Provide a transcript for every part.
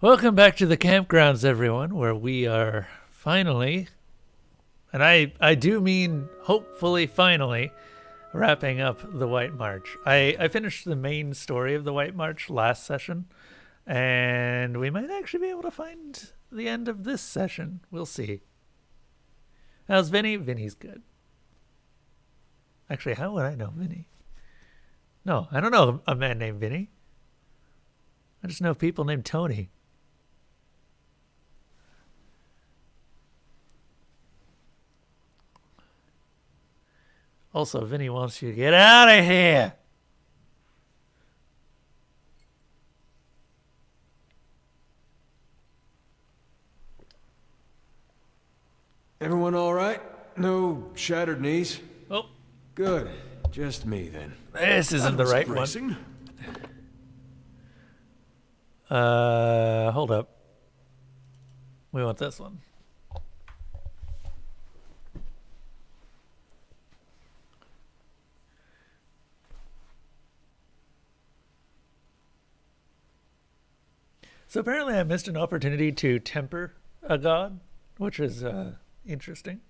Welcome back to the campgrounds, everyone, where we are finally, and I do mean hopefully finally, wrapping up the White March. I finished the main story of the White March last session, and we might actually be able to find the end of this session. We'll see. How's Vinny? Vinny's good. Actually, how would I know Vinny? No, I don't know a man named Vinny. I just know people named Tony. Also, Vinny wants you to get out of here. Everyone all right? No shattered knees? Oh, Good. Just me, then. this isn't the right one. Hold up. We want this one. So apparently I missed an opportunity to temper a god, which is interesting.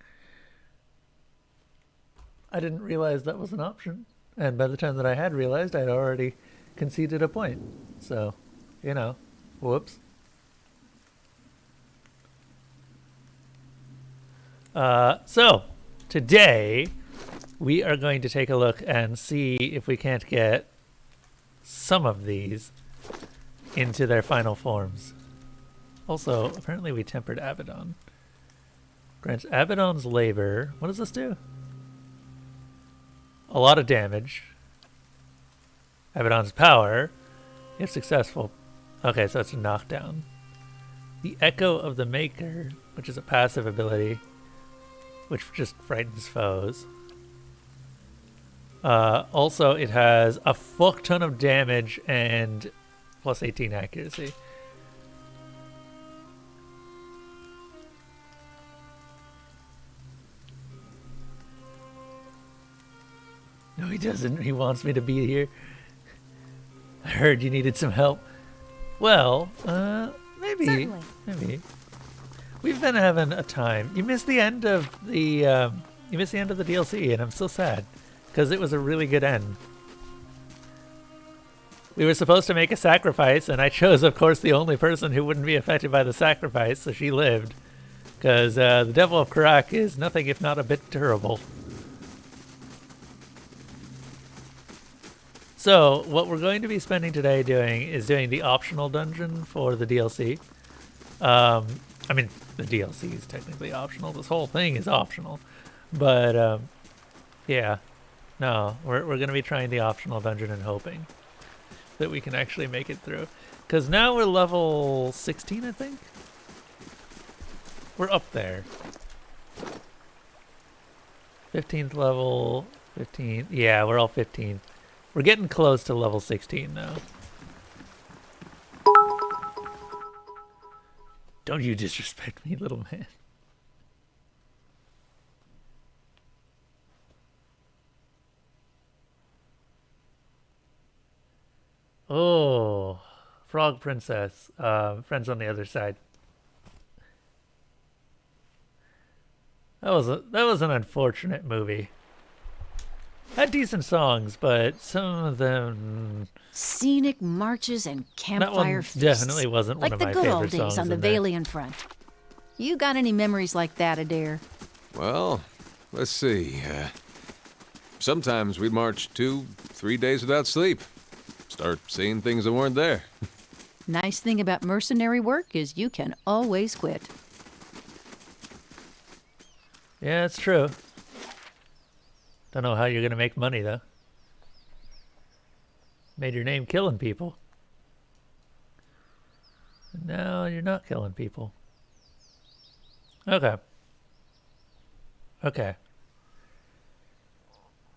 I didn't realize that was an option. And by the time that I had realized, I'd already conceded a point. So, you know, whoops. So, today we are going to take a look and see if we can't get some of these into their final forms. Also, apparently we tempered Abaddon. Grants Abaddon's labor. What does this do? A lot of damage. Abaddon's power. If successful. Okay, so it's a knockdown. The Echo of the Maker, which is a passive ability, which just frightens foes. Also, it has a fuck ton of damage and plus 18 accuracy. No, he doesn't. He wants me to be here. I heard you needed some help. Well, maybe. Certainly. Maybe. We've been having a time. You missed the end of the DLC, and I'm so sad because it was a really good end. We were supposed to make a sacrifice, and I chose, of course, the only person who wouldn't be affected by the sacrifice, so she lived. Because the Devil of Cragholdt is nothing if not a bit terrible. So, what we're going to be spending today doing is doing the optional dungeon for the DLC. I mean, the DLC is technically optional. This whole thing is optional. But, yeah. No, we're going to be trying the optional dungeon and hoping that we can actually make it through. Because now we're level 16, I think? We're up there. 15th level, 15. Yeah, we're all 15th. We're getting close to level 16 now. Don't you disrespect me, little man. Oh, Frog Princess. Friends on the Other Side. That was an unfortunate movie. Had decent songs, but some of them. Scenic marches and That campfire one feasts. definitely wasn't like one of the my good favorite old days songs on the in there. Valiant front. You got any memories like that, Adair? Well, let's see. Sometimes we'd march 2-3 days without sleep. Start seeing things that weren't there. Nice thing about mercenary work is you can always quit. Yeah, it's true. Don't know how you're gonna make money though. Made your name killing people. And now you're not killing people. Okay. Okay.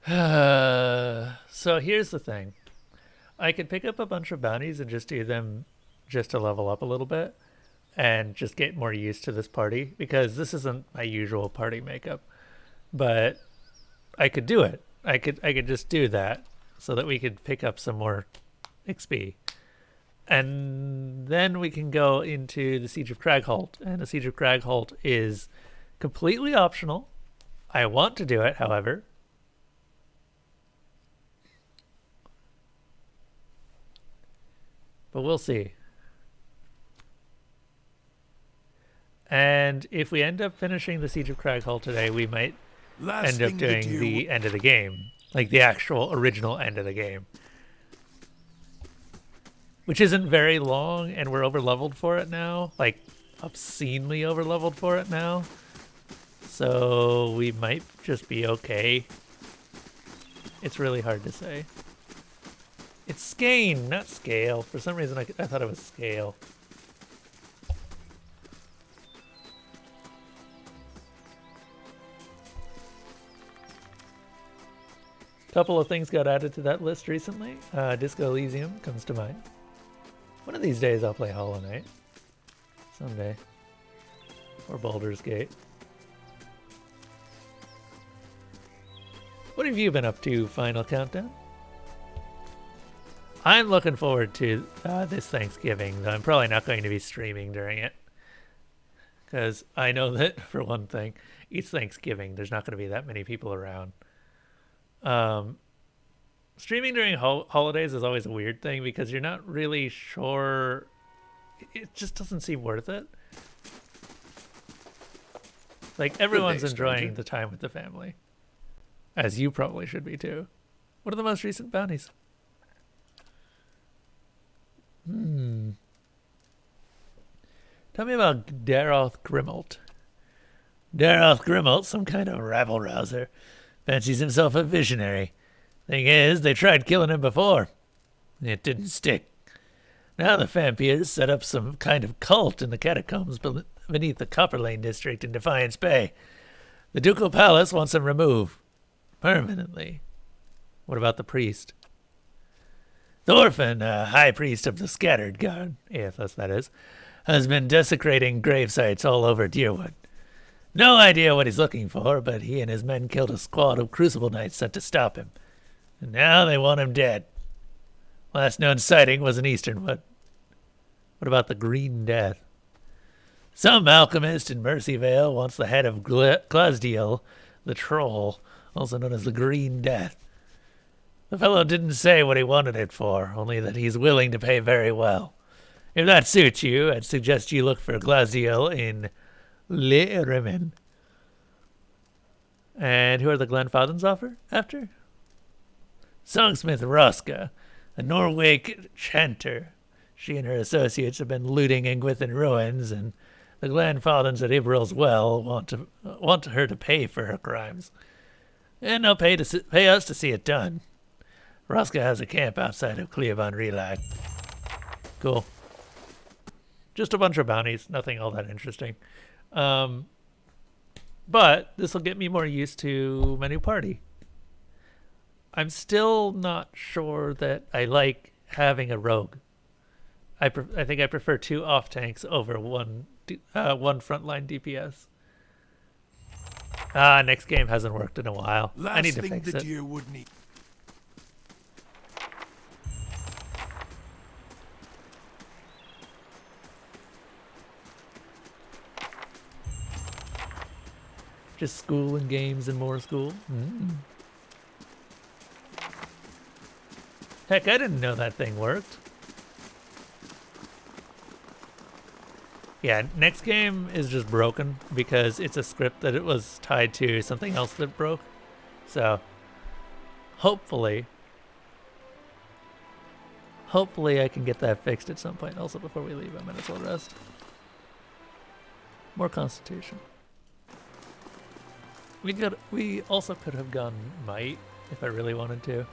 So here's the thing. I could pick up a bunch of bounties and just do them just to level up a little bit and just get more used to this party because this isn't my usual party makeup. But I could do it. I could just do that so that we could pick up some more XP. And then we can go into the Siege of Cragholdt. And the Siege of Cragholdt is completely optional. I want to do it, however. But we'll see. And if we end up finishing the Siege of Cragholdt today, we might end up doing the end of the game. Like the actual original end of the game. Which isn't very long, and we're over-leveled for it now. Like, obscenely over-leveled for it now. So we might just be okay. It's really hard to say. It's skein, not scale. For some reason, I thought it was scale. A couple of things got added to that list recently. Disco Elysium comes to mind. One of these days I'll play Hollow Knight. Someday. Or Baldur's Gate. What have you been up to, Final Countdown? I'm looking forward to this Thanksgiving, though I'm probably not going to be streaming during it. Because I know that, for one thing, it's Thanksgiving. There's not going to be that many people around. Streaming during holidays is always a weird thing because you're not really sure. It just doesn't seem worth it. Like, everyone's enjoying the time with the family. As you probably should be, too. What are the most recent bounties? Tell me about Daroth Grimholt. Daroth Grimholt, some kind of rabble-rouser. Fancies himself a visionary. Thing is, they tried killing him before. It didn't stick. Now the Vampirs set up some kind of cult in the catacombs beneath the Copper Lane district in Defiance Bay. The Ducal Palace wants him removed. Permanently. What about the priest? Thorfinn, high priest of the Scattered God, AFS that is, has been desecrating grave sites all over Deerwood. No idea what he's looking for, but he and his men killed a squad of Crucible Knights sent to stop him. And now they want him dead. Last known sighting was in Easternwood. What about the Green Death? Some alchemist in Mercyvale wants the head of Glasdiel, the troll, also known as the Green Death. The fellow didn't say what he wanted it for, only that he's willing to pay very well. If that suits you, I'd suggest you look for Glasdiel in Leirimin. And who are the Glenfathens after? Songsmith Roska, a Norway chanter. She and her associates have been looting Ingwithan ruins, and the Glenfathens at Ibril's Well want her to pay for her crimes. And they'll pay us to see it done. Roska has a camp outside of Cleavon Relag. Cool. Just a bunch of bounties, nothing all that interesting. But this will get me more used to my new party. I'm still not sure that I like having a rogue. I think I prefer 2 off tanks over one frontline DPS. Next game hasn't worked in a while. I need to fix it. Just school and games and more school. Heck, I didn't know that thing worked. Yeah, next game is just broken because it's a script that it was tied to something else that broke. So, hopefully I can get that fixed at some point. Also, before we leave, I might as well rest. More Constitution. We also could have gone Might if I really wanted to.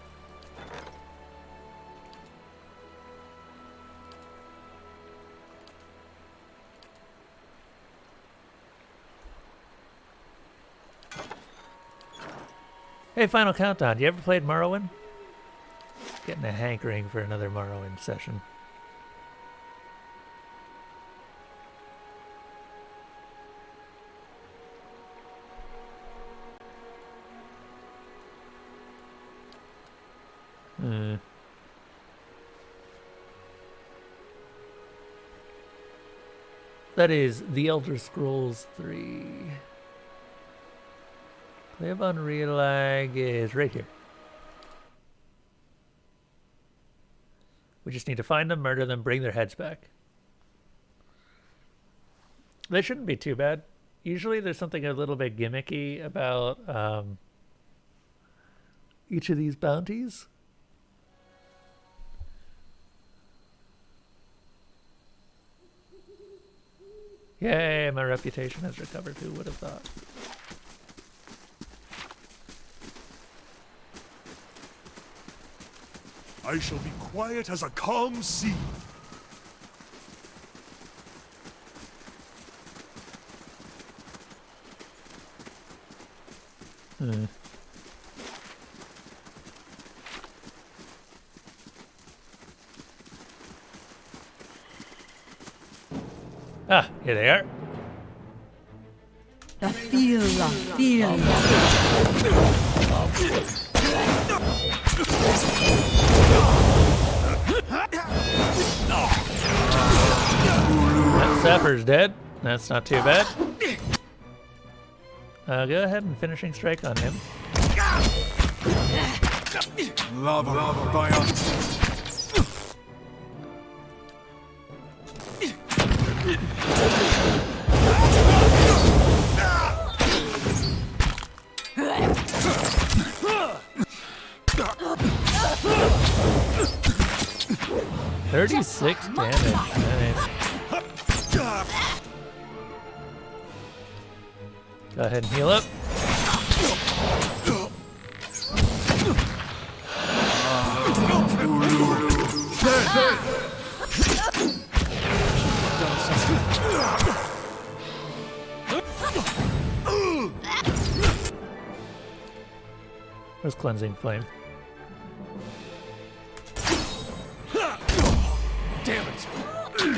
Hey, Final Countdown, you ever played Morrowind? Getting a hankering for another Morrowind session. That is The Elder Scrolls 3. Live on Relag is right here. We just need to find them, murder them, bring their heads back. They shouldn't be too bad. Usually there's something a little bit gimmicky about each of these bounties. Yay, my reputation has recovered. Who would have thought? I shall be quiet as a calm sea. Ah, here they are. The feel. That sapper's dead. That's not too bad. Go ahead and finishing strike on him. Lava, fire. 36 damage. Nice. Go ahead and heal up. Where's Cleansing Flame? Damn it! You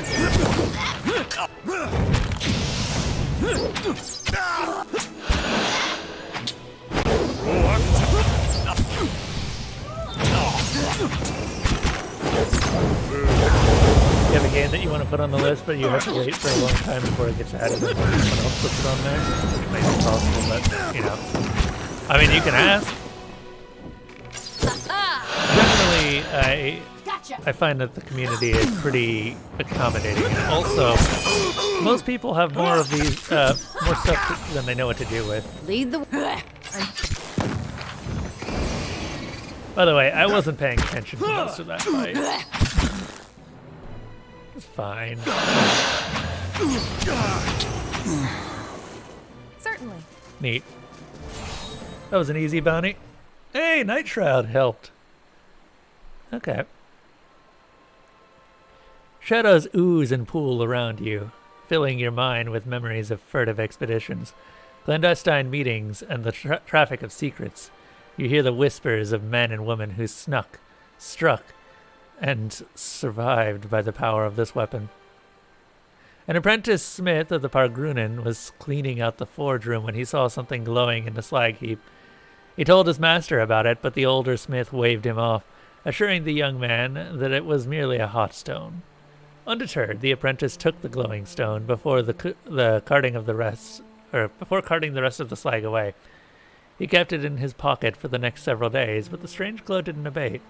have a game that you want to put on the list, but you have to wait for a long time before it gets added and someone else puts it on there, which may be possible, but, you know. I mean, you can ask. Generally, I find that the community is pretty accommodating. And also, most people have more of these, more stuff than they know what to do with. Lead the. By the way, I wasn't paying attention to most of that fight. It's fine. Certainly. Neat. That was an easy bounty. Hey, Night Shroud helped. Okay. Shadows ooze and pool around you, filling your mind with memories of furtive expeditions, clandestine meetings, and the traffic of secrets. You hear the whispers of men and women who struck, and survived by the power of this weapon. An apprentice smith of the Pargrunen was cleaning out the forge room when he saw something glowing in the slag heap. He told his master about it, but the older smith waved him off, assuring the young man that it was merely a hot stone. Undeterred, the apprentice took the glowing stone before carting the rest of the slag away. He kept it in his pocket for the next several days, but the strange glow didn't abate.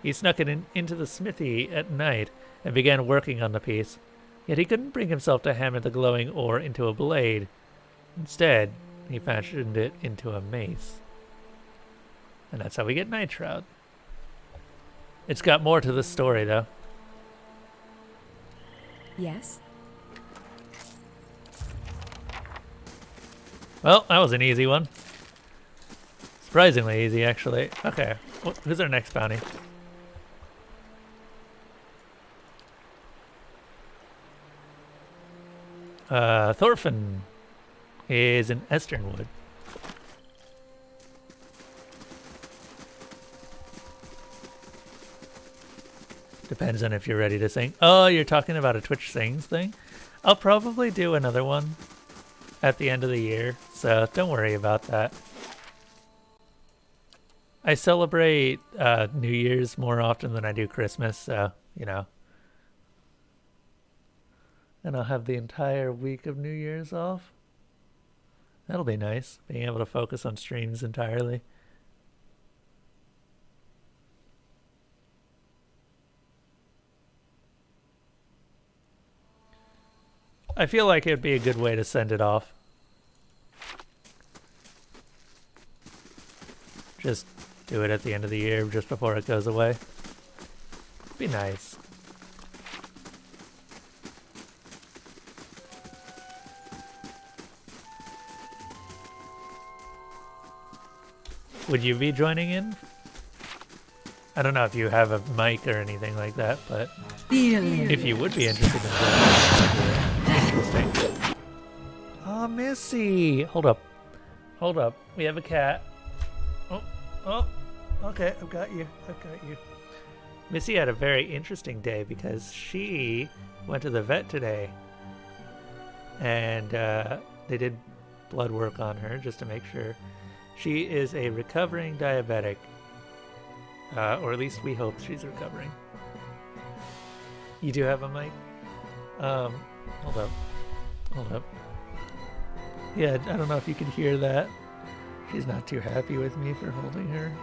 He snuck it into the smithy at night and began working on the piece. Yet he couldn't bring himself to hammer the glowing ore into a blade. Instead, he fashioned it into a mace. And that's how we get Night Shroud. It's got more to this story, though. Yes. Well, that was an easy one. Surprisingly easy, actually. Okay, who's our next bounty? Thorfinn is in Esternwood. Depends on if you're ready to sing. Oh, you're talking about a Twitch Sings thing? I'll probably do another one at the end of the year, so don't worry about that. I celebrate New Year's more often than I do Christmas, so, you know. and I'll have the entire week of New Year's off. That'll be nice, being able to focus on streams entirely. I feel like it would be a good way to send it off. Just do it at the end of the year, just before it goes away. Be nice. Would you be joining in? I don't know if you have a mic or anything like that, but if you would be interested in joining, interesting. Oh, Missy! Hold up. Hold up. We have a cat. Oh, okay, I've got you. Missy had a very interesting day because she went to the vet today. And they did blood work on her just to make sure. She is a recovering diabetic. Or at least we hope she's recovering. You do have a mic? Hold up. Yeah, I don't know if you can hear that. She's not too happy with me for holding her.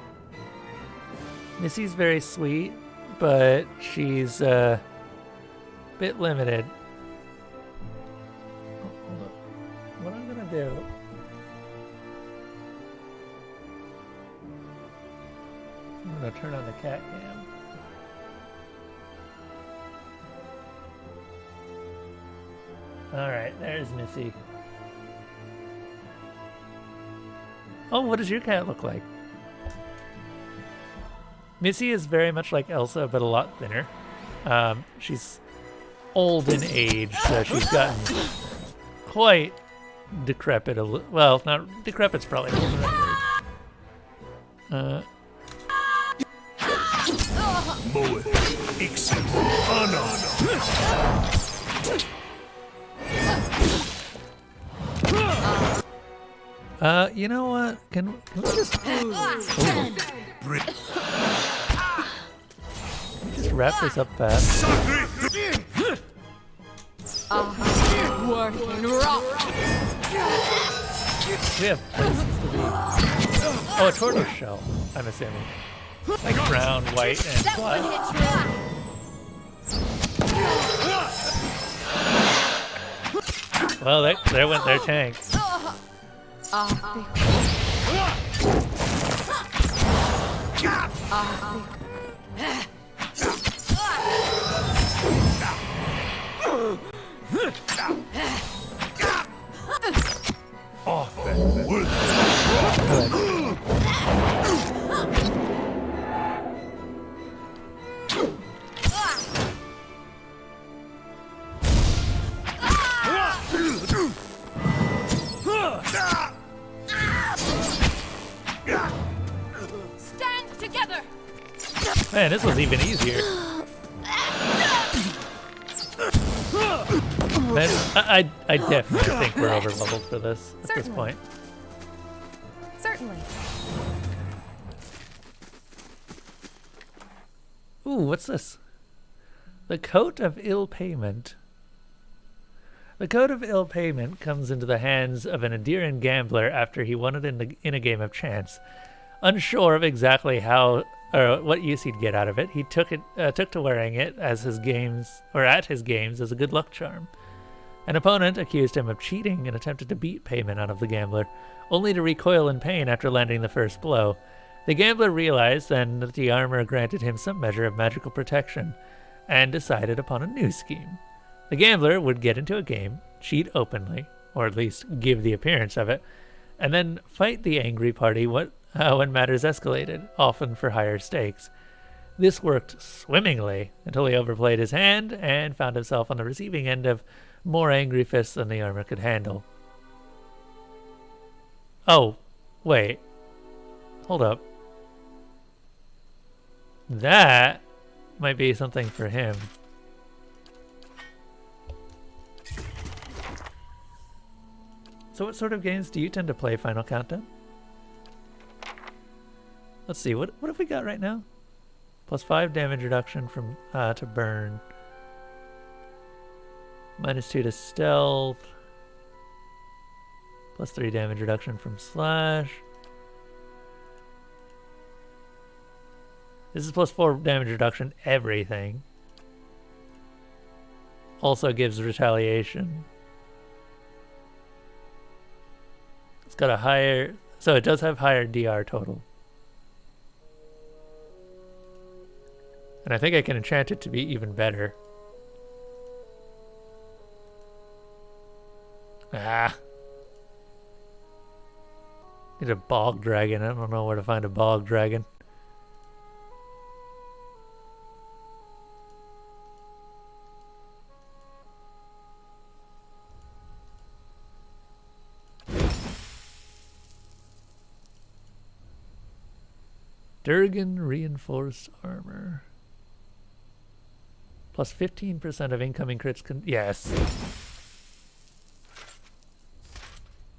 Missy's very sweet, but she's a bit limited. Hold up. What I'm gonna do... I'm gonna turn on the cat cam. Alright, there's Missy. Oh, what does your cat look like? Missy is very much like Elsa, but a lot thinner. She's old in age, so she's gotten quite decrepit. Well, not decrepit's probably not the right word. You know what? Can we just... wrap this up fast? We have places to be. Oh, a tortoise shell, I'm assuming. Like brown, white, and black. Well, there went their tank. Stand together. Man, this was even easier. Man, I definitely think we're over leveled for this at this point. Certainly. Ooh, what's this? The Coat of Ill Payment. The Coat of Ill Payment comes into the hands of an Adiran gambler after he won it in a game of chance. Unsure of exactly how or what use he'd get out of it, he took to wearing it as his games or at his games as a good luck charm. An opponent accused him of cheating and attempted to beat payment out of the gambler, only to recoil in pain after landing the first blow. The gambler realized then that the armor granted him some measure of magical protection, and decided upon a new scheme. The gambler would get into a game, cheat openly, or at least give the appearance of it, and then fight the angry party when matters escalated, often for higher stakes. This worked swimmingly until he overplayed his hand and found himself on the receiving end of more angry fists than the armor could handle. Oh, wait. Hold up. That might be something for him. So what sort of games do you tend to play, Final Countdown? Let's see, what have we got right now? +5 damage reduction from to burn. -2 to stealth. +3 damage reduction from slash. This is +4 damage reduction, everything. Also gives retaliation. It's got a higher, so it does have higher DR total. And I think I can enchant it to be even better. Ah. Need a bog dragon. I don't know where to find a bog dragon. Durgan reinforced armor. Plus 15% of incoming crits yes.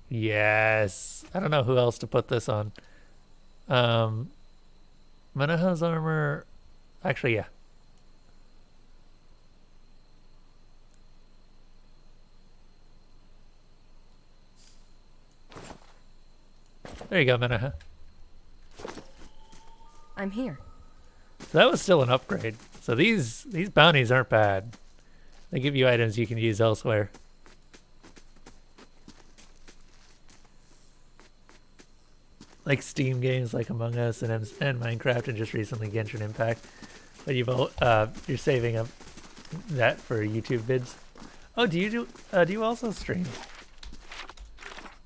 Yes. I don't know who else to put this on. Manaha's armor. Actually, yeah. There you go, Manaha. I'm here. So that was still an upgrade. So these bounties aren't bad. They give you items you can use elsewhere. Like Steam games like Among Us and Minecraft, and just recently Genshin Impact. But you're saving up that for YouTube vids. Oh, do you also stream?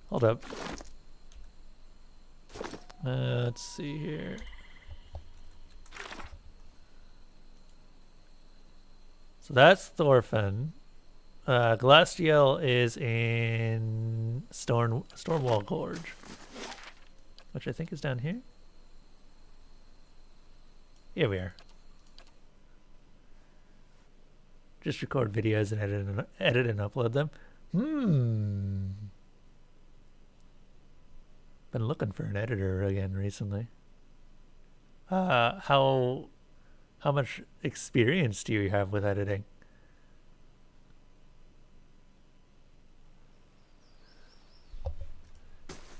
Hold up. Let's see here. So that's Thorfinn. Glastiel is in Stormwall Gorge, which I think is down here. Here we are. Just record videos and edit and upload them. Been looking for an editor again recently. How much experience do you have with editing?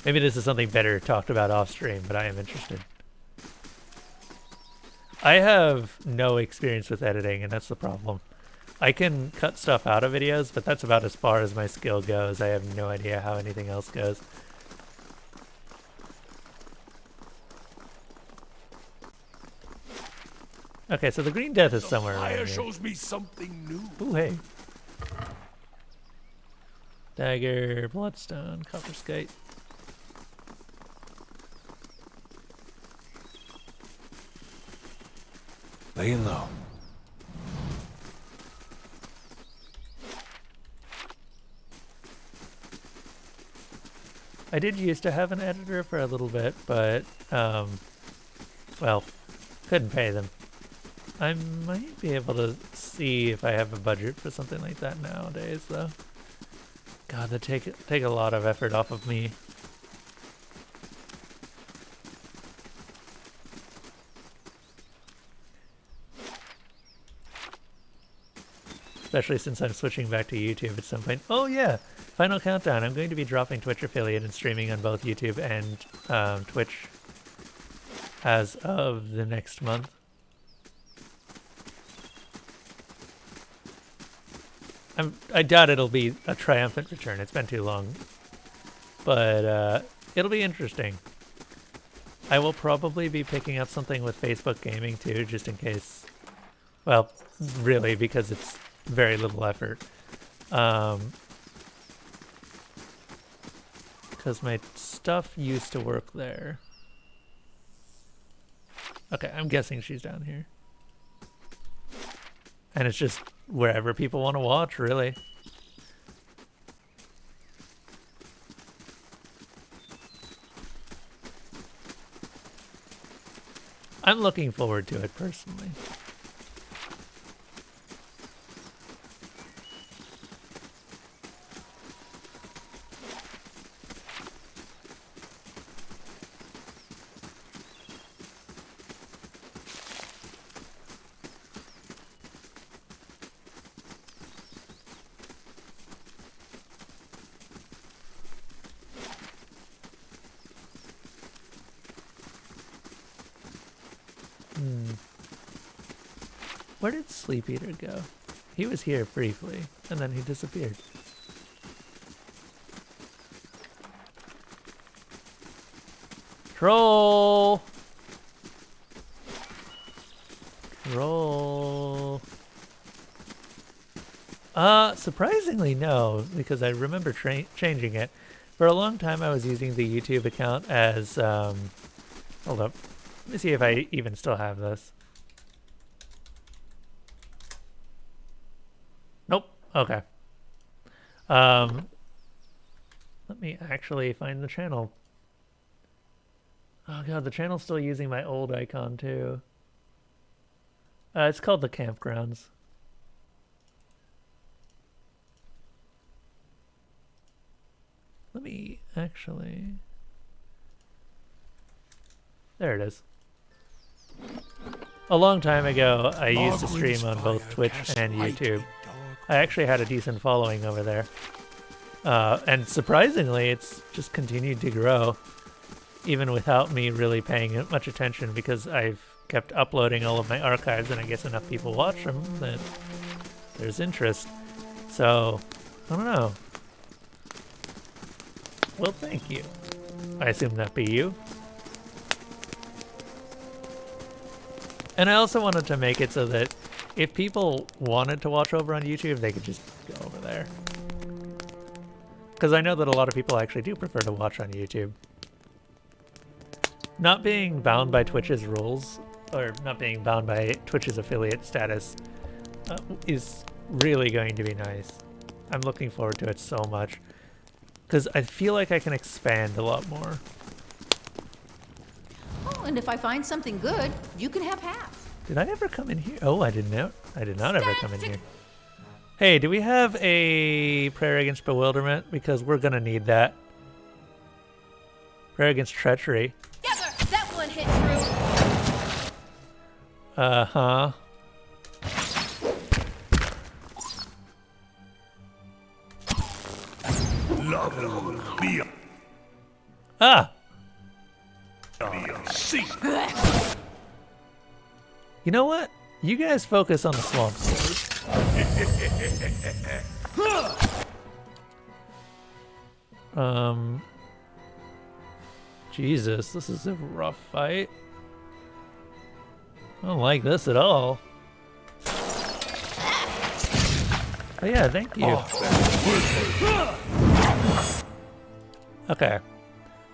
Maybe this is something better talked about off stream, but I am interested. I have no experience with editing, and that's the problem. I can cut stuff out of videos, but that's about as far as my skill goes. I have no idea how anything else goes. Okay, so the Green Death is somewhere around here. Shows me something new. Ooh, hey. Dagger, Bloodstone, Copper Skate. Laying low. I did used to have an editor for a little bit, but, well, couldn't pay them. I might be able to see if I have a budget for something like that nowadays, though. God, that take a lot of effort off of me. Especially since I'm switching back to YouTube at some point. Oh yeah, final countdown. I'm going to be dropping Twitch affiliate and streaming on both YouTube and Twitch as of the next month. I doubt it'll be a triumphant return. It's been too long. But it'll be interesting. I will probably be picking up something with Facebook Gaming too, just in case. Well, really, because it's very little effort. Because my stuff used to work there. Okay, I'm guessing she's down here. And it's just wherever people want to watch, really. I'm looking forward to it personally. Where did Sleep Eater go? He was here briefly, and then he disappeared. Troll! Troll. Surprisingly no, because I remember changing it. For a long time I was using the YouTube account as, hold up. Let me see if I even still have this. Nope. Okay. Let me actually find the channel. Oh god, the channel's still using my old icon too. It's called The Campgrounds. Let me actually... There it is. A long time ago, I used to stream on both Twitch and YouTube. I actually had a decent following over there. And surprisingly, it's just continued to grow, even without me really paying much attention, because I've kept uploading all of my archives, and I guess enough people watch them that there's interest. So, I don't know. Well, thank you. I assume that be you. And I also wanted to make it so that if people wanted to watch over on YouTube, they could just go over there. Because I know that a lot of people actually do prefer to watch on YouTube. Not being bound by Twitch's rules, or not being bound by Twitch's affiliate status, is really going to be nice. I'm looking forward to it so much. Because I feel like I can expand a lot more. Oh, and if I find something good, you can have half. Did I ever come in here? Oh, I did not ever come in here. Hey, do we have a prayer against bewilderment? Because we're gonna need that. Prayer against treachery. Together! That one hit true. Uh-huh. Love be Ah! see. You know what? You guys focus on the swamp spores. Jesus, this is a rough fight. I don't like this at all. Oh yeah, thank you. Okay.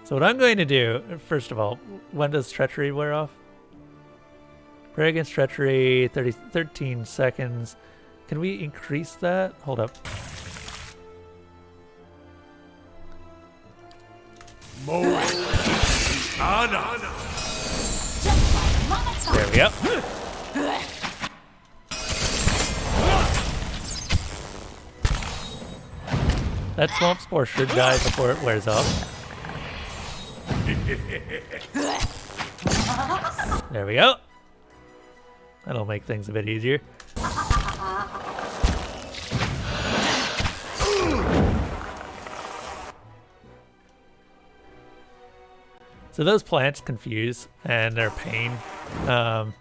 So what I'm going to do, first of all, when does treachery wear off? Pray against treachery, 13 seconds. Can we increase that? Hold up. There we go. That swamp spore should die before it wears off. There we go. That'll make things a bit easier. So those plants confuse and they're a pain. I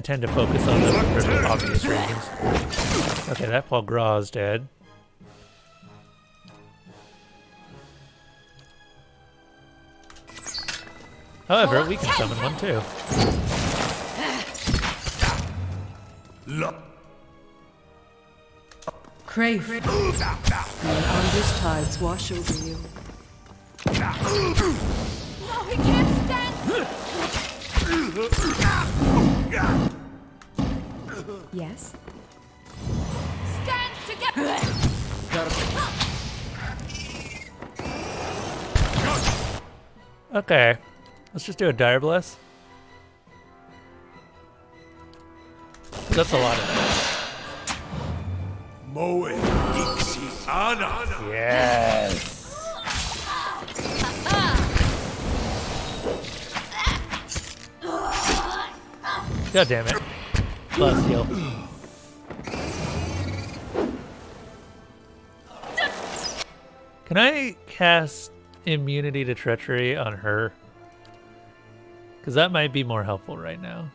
tend to focus on them for obvious reasons. Okay, that Paul Gras is dead. However, we can summon one too. Crave. May Anger's tides wash over you. No, he can't stand. Yes? Stand together. Okay, let's just do a Dire Bless. That's a lot of that. Moe Ixi Ana. Yes. God damn it. Plus heal. Can I cast immunity to treachery on her? Because that might be more helpful right now.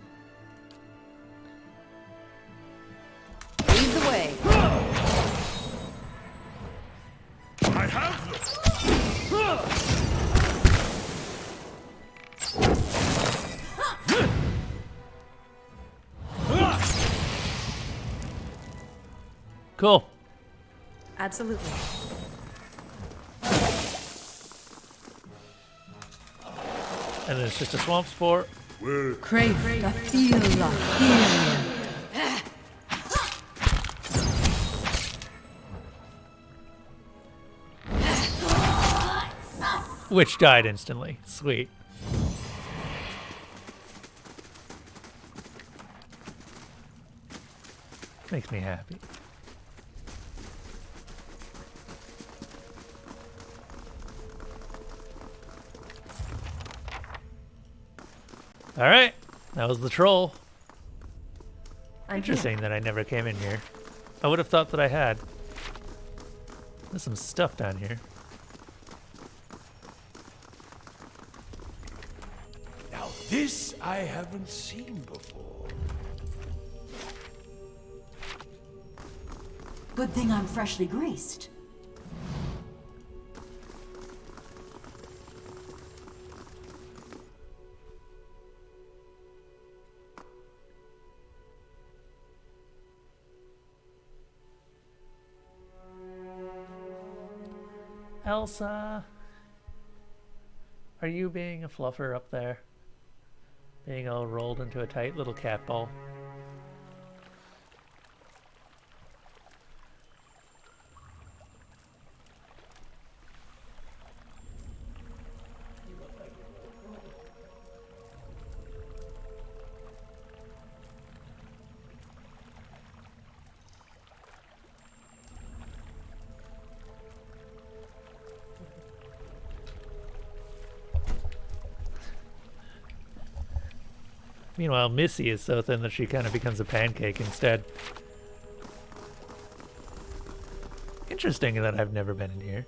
Lead the way. I have them. Cool. Absolutely. And then it's just a swamp spore. Crave the feel of healing. Which died instantly. Sweet. Makes me happy. Alright, that was the troll. Interesting that I never came in here. I would have thought that I had. There's some stuff down here. Now this I haven't seen before. Good thing I'm freshly greased. Elsa, are you being a fluffer up there? Being all rolled into a tight little cat ball. Meanwhile, Missy is so thin that she kind of becomes a pancake instead. Interesting that I've never been in here.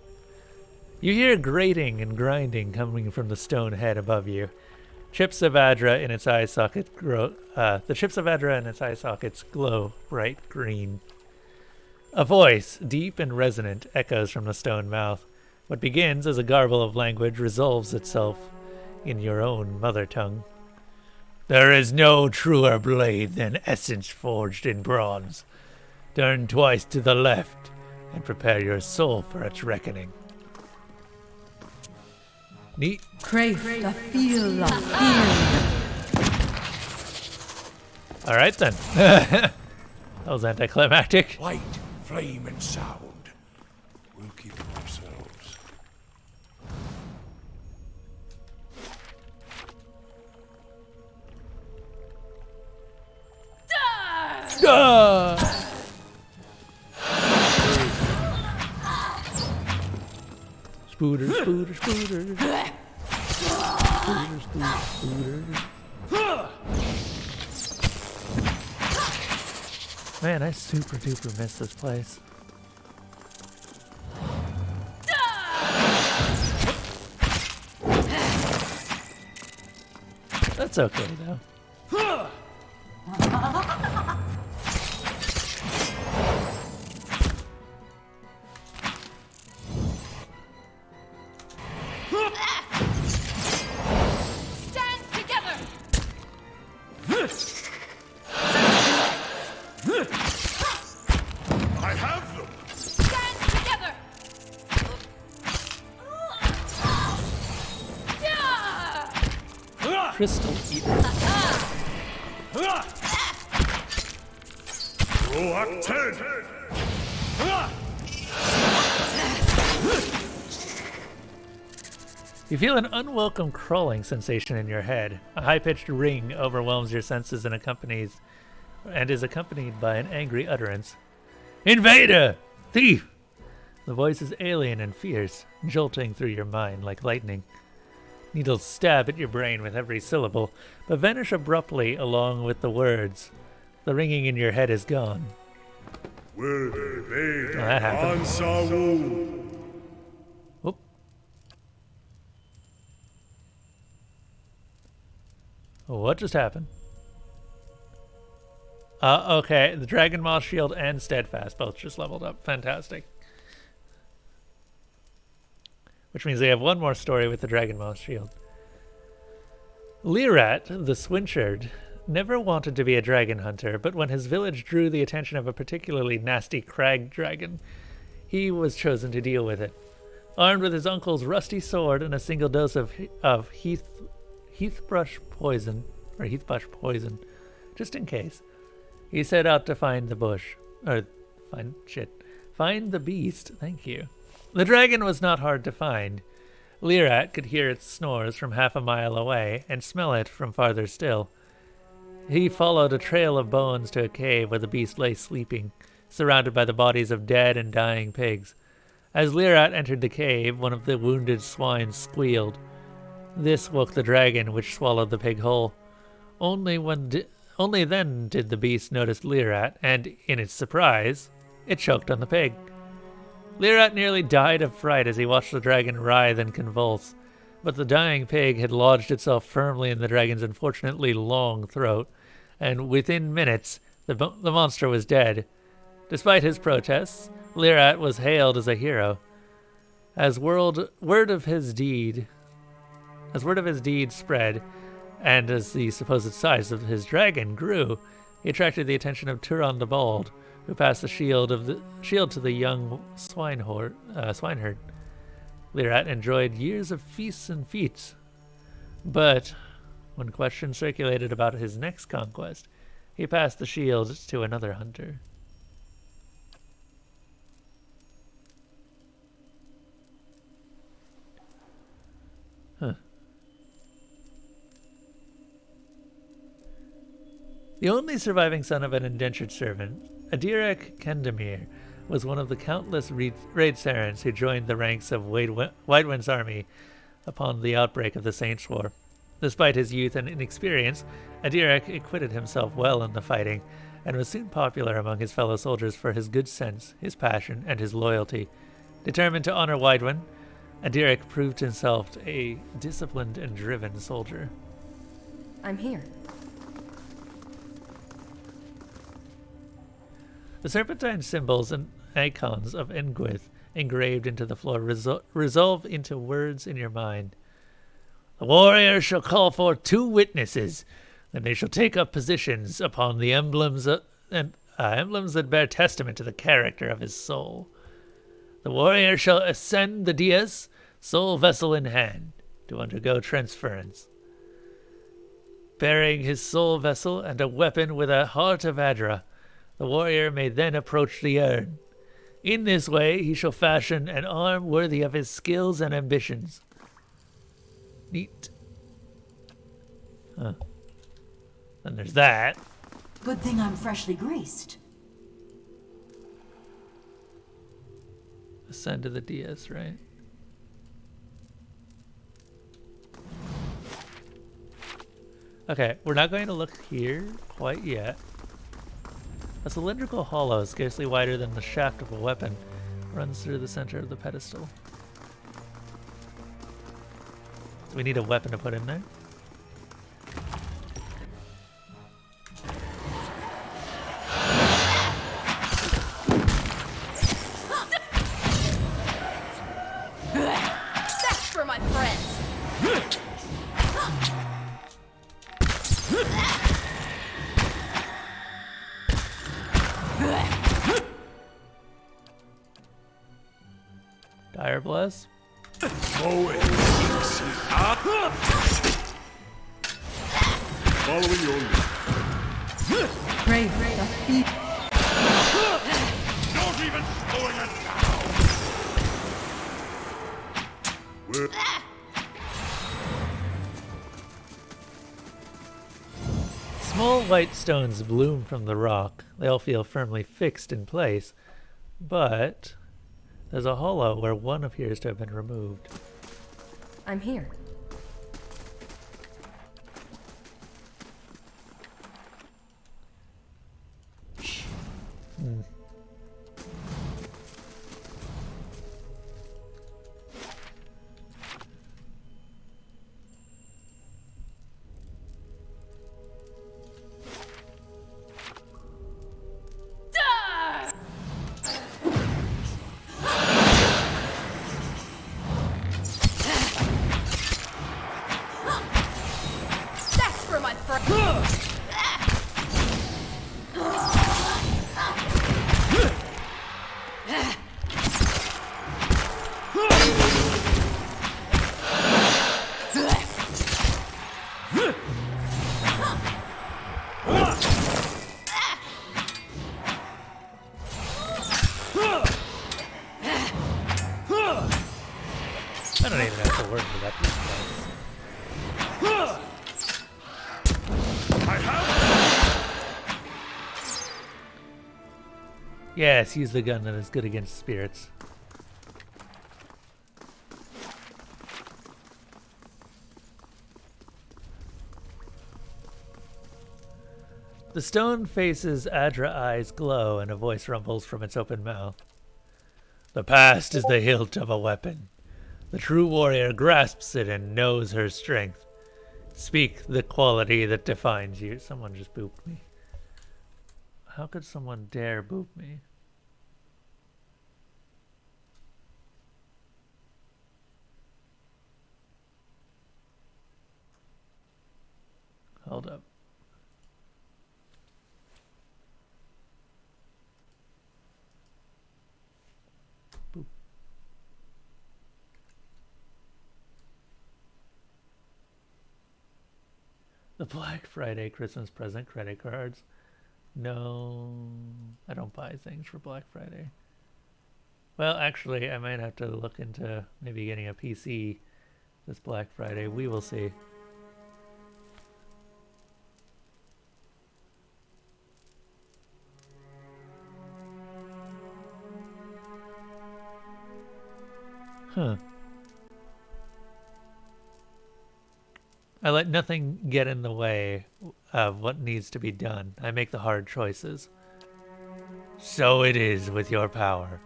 You hear grating and grinding coming from the stone head above you. Chips of Adra in its eye socket the chips of Adra in its eye sockets glow bright green. A voice, deep and resonant, echoes from the stone mouth. What begins as a garble of language resolves itself in your own mother tongue. There is no truer blade than essence forged in bronze. Turn twice to the left and prepare your soul for its reckoning. Neat. Crave the feel of healing. Alright then. That was anticlimactic. Light, flame, and sound. We'll keep them ourselves. Spooter, spooter, spooter. Spooter, spooter, spooter. Man, I super duper miss this place. That's okay though. Stand together! I have them! Stand together! Yeah! Crystal Eater. Roak 10! You feel an unwelcome crawling sensation in your head. A high-pitched ring overwhelms your senses and is accompanied by an angry utterance. Invader! Thief! The voice is alien and fierce, jolting through your mind like lightning. Needles stab at your brain with every syllable, but vanish abruptly along with the words. The ringing in your head is gone. That happened. Whoop. What just happened? Okay, the Dragon Maw Shield and Steadfast both just leveled up. Fantastic. Which means we have one more story with the Dragon Maw Shield. Lirat, the Swinchard, never wanted to be a dragon hunter, but when his village drew the attention of a particularly nasty crag dragon, he was chosen to deal with it. Armed with his uncle's rusty sword and a single dose of heathbrush poison, just in case, he set out to find find the beast. Thank you. The dragon was not hard to find. Lirat could hear its snores from half a mile away and smell it from farther still. He followed a trail of bones to a cave where the beast lay sleeping, surrounded by the bodies of dead and dying pigs. As Lirat entered the cave, one of the wounded swine squealed. This woke the dragon, which swallowed the pig whole. Only then did the beast notice Lirat, and, in its surprise, it choked on the pig. Lirat nearly died of fright as he watched the dragon writhe and convulse, but the dying pig had lodged itself firmly in the dragon's unfortunately long throat, and within minutes the monster was dead. Despite his protests, Lirat was hailed as a hero. As word of his deed spread, and as the supposed size of his dragon grew, he attracted the attention of Turon the Bald, who passed the shield to the young swineherd. Lirat enjoyed years of feasts and feats, but when questions circulated about his next conquest, he passed the shield to another hunter. The only surviving son of an indentured servant, Adirek Kendamir, was one of the countless raid Sarans who joined the ranks of Whitewind's army upon the outbreak of the Saints' War. Despite his youth and inexperience, Adirek acquitted himself well in the fighting, and was soon popular among his fellow soldiers for his good sense, his passion, and his loyalty. Determined to honor Whitewind, Adirek proved himself a disciplined and driven soldier. I'm here. The serpentine symbols and icons of Engwith engraved into the floor resolve into words in your mind. The warrior shall call for 2 witnesses, and they shall take up positions upon the emblems that bear testament to the character of his soul. The warrior shall ascend the dais, soul vessel in hand, to undergo transference. Bearing his soul vessel and a weapon with a heart of Adra, the warrior may then approach the urn. In this way, he shall fashion an arm worthy of his skills and ambitions. Neat. Huh. Then there's that. Good thing I'm freshly greased. Ascend to the dais, right? Okay, we're not going to look here quite yet. A cylindrical hollow, scarcely wider than the shaft of a weapon, runs through the center of the pedestal. So we need a weapon to put in there. That's for my friends. Dire Bless. Following your lead. Brave, the feet. Not even slowing it down. Small white stones bloom from the rock. They all feel firmly fixed in place, but there's a hollow where one appears to have been removed. I'm here. want for... I don't even have to worry about these guys. Yes, use the gun that is good against spirits. The stone face's Adra eyes glow and a voice rumbles from its open mouth. The past is the hilt of a weapon. The true warrior grasps it and knows her strength. Speak the quality that defines you. Someone just booped me. How could someone dare boop me? Hold up. Boop. The Black Friday Christmas present credit cards. No, I don't buy things for Black Friday. Well, actually, I might have to look into maybe getting a PC this Black Friday. We will see. Huh. I let nothing get in the way of what needs to be done. I make the hard choices. So it is with your power.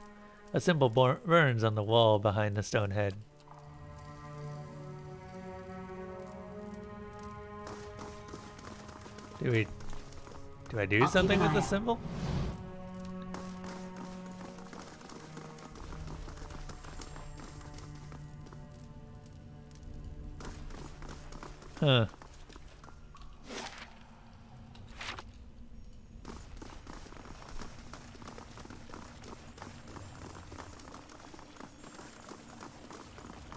A symbol burns on the wall behind the stone head. Do I do something with the symbol? Huh.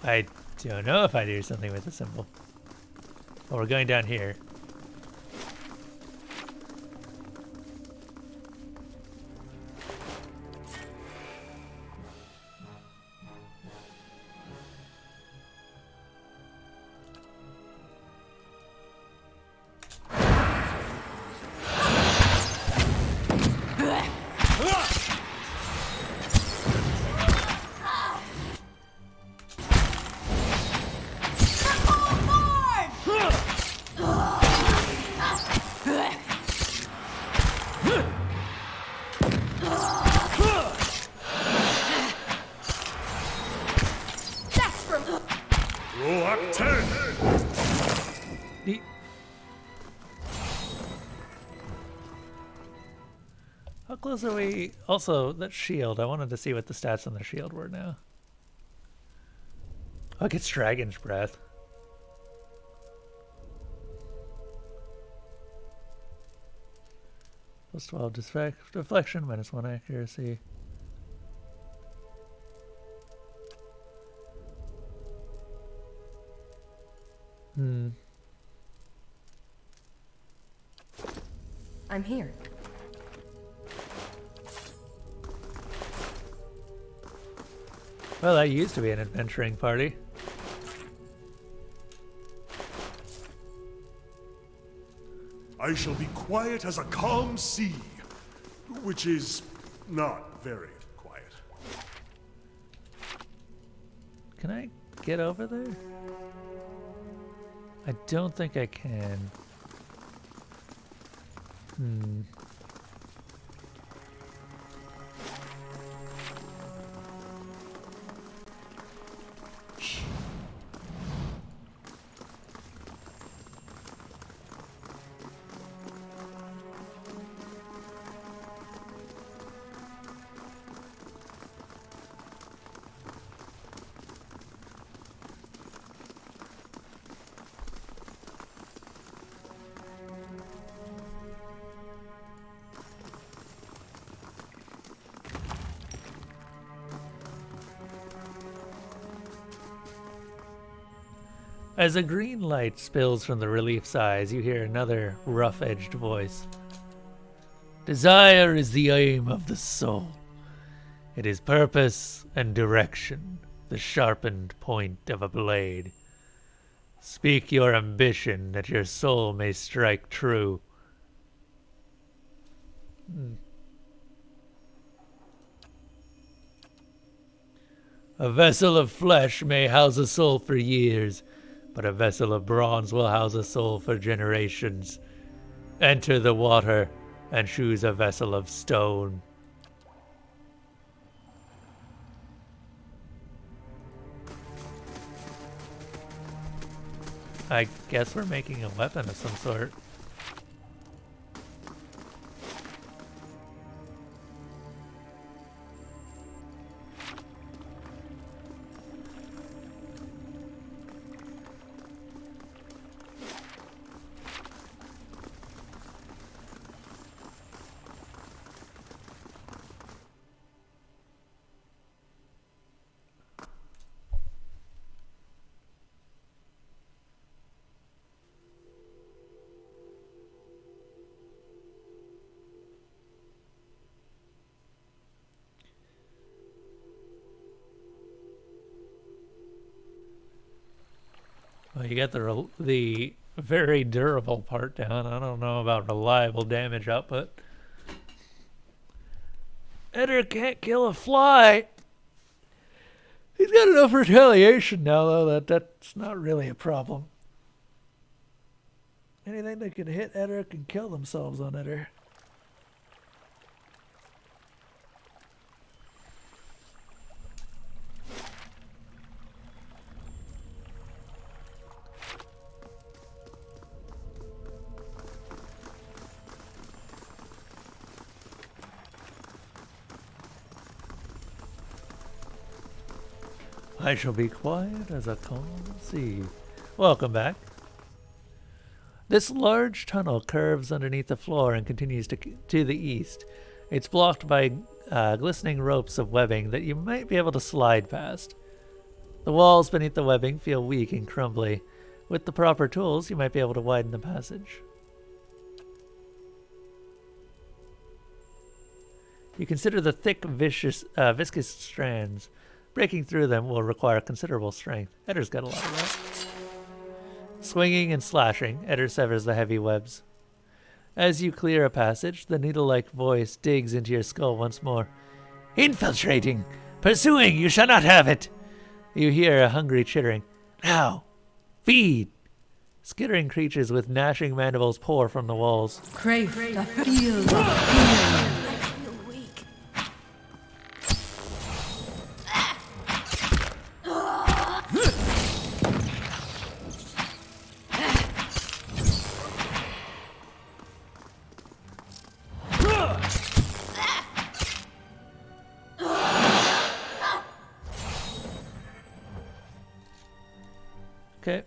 I don't know if I do something with the symbol. Well, we're going down here. How close are we? Also, that shield. I wanted to see what the stats on the shield were now. Oh, it gets Dragon's Breath. Plus 12 deflection, minus 1 accuracy. I'm here. Well, that used to be an adventuring party. I shall be quiet as a calm sea, which is not very quiet. Can I get over there? I don't think I can. As a green light spills from the relief's eyes, you hear another rough-edged voice. Desire is the aim of the soul. It is purpose and direction, the sharpened point of a blade. Speak your ambition that your soul may strike true. A vessel of flesh may house a soul for years, but a vessel of bronze will house a soul for generations. Enter the water and choose a vessel of stone. I guess we're making a weapon of some sort. Well, you got the very durable part down. I don't know about reliable damage output. Eder can't kill a fly. He's got enough retaliation now, though, that's not really a problem. Anything that can hit Eder can kill themselves on Eder. I shall be quiet as a calm sea. Welcome back. This large tunnel curves underneath the floor and continues to the east. It's blocked by glistening ropes of webbing that you might be able to slide past. The walls beneath the webbing feel weak and crumbly. With the proper tools, you might be able to widen the passage. You consider the thick, viscous strands. Breaking through them will require considerable strength. Eder's got a lot of that. Swinging and slashing, Eder severs the heavy webs. As you clear a passage, the needle-like voice digs into your skull once more. Infiltrating! Pursuing! You shall not have it! You hear a hungry chittering. Now! Feed! Skittering creatures with gnashing mandibles pour from the walls. Crave the field of fear. Okay.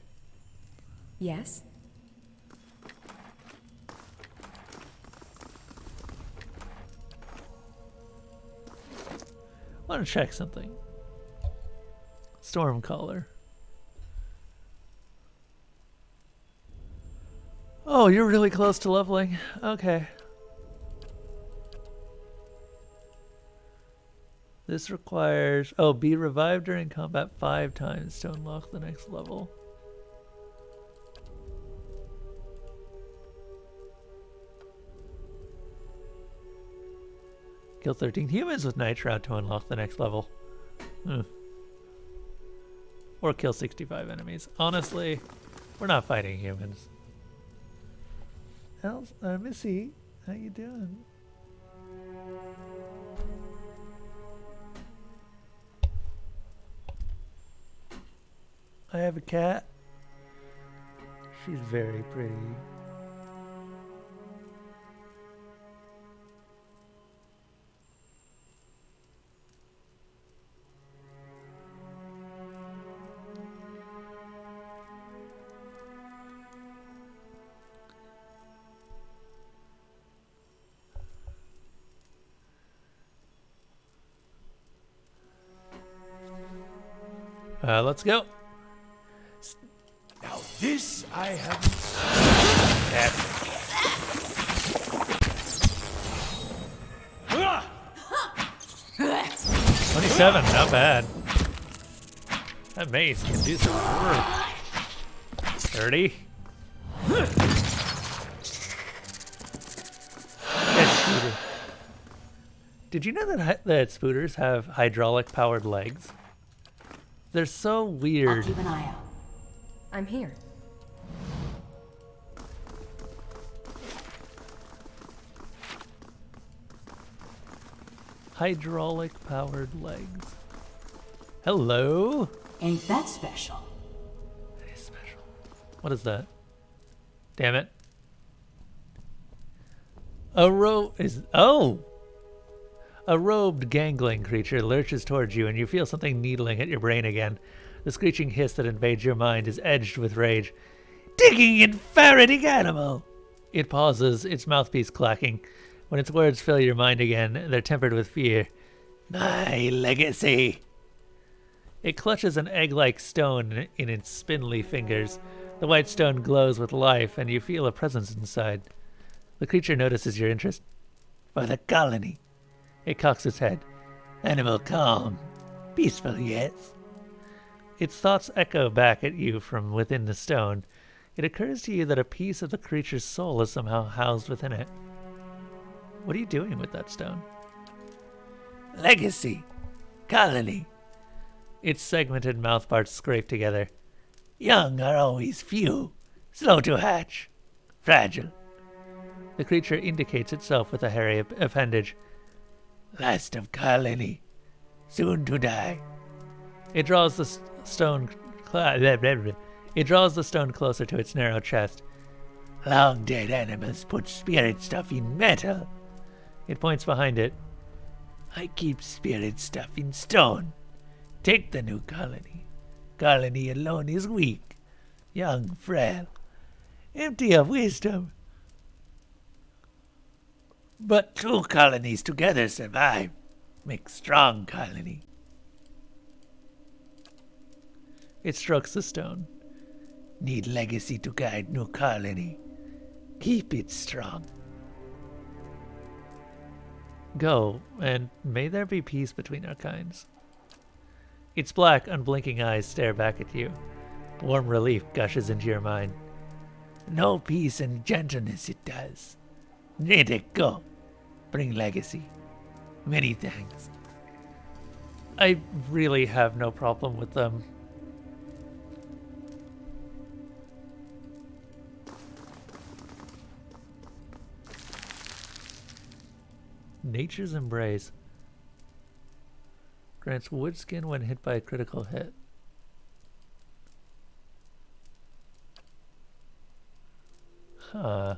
Yes? I want to check something. Stormcaller. Oh, you're really close to leveling. Okay. This requires... Oh, be revived during combat 5 times to unlock the next level. Kill 13 humans with Nitro to unlock the next level. Or kill 65 enemies. Honestly, we're not fighting humans. Missy, how you doing? I have a cat. She's very pretty. Let's go. This I haven't. 27, not bad. That mace can do some work. 30. Yes, Scooter. Did you know that spooters have hydraulic powered legs? They're so I'll weird. keep an eye out. I'm here. Hydraulic powered legs. Hello? Ain't that special? It is special. What is that? Damn it. A robed gangling creature lurches towards you and you feel something needling at your brain again. The screeching hiss that invades your mind is edged with rage. Digging and ferreting animal! It pauses, its mouthpiece clacking. When its words fill your mind again, they're tempered with fear. My legacy! It clutches an egg-like stone in its spindly fingers. The white stone glows with life, and you feel a presence inside. The creature notices your interest. For the colony. It cocks its head. Animal calm. Peaceful, yes. Its thoughts echo back at you from within the stone. It occurs to you that a piece of the creature's soul is somehow housed within it. What are you doing with that stone? Legacy. Colony. Its segmented mouthparts scrape together. Young are always few, slow to hatch, fragile. The creature indicates itself with a hairy appendage. Last of colony, soon to die. It draws the stone. It draws the stone closer to its narrow chest. Long dead animals put spirit stuff in metal. It points behind it. I keep spirit stuff in stone. Take the new colony. Colony alone is weak, young, frail, empty of wisdom. But two colonies together survive. Make strong colony. It strokes the stone. Need legacy to guide new colony. Keep it strong. Go, and may there be peace between our kinds. Its black, unblinking eyes stare back at you. Warm relief gushes into your mind. No peace and gentleness it does. Let it go. Bring legacy. Many thanks. I really have no problem with them. Nature's Embrace. Grants wood skin when hit by a critical hit. Huh.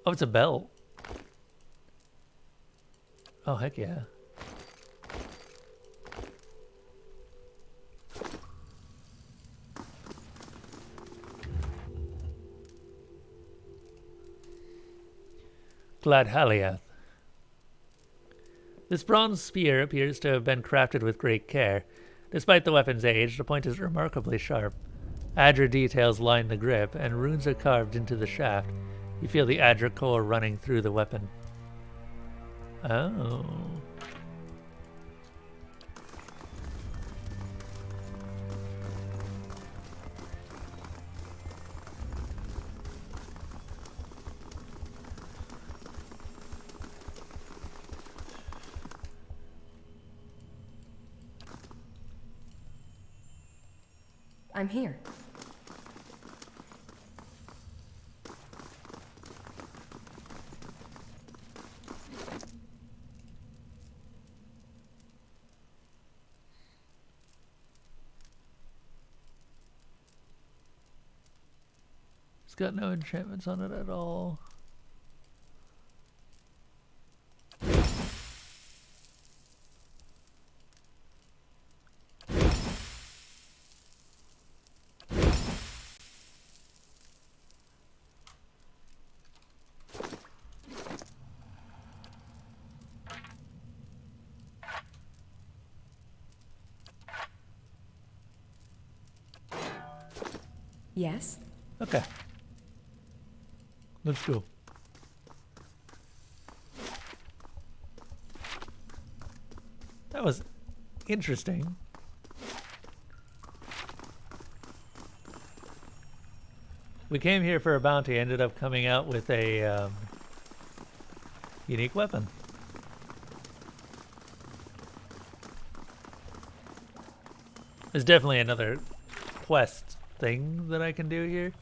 Oh, it's a belt. Oh, heck yeah. Gladhaliath. This bronze spear appears to have been crafted with great care. Despite the weapon's age, the point is remarkably sharp. Adra details line the grip, and runes are carved into the shaft. You feel the Adra core running through the weapon. Oh. I'm here. It's got no enchantments on it at all. Yes? Okay. Let's go. That was interesting. We came here for a bounty, ended up coming out with a unique weapon. There's definitely another quest thing that I can do here.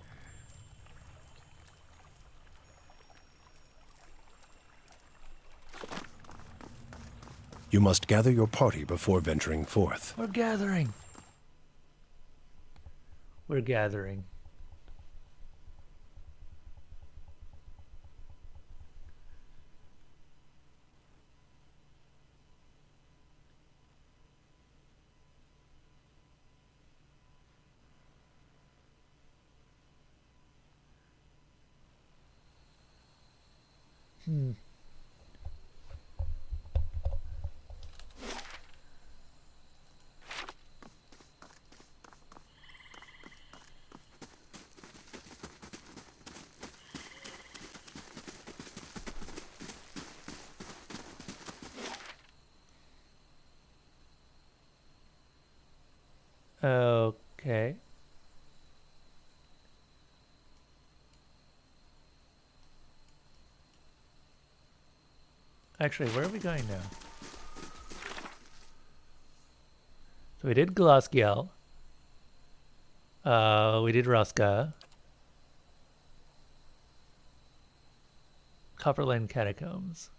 You must gather your party before venturing forth. We're gathering. We're gathering. Okay. Actually, where are we going now? So we did Glasgow. We did Roska. Copperland Catacombs.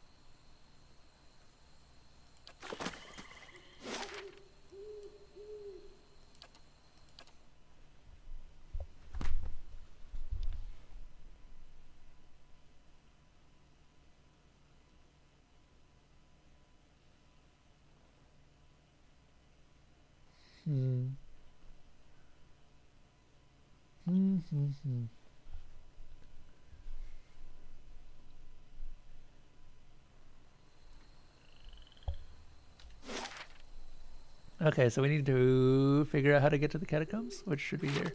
Okay, so we need to figure out how to get to the catacombs, which should be here.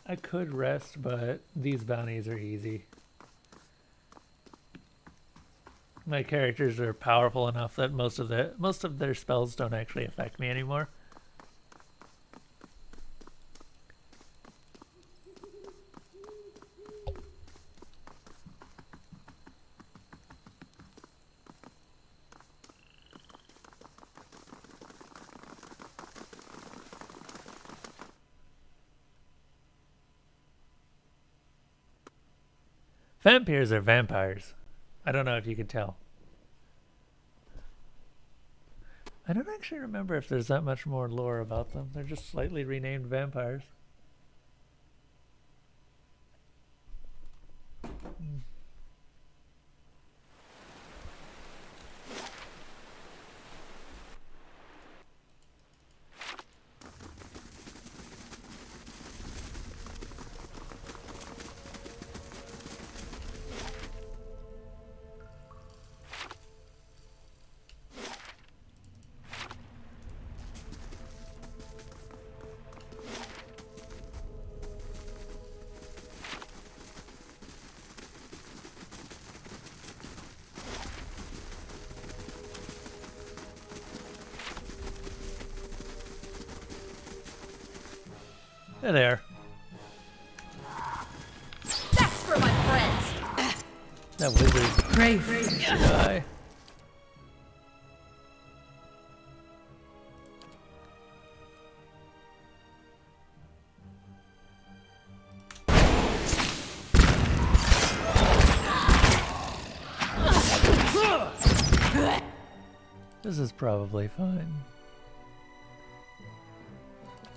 I could rest, but these bounties are easy. My characters are powerful enough that most of their spells don't actually affect me anymore. Vampires are vampires. I don't know if you can tell. I don't actually remember if there's that much more lore about them. They're just slightly renamed vampires. There they are. That's for my friends. That wizard. Great. Die. This is probably fine.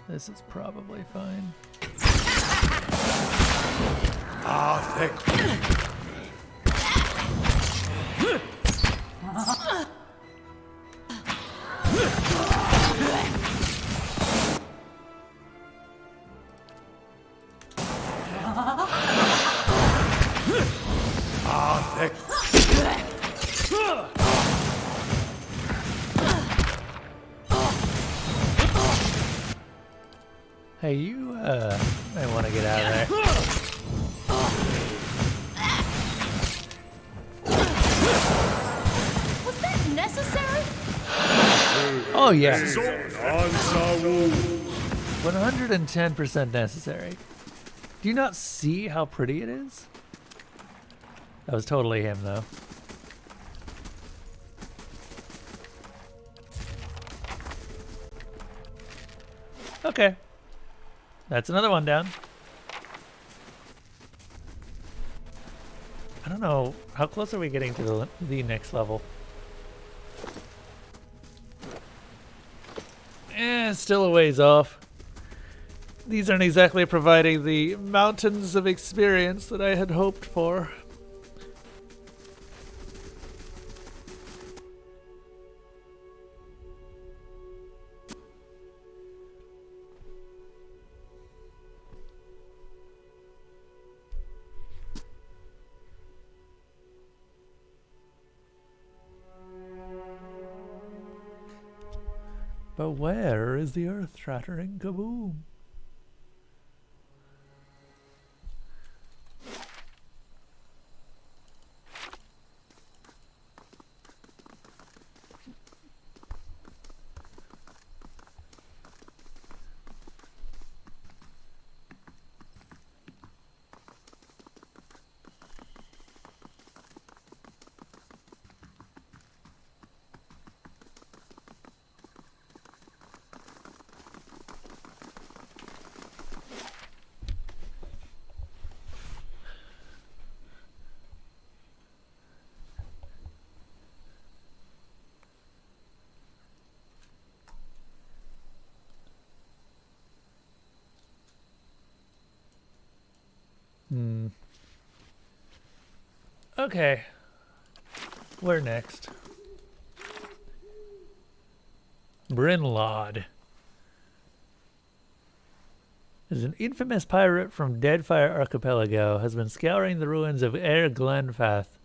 This is probably fine. Ah, thank Hey, you, might want to get out of there. Was that necessary? Oh, yeah. Ansawu. 110% necessary. Do you not see how pretty it is? That was totally him, though. Okay. That's another one down. I don't know. How close are we getting to the next level? Still a ways off. These aren't exactly providing the mountains of experience that I had hoped for. But where is the earth-shattering kaboom? Okay. Where next? Brinlod is an infamous pirate from Deadfire Archipelago, has been scouring the ruins of Air Glenfath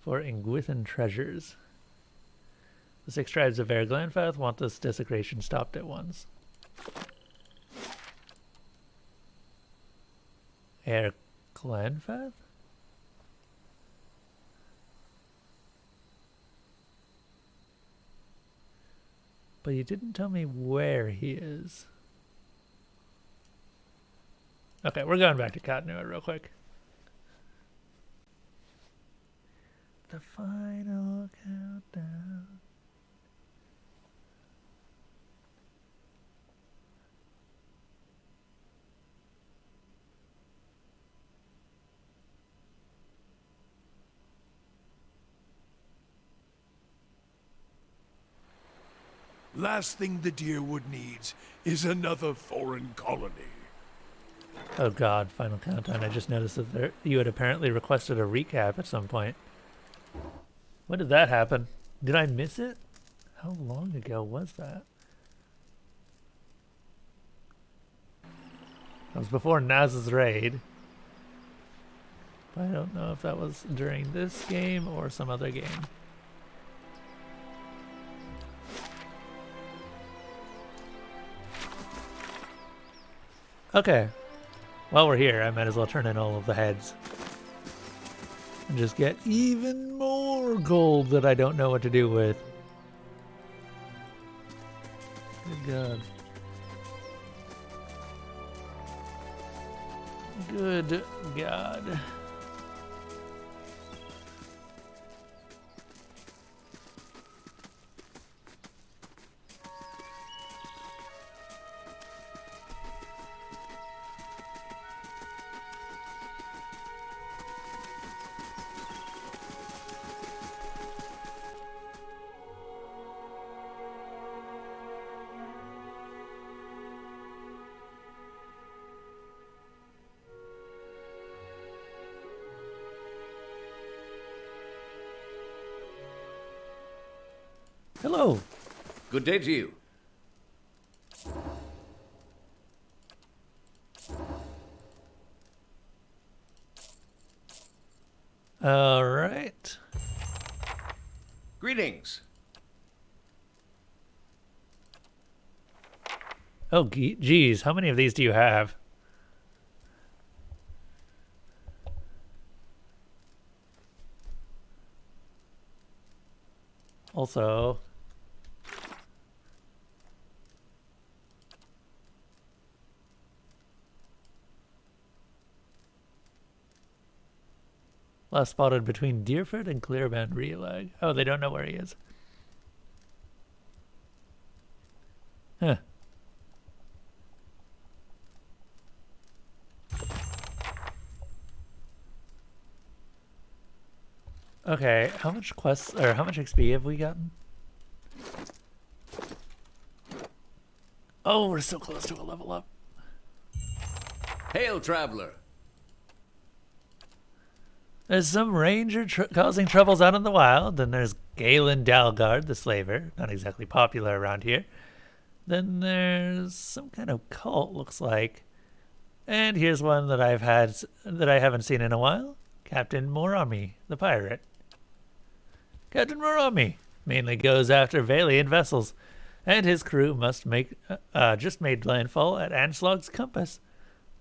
for Ingwithan treasures. The 6 tribes of Air Glenfath want this desecration stopped at once. Air Glenfath? But you didn't tell me where he is. Okay, we're going back to Cottonwood real quick. The final countdown. Last thing the Deerwood needs is another foreign colony. Oh god, final countdown. I just noticed that you had apparently requested a recap at some point. When did that happen? Did I miss it? How long ago was that? That was before Naz's raid. But I don't know if that was during this game or some other game. Okay. While we're here, I might as well turn in all of the heads. And just get even more gold that I don't know what to do with. Good God. Good God. Hello. Good day to you. All right. Greetings. Oh, geez, how many of these do you have? Also, last spotted between Deerford and Clearband Relag. Oh, they don't know where he is. Huh. Okay, how much quests or how much XP have we gotten? Oh, we're so close to a level up. Hail, traveler. There's some ranger causing troubles out in the wild. Then there's Galen Dalgard, the slaver, not exactly popular around here. Then there's some kind of cult, looks like. And here's one that I haven't seen in a while. Captain Morami, the pirate. Captain Morami mainly goes after Valiant vessels, and his crew must just made landfall at Anslog's Compass.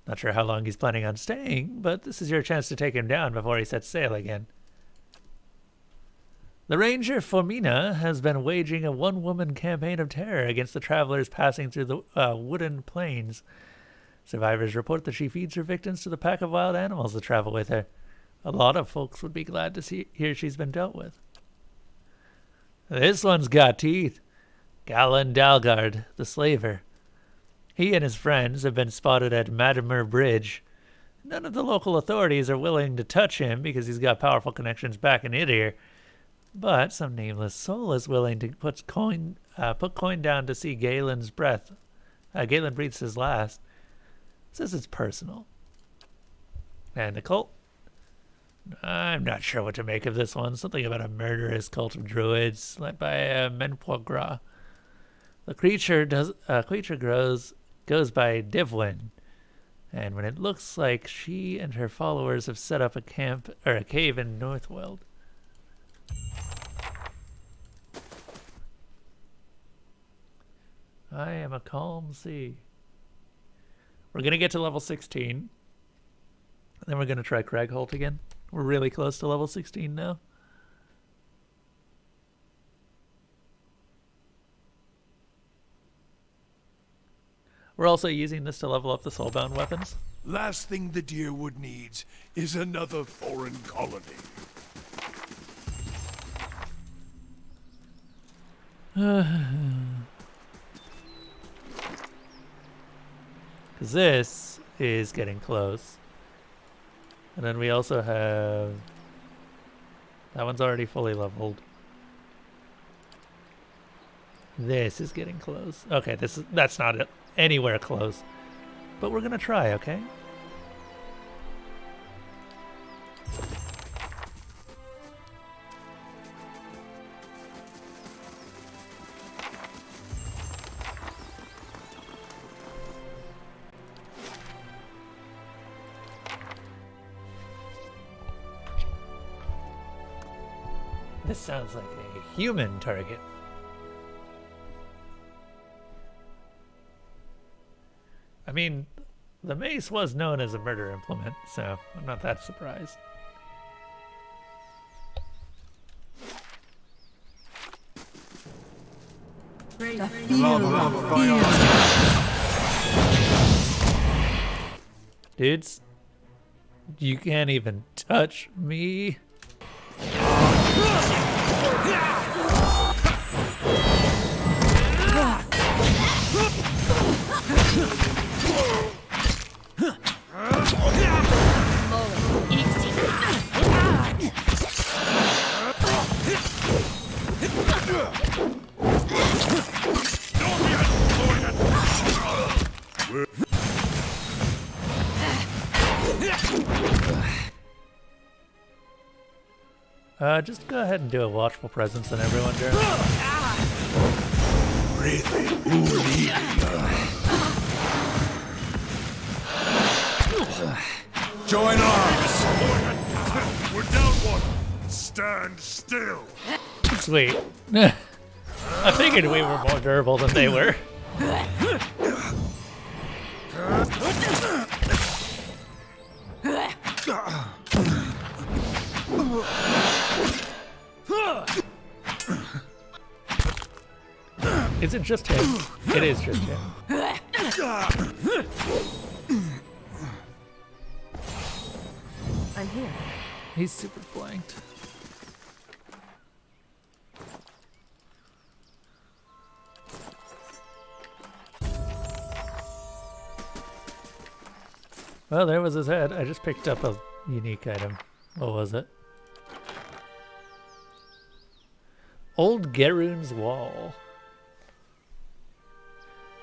Not sure how long he's planning on staying, but this is your chance to take him down before he sets sail again. The Ranger Formina has been waging a one-woman campaign of terror against the travelers passing through the wooden plains. Survivors report that she feeds her victims to the pack of wild animals that travel with her. A lot of folks would be glad to hear she's been dealt with. This one's got teeth. Galen Dalgard, the slaver. He and his friends have been spotted at Madimer Bridge. None of the local authorities are willing to touch him because he's got powerful connections back in Idir. But some nameless soul is willing to put coin down to see Galen's breath. Galen breathes his last. Says it's personal. And the cult? I'm not sure what to make of this one. Something about a murderous cult of druids led by Menpogra. The creature goes by Divwin, and when it looks like she and her followers have set up a cave in Northweld. I am a calm sea. We're gonna get to level 16, and then we're gonna try Cragholdt again. We're really close to level 16 now. We're also using this to level up the soulbound weapons. Last thing the Deerwood needs is another foreign colony. Because this is getting close. And then we also have... That one's already fully leveled. This is getting close. Okay, that's not anywhere close. But we're gonna try, okay? This sounds like a human target. I mean, the mace was known as a murder implement, so I'm not that surprised. Dudes, you can't even touch me. Just go ahead and do a watchful presence on everyone, Jeremy. Join arms! We're down one! Stand still! Sweet. I figured we were more durable than they were. Is it just him? It is just him. I'm here. He's super flanked. Well, there was his head. I just picked up a unique item. What was it? Old Garoon's Wall.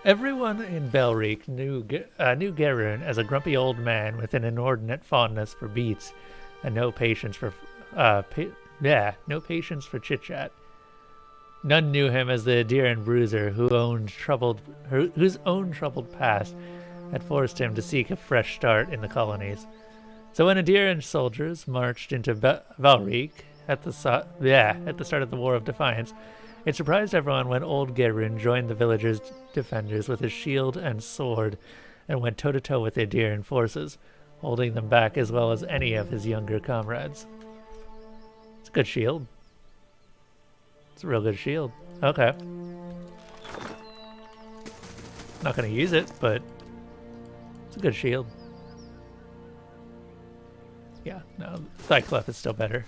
Everyone in Belriek knew Garoon as a grumpy old man with an inordinate fondness for beats and no patience for chit-chat. None knew him as the deer and bruiser whose own troubled past had forced him to seek a fresh start in the colonies. So when Adir and soldiers marched into Valriek at the start of the War of Defiance, it surprised everyone when old Garoon joined the villagers' defenders with his shield and sword and went toe-to-toe with the Adiran forces, holding them back as well as any of his younger comrades. It's a good shield. It's a real good shield. Okay. Not going to use it, but it's a good shield. Yeah, no, Cyclops is still better.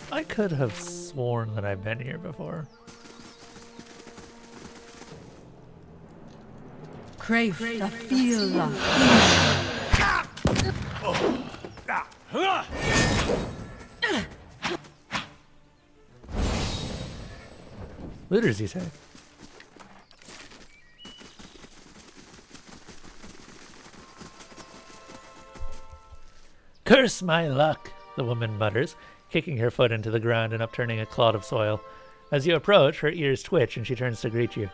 I could have sworn that I've been here before. Crave la feel la. Looters, you say? Curse my luck, the woman mutters, kicking her foot into the ground and upturning a clod of soil. As you approach, her ears twitch and she turns to greet you.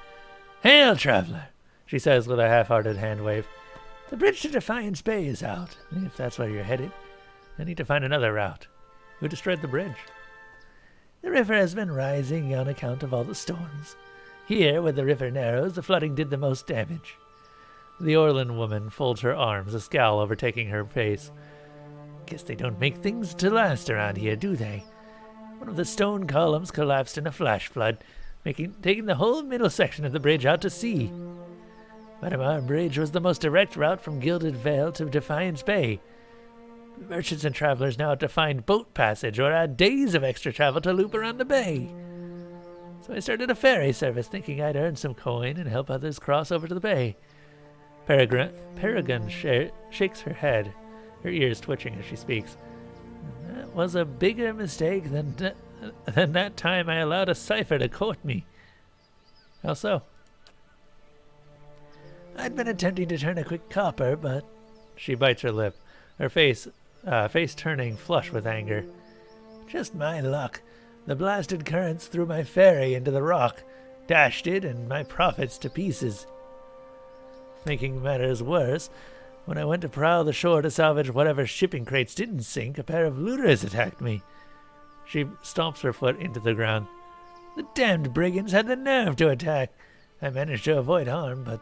Hail, traveler, she says with a half-hearted hand wave. The bridge to Defiance Bay is out. If that's where you're headed, I need to find another route. Who destroyed the bridge? The river has been rising on account of all the storms. Here, where the river narrows, the flooding did the most damage. The Orlan woman folds her arms, a scowl overtaking her face. Guess they don't make things to last around here, do they? One of the stone columns collapsed in a flash flood, taking the whole middle section of the bridge out to sea. Matamar Bridge was the most direct route from Gilded Vale to Defiance Bay. Merchants and travelers now have to find boat passage or add days of extra travel to loop around the bay. So I started a ferry service thinking I'd earn some coin and help others cross over to the bay. Peregrine shakes her head, her ears twitching as she speaks. That was a bigger mistake than that time I allowed a cipher to court me. How so? I'd been attempting to turn a quick copper, but... She bites her lip, her face turning flush with anger. Just my luck. The blasted currents threw my ferry into the rock, dashed it and my profits to pieces. Making matters worse, when I went to prowl the shore to salvage whatever shipping crates didn't sink, a pair of looters attacked me. She stomps her foot into the ground. The damned brigands had the nerve to attack. I managed to avoid harm, but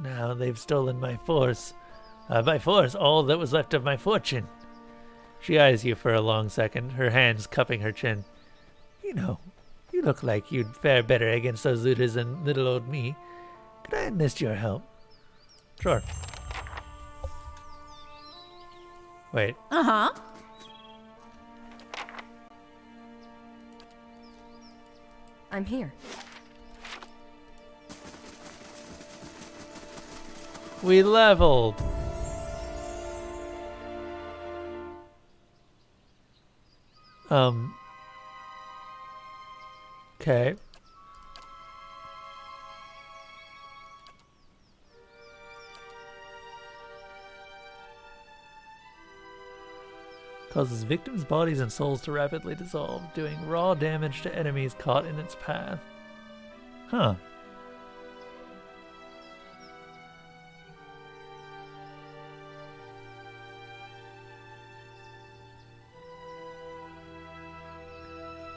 now they've stolen by force all that was left of my fortune. She eyes you for a long second, her hands cupping her chin. You know, you look like you'd fare better against those looters than little old me. Could I enlist your help? Sure. Wait. Uh-huh. I'm here. We leveled. Okay. Causes victims' bodies and souls to rapidly dissolve, doing raw damage to enemies caught in its path. Huh.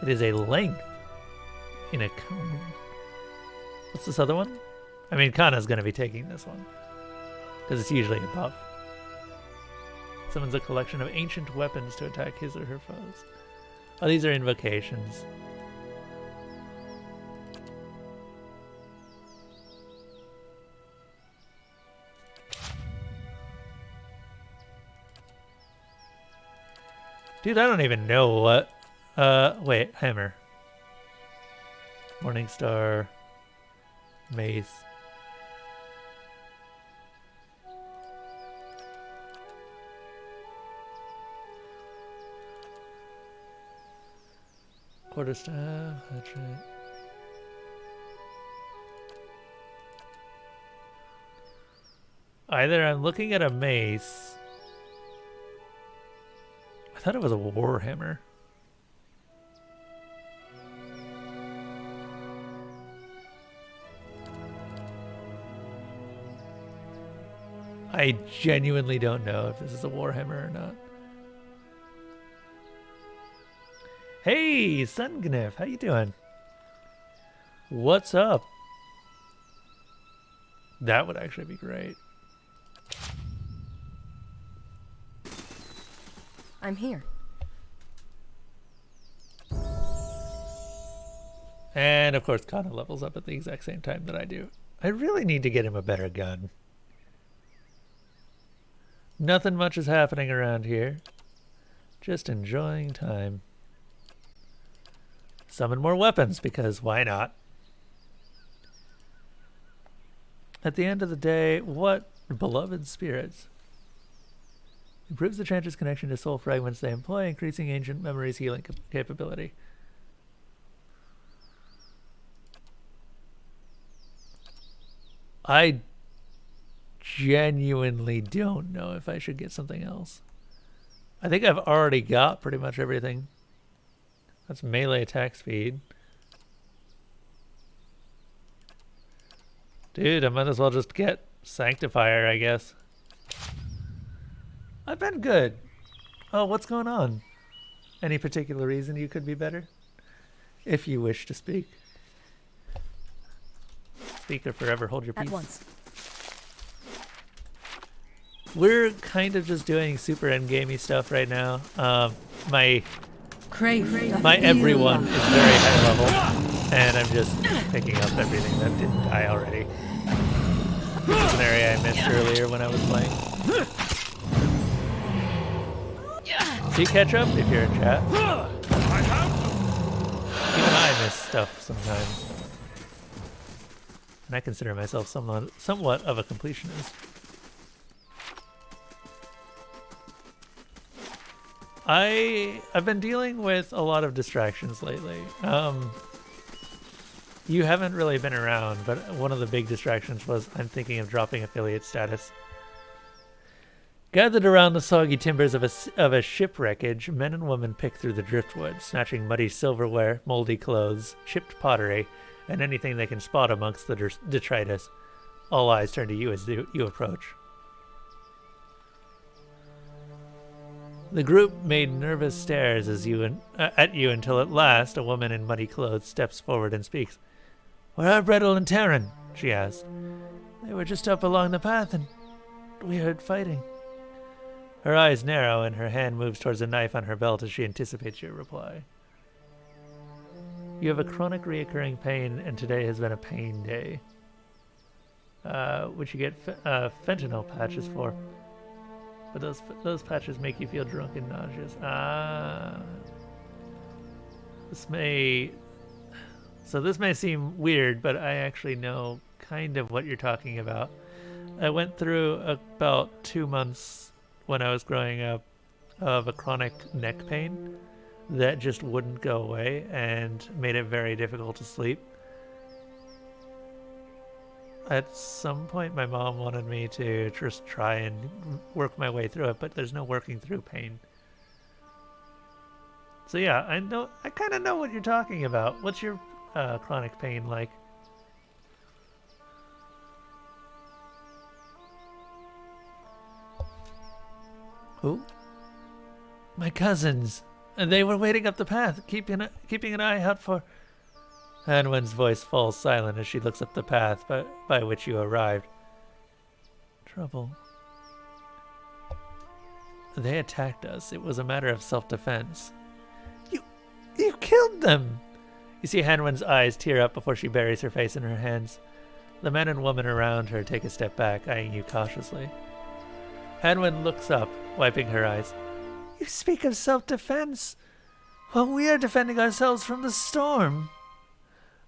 It is a length in a cone. What's this other one? I mean, Kana's going to be taking this one, because it's usually a buff. Summons a collection of ancient weapons to attack his or her foes. Oh, these are invocations. Dude, I don't even know what... wait, hammer. Morningstar. Mace. Quarterstaff, hatchet. Either I'm looking at a mace. I thought it was a warhammer. I genuinely don't know if this is a warhammer or not. Hey, Sungniff, how you doing? What's up? That would actually be great. I'm here. And of course, Connor levels up at the exact same time that I do. I really need to get him a better gun. Nothing much is happening around here. Just enjoying time. Summon more weapons, because why not? At the end of the day, what beloved spirits? Improves the Chanter's connection to soul fragments they employ, increasing ancient memories healing capability. I genuinely don't know if I should get something else. I think I've already got pretty much everything. That's melee attack speed. Dude, I might as well just get Sanctifier, I guess. I've been good. Oh, what's going on? Any particular reason you could be better? If you wish to speak. Speak or forever hold your peace. At once. We're kind of just doing super endgamey stuff right now. My everyone is very high level, and I'm just picking up everything that didn't die already. This is an area I missed earlier when I was playing. Do you catch up if you're in chat? Even I miss stuff sometimes. And I consider myself somewhat of a completionist. I've been dealing with a lot of distractions lately. You haven't really been around, but one of the big distractions was I'm thinking of dropping affiliate status. Gathered around the soggy timbers of a shipwreckage, men and women pick through the driftwood, snatching muddy silverware, moldy clothes, chipped pottery, and anything they can spot amongst the detritus. All eyes turn to you as you approach. The group made nervous stares at you until at last a woman in muddy clothes steps forward and speaks. "Where are Brettel and Terran?" she asked. "They were just up along the path and we heard fighting." Her eyes narrow and her hand moves towards a knife on her belt as she anticipates your reply. "You have a chronic reoccurring pain and today has been a pain day. Which you get fentanyl patches for. But those patches make you feel drunk and nauseous. This may seem weird, but I actually know kind of what you're talking about. I went through about 2 months when I was growing up of a chronic neck pain that just wouldn't go away and made it very difficult to sleep. At some point, my mom wanted me to just try and work my way through it, but there's no working through pain. So yeah, I kind of know what you're talking about. What's your chronic pain like? Who? My cousins. They were waiting up the path, keeping an eye out for... Hanwen's voice falls silent as she looks up the path by which you arrived. Trouble. They attacked us. It was a matter of self-defense. You killed them! You see Hanwen's eyes tear up before she buries her face in her hands. The men and women around her take a step back, eyeing you cautiously. Hanwen looks up, wiping her eyes. You speak of self-defense. Well, we are defending ourselves from the storm.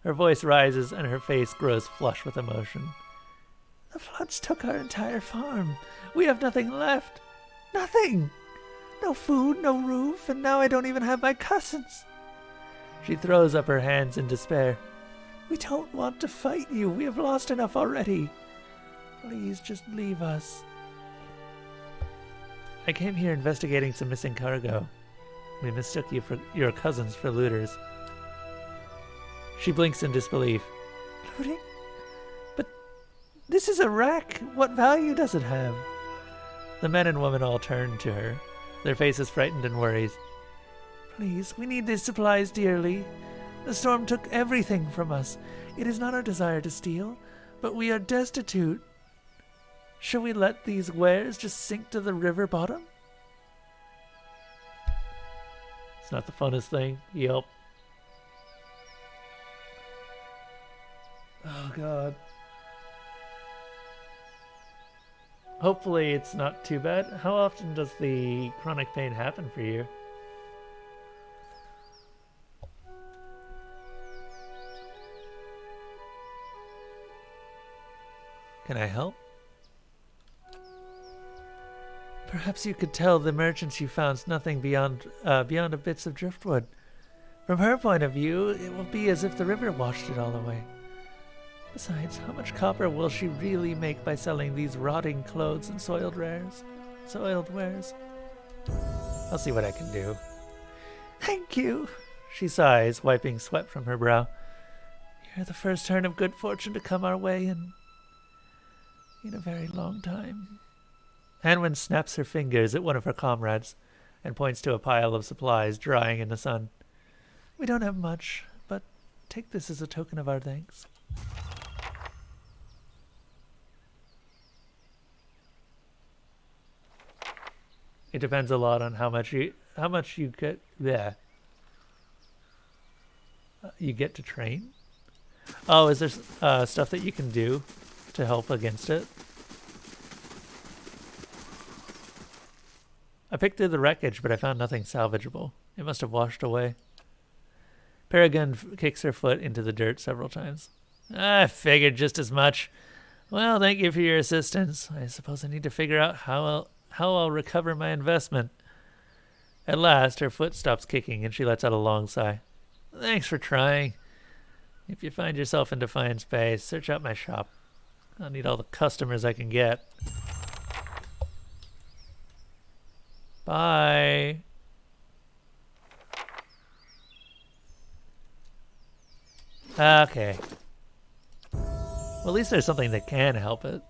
Her voice rises and her face grows flush with emotion. The floods took our entire farm. We have nothing left. Nothing! No food, no roof, and now I don't even have my cousins. She throws up her hands in despair. We don't want to fight you. We have lost enough already. Please just leave us. I came here investigating some missing cargo. We mistook your cousins for looters. She blinks in disbelief. Looting? But this is a wreck. What value does it have? The men and women all turn to her, their faces frightened and worried. Please, we need these supplies dearly. The storm took everything from us. It is not our desire to steal, but we are destitute. Shall we let these wares just sink to the river bottom? It's not the funnest thing. Yep. Oh, God. Hopefully it's not too bad. How often does the chronic pain happen for you? Can I help? Perhaps you could tell the merchants you found nothing beyond a bits of driftwood. From her point of view, it will be as if the river washed it all away. Besides, how much copper will she really make by selling these rotting clothes and soiled wares? I'll see what I can do. Thank you, she sighs, wiping sweat from her brow. You're the first turn of good fortune to come our way in a very long time. Hanwen snaps her fingers at one of her comrades and points to a pile of supplies drying in the sun. We don't have much, but take this as a token of our thanks. It depends a lot on how much you get there. You get to train? Oh, is there stuff that you can do to help against it? I picked through the wreckage, but I found nothing salvageable. It must have washed away. Peregrine kicks her foot into the dirt several times. I figured just as much. Well, thank you for your assistance. I suppose I need to figure out how I'll recover my investment. At last, her foot stops kicking and she lets out a long sigh. Thanks for trying. If you find yourself in Defiance Bay, search out my shop. I'll need all the customers I can get. Bye. Okay. Well, at least there's something that can help it.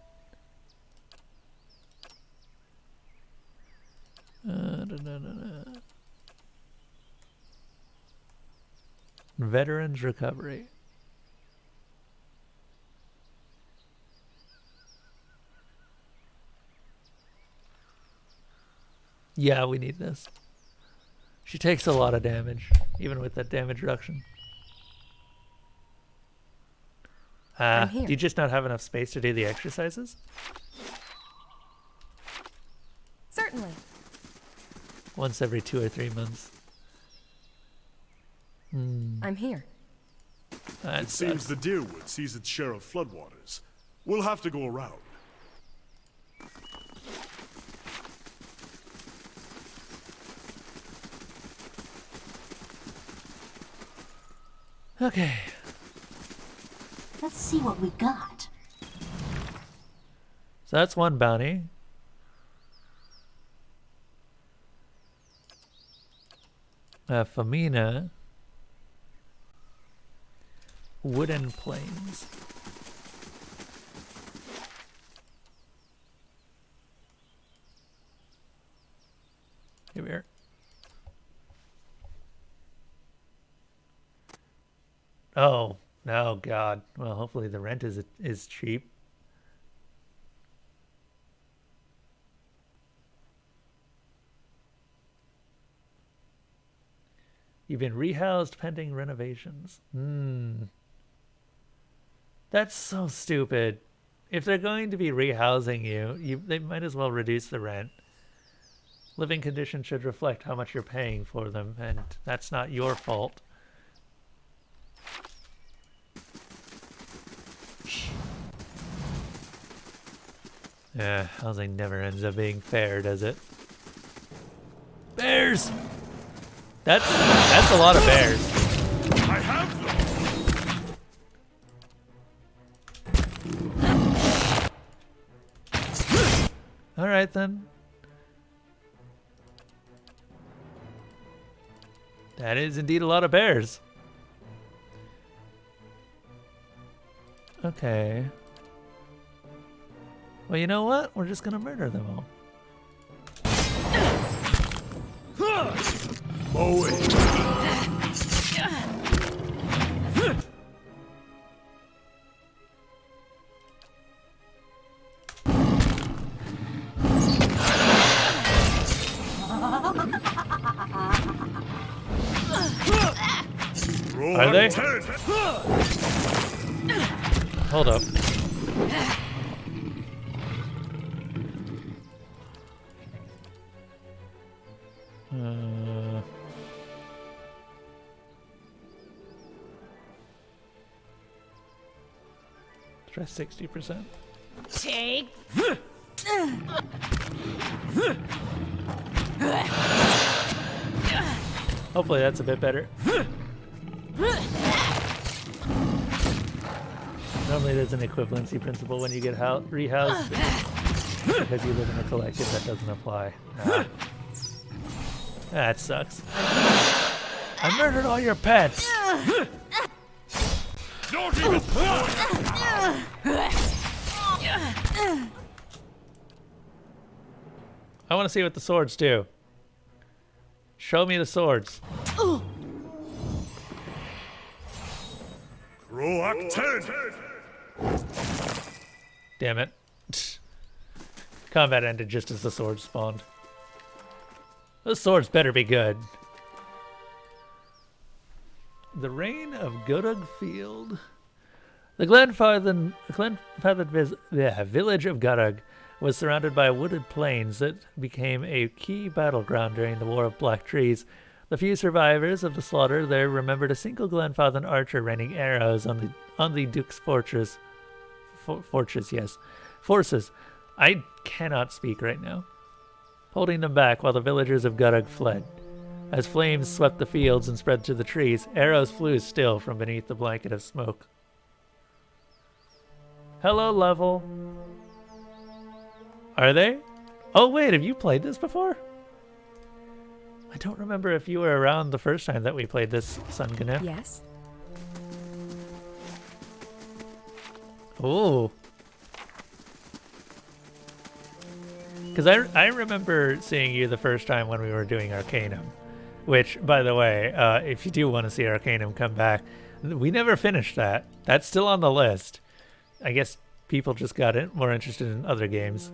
Veterans Recovery. Yeah, we need this. She takes a lot of damage, even with that damage reduction. Do you just not have enough space to do the exercises? Certainly. Once every 2 or 3 months. I'm here. It seems the Deerwood sees its share of floodwaters. We'll have to go around. Okay. Let's see what we got. So that's one bounty. Famina. Wooden planes. Here we are. Oh, no, God. Well, hopefully the rent is cheap. You've been rehoused pending renovations. That's so stupid. If they're going to be rehousing you, they might as well reduce the rent. Living conditions should reflect how much you're paying for them, and that's not your fault. Yeah, housing never ends up being fair, does it? Bears! That's a lot of bears. I have them. All right then. That is indeed a lot of bears. Okay. Well, you know what? We're just gonna murder them all. Mow it. Are they? Hold up. Try 60%. Take. Hopefully that's a bit better. Normally there's an equivalency principle when you get rehoused. Because you live in a collective, that doesn't apply. That sucks. I murdered all your pets! Don't even I want to see what the swords do. Show me the swords. Cragholdt. Damn it. Combat ended just as the swords spawned. Those swords better be good. The reign of Godug Field. The Glenfarthing village of Godug was surrounded by wooded plains that became a key battleground during the War of Black Trees. The few survivors of the slaughter there remembered a single Glenfarthing archer raining arrows on the Duke's forces. I cannot speak right now. Holding them back while the villagers of Godug fled. As flames swept the fields and spread through the trees, arrows flew still from beneath the blanket of smoke. Hello, level. Are they? Oh wait, have you played this before? I don't remember if you were around the first time that we played this, Sungana. Yes. Oh. Because I remember seeing you the first time when we were doing Arcanum. Which, by the way, if you do want to see Arcanum come back, we never finished that. That's still on the list. I guess people just got more interested in other games.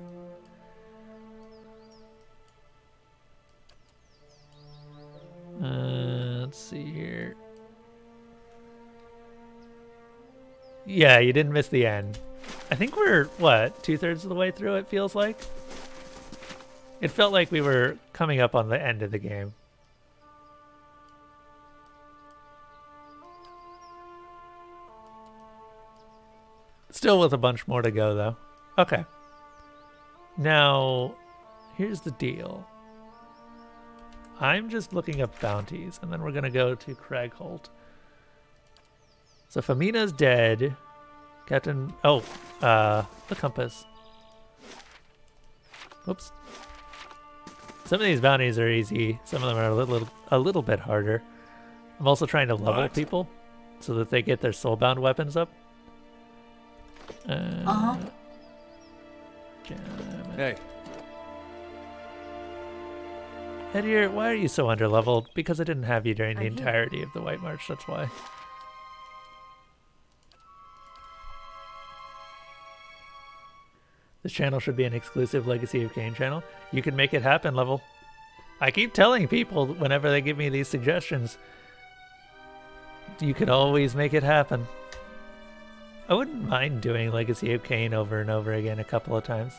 Let's see here. Yeah, you didn't miss the end. I think we're, what, 2/3 of the way through, it feels like? It felt like we were coming up on the end of the game. Still with a bunch more to go, though. Okay. Now, here's the deal. I'm just looking up bounties, and then we're going to go to Cragholdt. So Famina's dead. Captain... Oh, the compass. Whoops. Some of these bounties are easy. Some of them are a little bit harder. I'm also trying to level people so that they get their soulbound weapons up. Hey. Edier, why are you so underleveled? Because I didn't have you during the entirety of the White March, that's why. This channel should be an exclusive Legacy of Kain channel. You can make it happen, Level. I keep telling people whenever they give me these suggestions, You could always make it happen. I wouldn't mind doing Legacy of Kain over and over again a couple of times.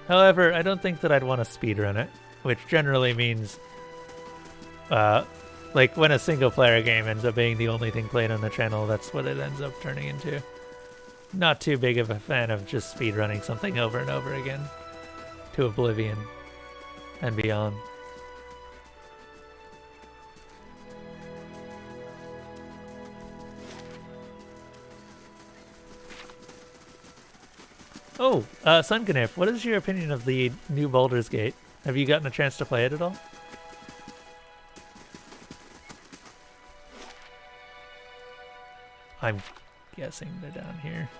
However, I don't think that I'd want to speedrun it, which generally means, like when a single player game ends up being the only thing played on the channel, that's what it ends up turning into. Not too big of a fan of just speedrunning something over and over again to oblivion and beyond. Oh, Sunganif, what is your opinion of the new Baldur's Gate? Have you gotten a chance to play it at all? I'm guessing they're down here.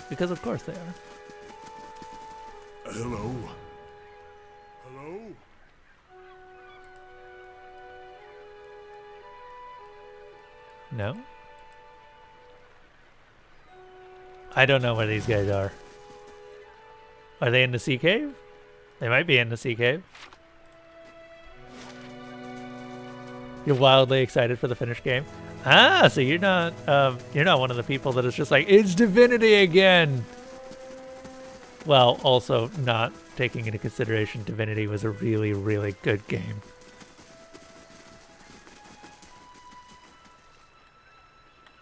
Because of course they are. Hello? Hello? No? I don't know where these guys are. Are they in the sea cave? They might be in the sea cave. You're wildly excited for the finished game. Ah, so you're not one of the people that is just like, it's Divinity again. Well, also not taking into consideration Divinity was a really, really good game.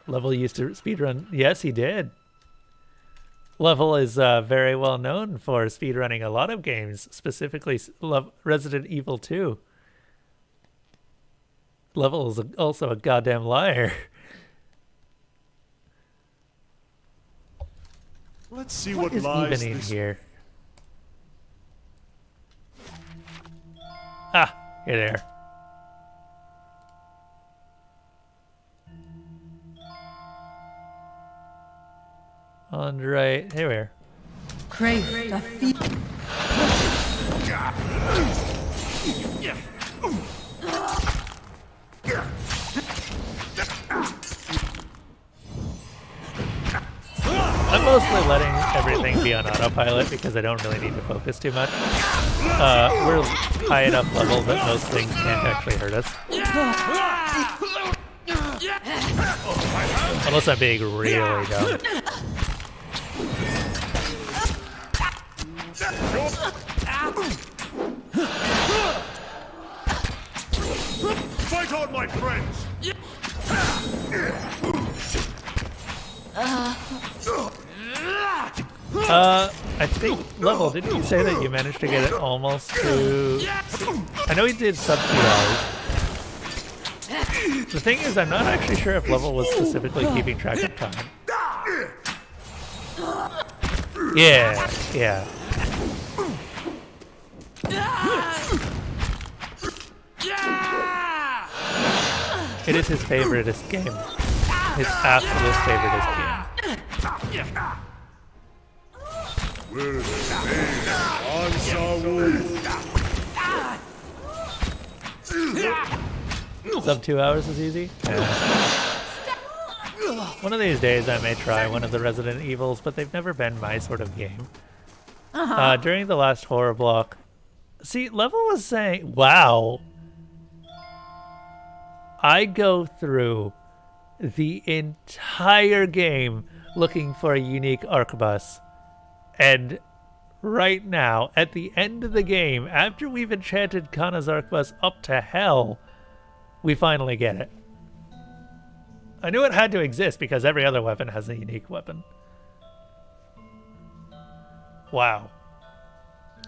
Level used to speedrun. Yes, he did. Level is very well known for speedrunning a lot of games, specifically Resident Evil 2. Level is also a goddamn liar. Let's see What what is lies even in this here? Ah, you're there. Andre, here we are. Cragholdt, a fiend. I'm mostly letting everything be on autopilot because I don't really need to focus too much. We're high enough level that most things can't actually hurt us. Unless I'm being really dumb. Fight on, my friends! I think, Level, didn't you say that you managed to get it almost to... I know he did sub 2 hours. The thing is, I'm not actually sure if Level was specifically keeping track of time. Yeah, yeah. It is his favoriteest game. His absolute favoriteest game. Sub 2 hours is easy? Yeah. One of these days I may try one of the Resident Evils, but they've never been my sort of game. During the last horror block... See, Level was saying... Wow! I go through the entire game looking for a unique arquebus. And right now, at the end of the game, after we've enchanted Kana's arquebus up to hell, we finally get it. I knew it had to exist because every other weapon has a unique weapon. Wow.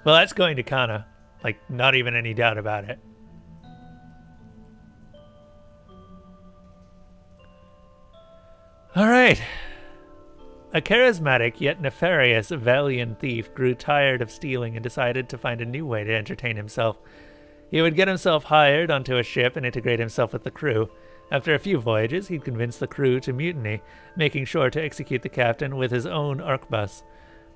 Well, that's going to Kana. Like, not even any doubt about it. Alright. A charismatic yet nefarious Valian thief grew tired of stealing and decided to find a new way to entertain himself. He would get himself hired onto a ship and integrate himself with the crew. After a few voyages, he'd convince the crew to mutiny, making sure to execute the captain with his own arquebus.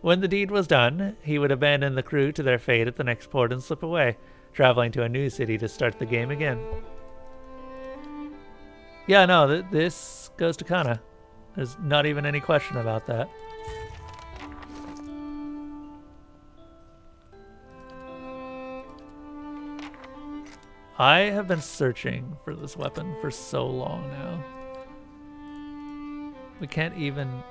When the deed was done, he would abandon the crew to their fate at the next port and slip away, traveling to a new city to start the game again. Yeah, no, this goes to Kana. There's not even any question about that. I have been searching for this weapon for so long now. We can't even...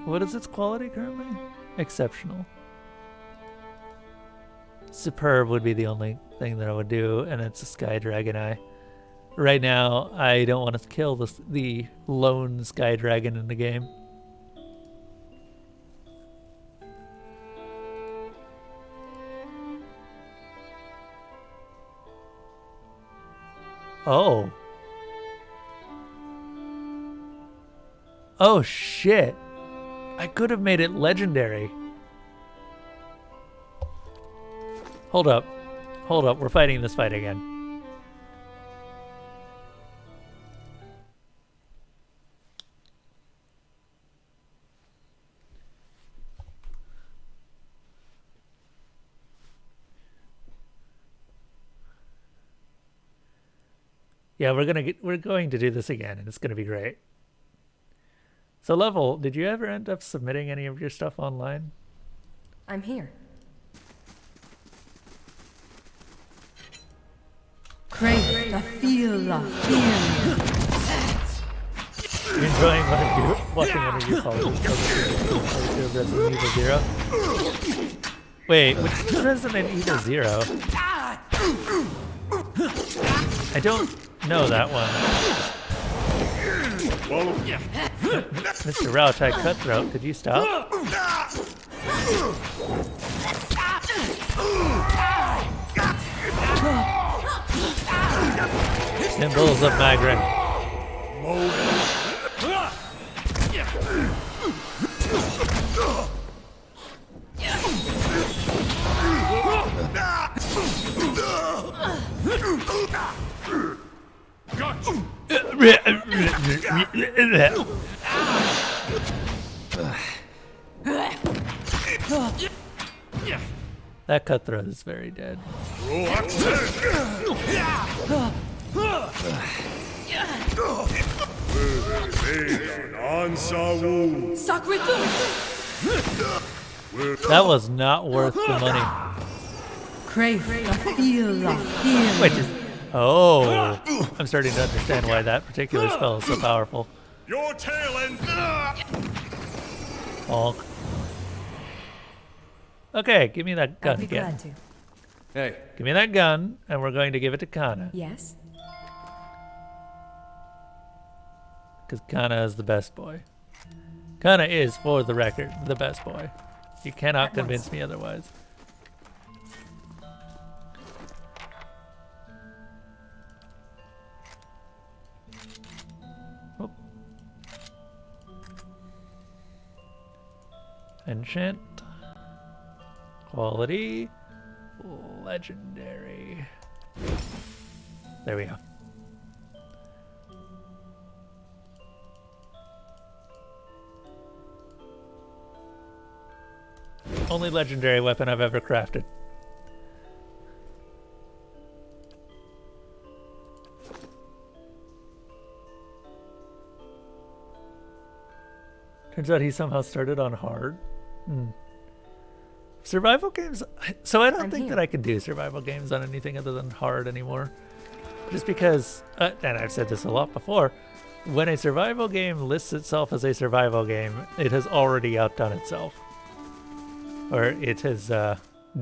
What is its quality currently? Exceptional. Superb would be the only thing that I would do, and it's a Sky Dragon Eye. Right now, I don't want to kill the lone Sky Dragon in the game. Oh. Oh shit. I could have made it legendary. Hold up. Hold up. We're fighting this fight again. Yeah, we're going to do this again, and it's gonna be great. So Level, did you ever end up submitting any of your stuff online? I'm here. Cragholdt, the feel of fear. You're enjoying watching one of your followers play Resident Evil 0? Wait, which Resident Evil 0? I don't know that one. Mr. Rautai Cutthroat, could you stop? Symbols of Magrin. That Cutthroat is very dead. That was not worth the money. Cragholdt, the feel of fear. Wait, oh, I'm starting to understand why that particular spell is so powerful. Your tail end. Honk. Okay, give me that gun I'd be again. glad to. Hey, Give me that gun, and we're going to give it to Kana. Yes? Because Kana is the best boy. Kana is, for the record, the best boy. You cannot At convince once. me otherwise. Oh. Enchant. Quality. Legendary. There we go. Only legendary weapon I've ever crafted. Turns out he somehow started on hard. Survival games... So I don't think that I can do survival games on anything other than hard anymore. Just because, and I've said this a lot before, when a survival game lists itself as a survival game, it has already outdone itself. Or it has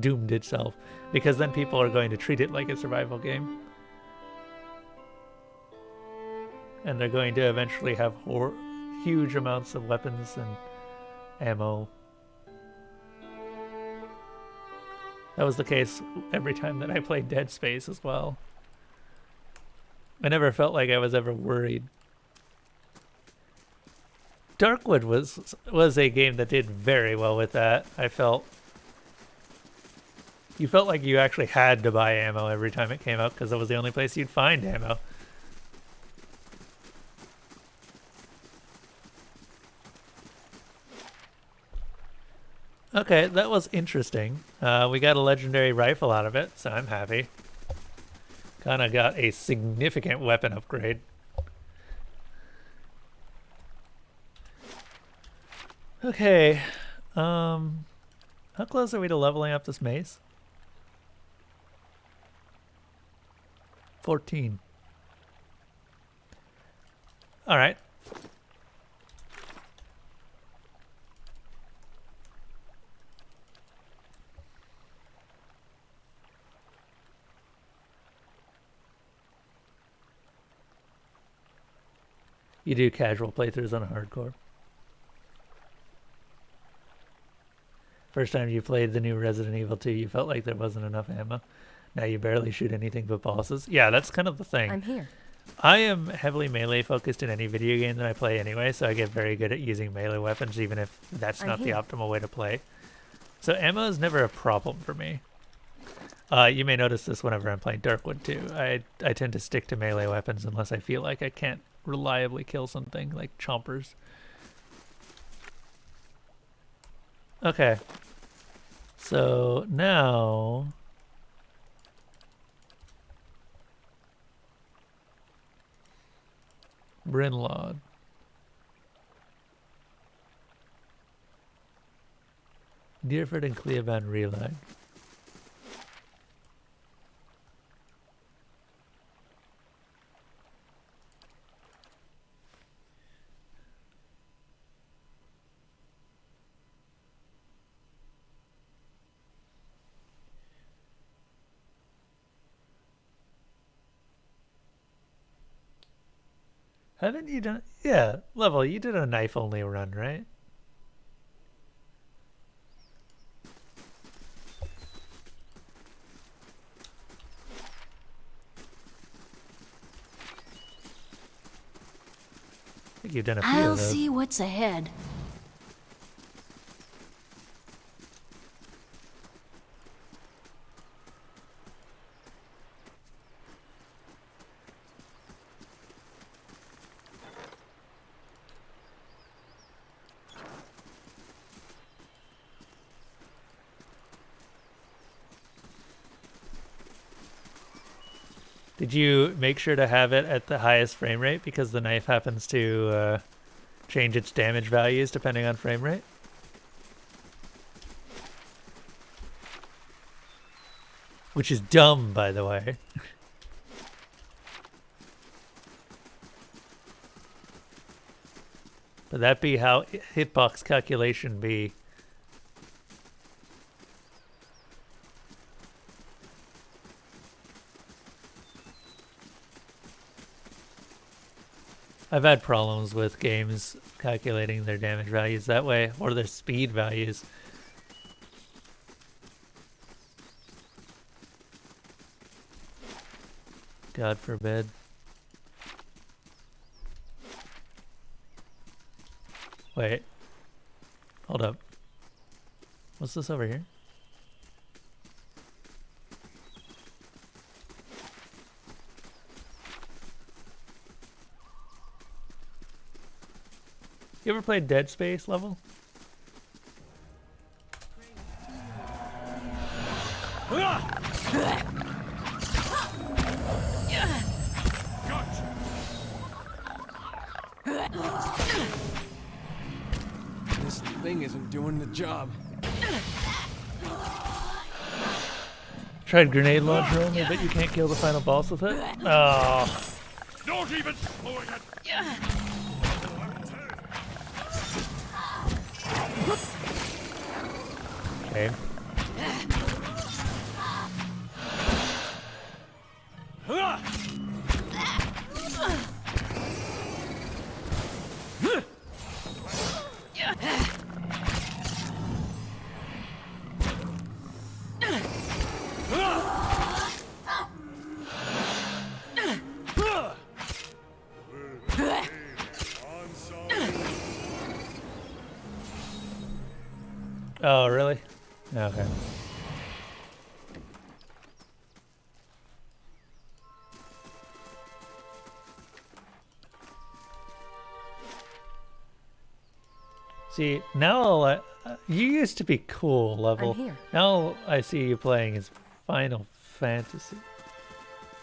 doomed itself. Because then people are going to treat it like a survival game. And they're going to eventually have huge amounts of weapons and ammo. That was the case every time that I played Dead Space as well. I never felt like I was ever worried. Darkwood was a game that did very well with that. I felt... You felt like you actually had to buy ammo every time it came out because it was the only place you'd find ammo. Okay, that was interesting. We got a legendary rifle out of it, so I'm happy. Kinda got a significant weapon upgrade. Okay, how close are we to leveling up this mace? 14. Alright. You do casual playthroughs on hardcore. First time you played the new Resident Evil 2, you felt like there wasn't enough ammo. Now you barely shoot anything but bosses. Yeah, that's kind of the thing. I'm here. I am heavily melee focused in any video game that I play anyway, so I get very good at using melee weapons even if that's not the optimal way to play. So ammo is never a problem for me. You may notice this whenever I'm playing Darkwood too. I tend to stick to melee weapons unless I feel like I can't reliably kill something like chompers. Okay. So now Brinlod. Deerford and Cleoban Relag. Haven't you done... Yeah, Level, you did a knife-only run, right? I think you've done a few I'll of those. see what's ahead. Did you make sure to have it at the highest frame rate because the knife happens to change its damage values depending on frame rate? Which is dumb, by the way. But that be how hitbox calculation be. I've had problems with games calculating their damage values that way, or their speed values. God forbid. Wait. Hold up. What's this over here? You ever played Dead Space Level? This thing isn't doing the job. Tried grenade launcher only, but you can't kill the final boss with it? Oh. Not even slowing it. Okay. Oh, really? Okay. So See, now you used to be cool, Level. I'm here. Now I see you playing as Final Fantasy.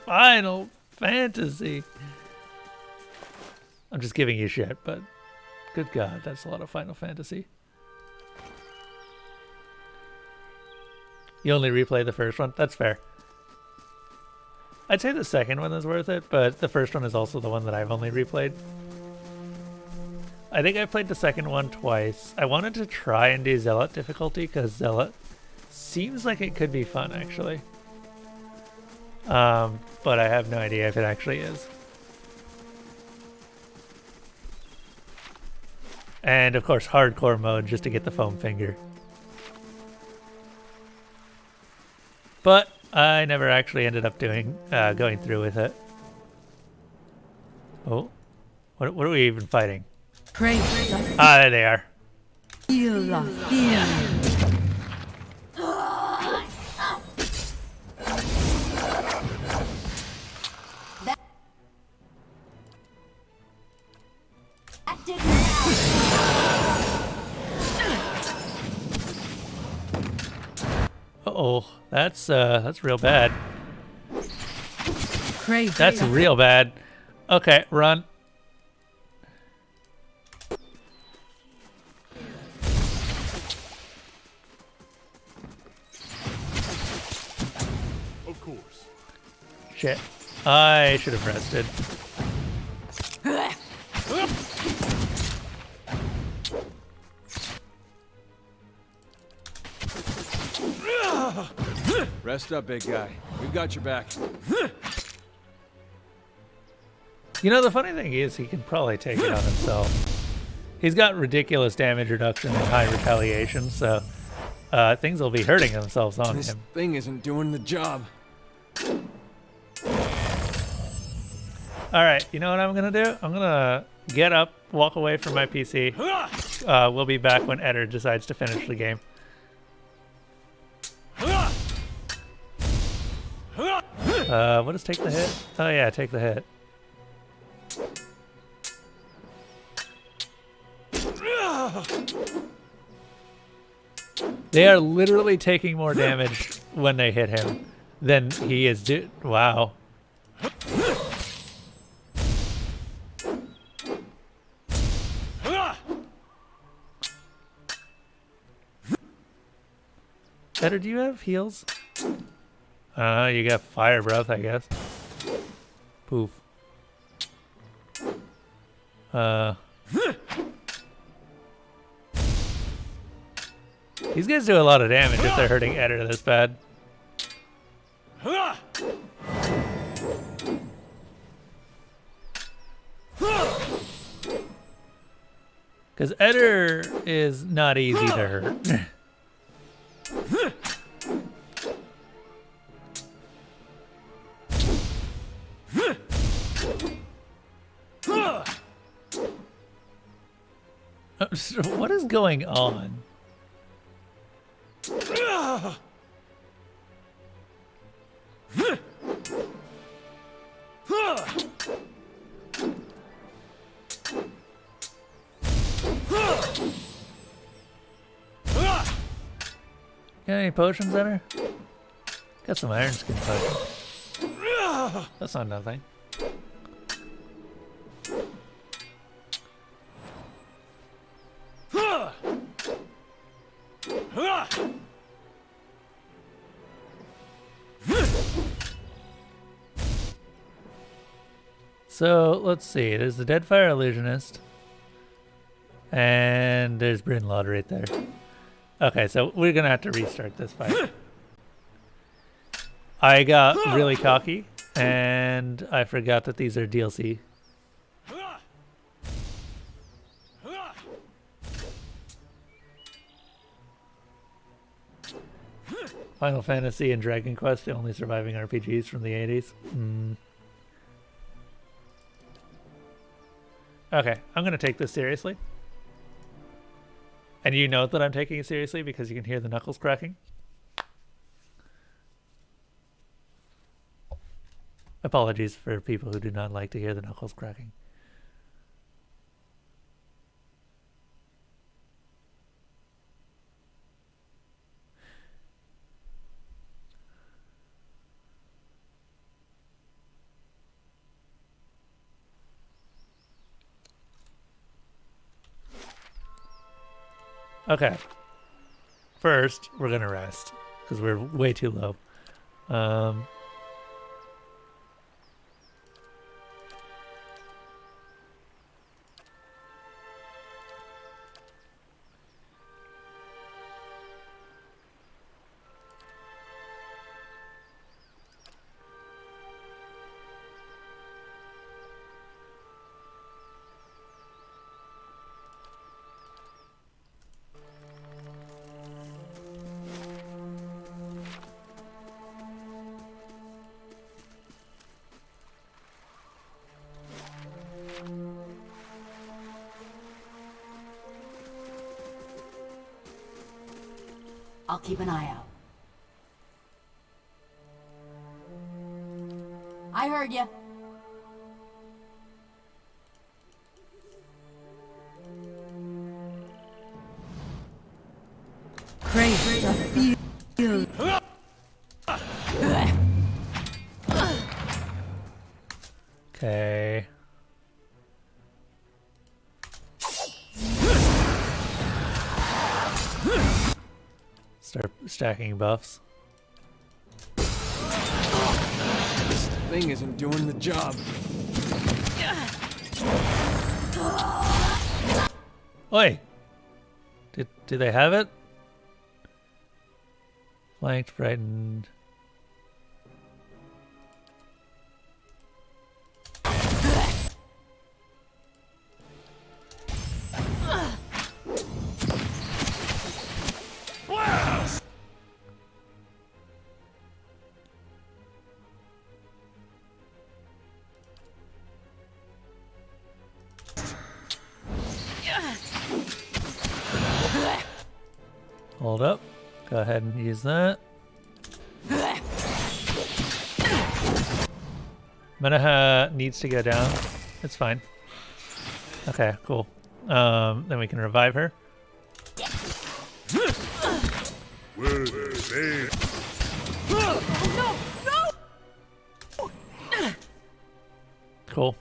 Final Fantasy! I'm just giving you shit, but good God, that's a lot of Final Fantasy. You only replay the first one? That's fair. I'd say the second one is worth it, but the first one is also the one that I've only replayed. I think I played the second one twice. I wanted to try and do Zealot difficulty because Zealot seems like it could be fun, actually. But I have no idea if it actually is. And of course, hardcore mode just to get the foam finger. But I never actually ended up doing going through with it. Oh, what are we even fighting? Cragholdt. Ah, there they are. Feel the fear. That didn't help. Uh-oh, that's real bad. Cragholdt. That's real bad. Okay, run. Of course. Shit. I should have rested. Rest up, big guy. We've got your back. You know, the funny thing is he can probably take it on himself. He's got ridiculous damage reduction and high retaliation, so things will be hurting themselves on This him. thing isn't doing the job. Alright, you know what I'm gonna do? I'm gonna get up, walk away from my PC. We'll be back when Eder decides to finish the game. What does take the hit? Oh yeah, take the hit. They are literally taking more damage when they hit him than he is wow. Eder, do you have heals? You got fire breath, I guess. Poof. These guys do a lot of damage if they're hurting Eder this bad. Because Eder is not easy to hurt. What is going on? Got any potions in her? Got some iron skin potions. That's not nothing. So let's see. There's the Deadfire Illusionist, and there's Brynlod right there. Okay, so we're gonna have to restart this fight. I got really cocky, and I forgot that these are DLC. Final Fantasy and Dragon Quest, the only surviving RPGs from the 80s. Okay, I'm gonna take this seriously. And you know that I'm taking it seriously because you can hear the knuckles cracking. Apologies for people who do not like to hear the knuckles cracking. Okay. First, we're gonna rest because we're way too low. I'll keep an eye out. I heard you. Praise the field. Okay. Start stacking buffs. This thing isn't doing the job. Oi! Do they have it? Flanked, frightened. Hold up. Go ahead and use that. Manaha needs to go down. It's fine. Okay, cool. Then we can revive her. Cool.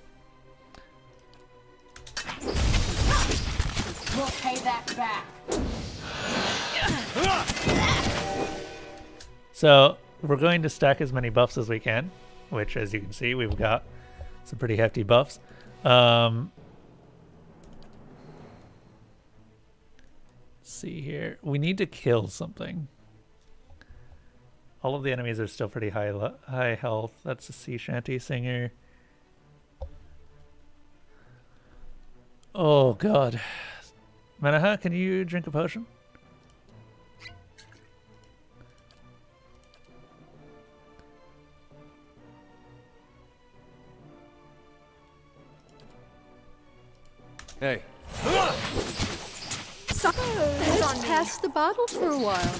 We'll pay that back. So we're going to stack as many buffs as we can, which, as you can see, we've got some pretty hefty buffs. Let's see here. We need to kill something. All of the enemies are still pretty high health. That's a sea shanty singer. Oh god. Manaha, can you drink a potion? Hey, Let's pass the bottle for a while.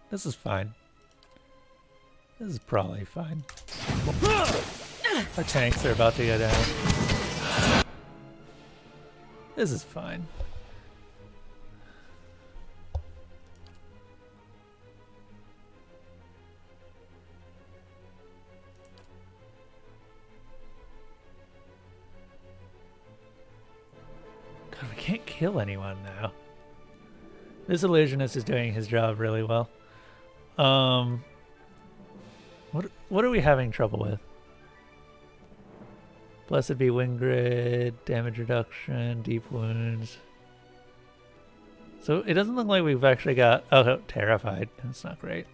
This is fine. This is probably fine. Our tanks are about to go down. This is fine. God, we can't kill anyone now. This illusionist is doing his job really well. What are we having trouble with? Blessed be wind grid, damage reduction, deep wounds. So it doesn't look like we've actually got terrified. That's not great.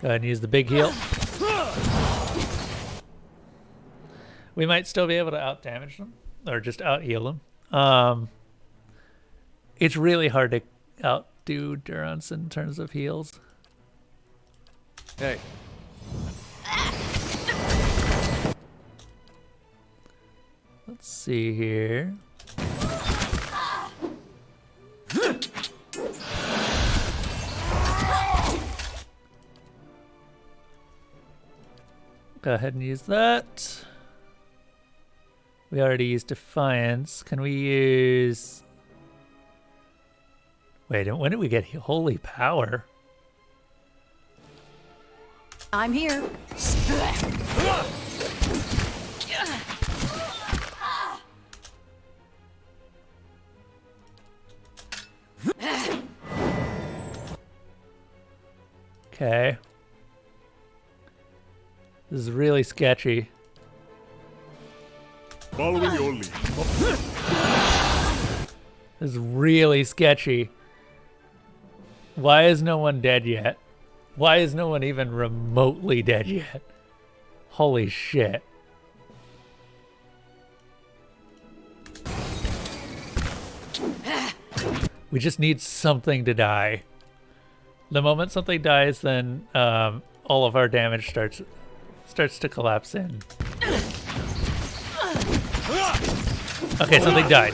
Go ahead and use the big heal. We might still be able to out damage them or just out heal them. It's really hard to outdo Durance in terms of heals. hey. Let's see here. Go ahead and use that. We already used Defiance. Can we use Wait, and when did we get holy power? I'm here. Okay. This is really sketchy. Following your lead. This is really sketchy. Why is no one dead yet? Why is no one even remotely dead yet? Holy shit. We just need something to die. The moment something dies, then all of our damage starts to collapse in. Okay, something died.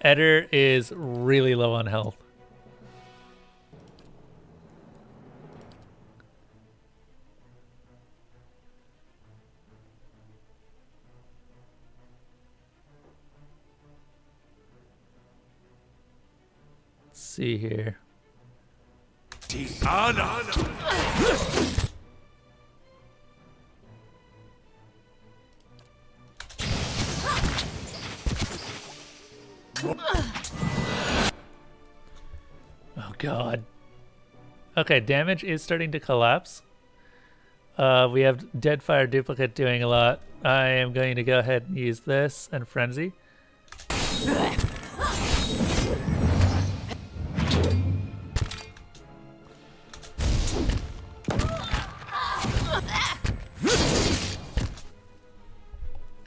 Eder is really low on health. Let's see here. Oh god. Okay, damage is starting to collapse. We have Deadfire Duplicate doing a lot. I am going to go ahead and use this and Frenzy.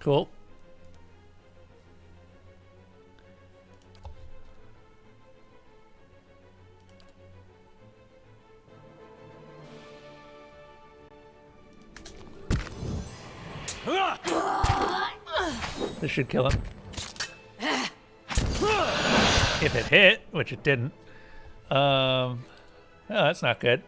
Cool. This should kill him. If it hit, which it didn't. Oh, that's not good.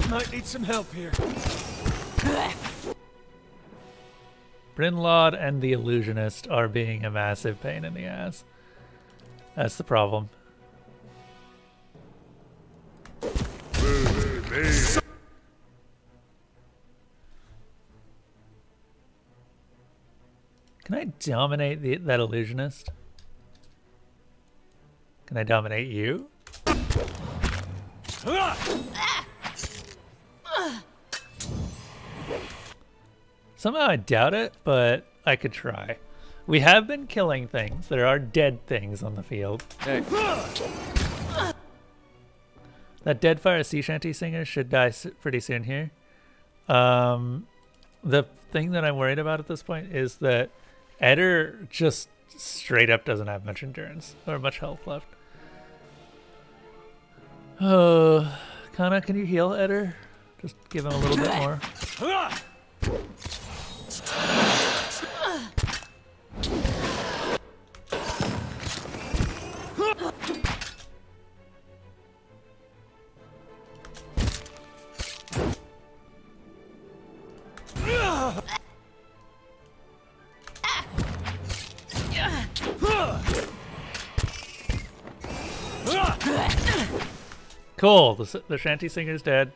Might need some help here. Brynlaud and the Illusionist are being a massive pain in the ass. That's the problem. Can I dominate that Illusionist? Can I dominate you? Somehow I doubt it, but I could try. We have been killing things. There are dead things on the field. Hey. That Deadfire Sea Shanty Singer should die pretty soon here. The thing that I'm worried about at this point is that Eder just straight up doesn't have much endurance or much health left. Oh, Kana, can you heal Eder? Just give him a little bit more. Cool, the Shanty Singer's dead.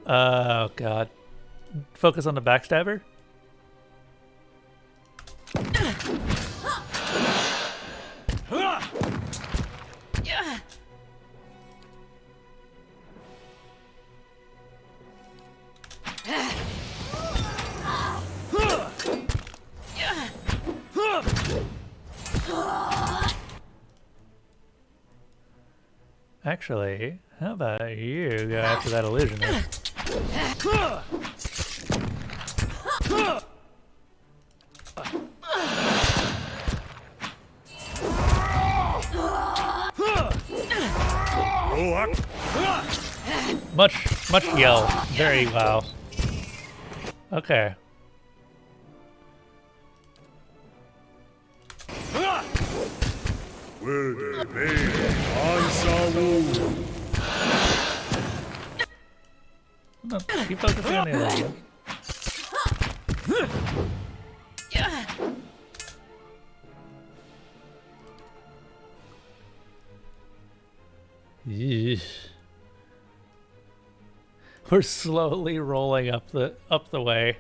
Oh god. Focus on the backstabber. Actually, how about you go after that illusionist? Much yell. Very wow. Okay. Werde Bane Ansawu. No, keep focusing on the other one. Yeesh. We're slowly rolling up the way.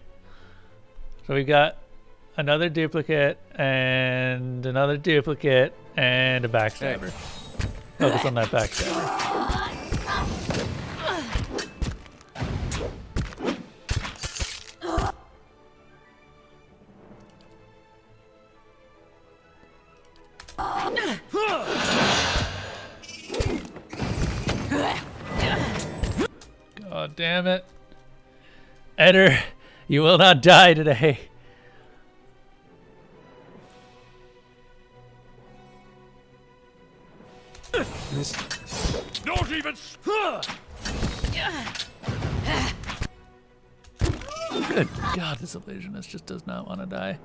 So we got another duplicate and another duplicate and a backstabber. Focus on that backstabber. God damn it. Eder, you will not die today. Don't even. Good God, this illusionist just does not want to die.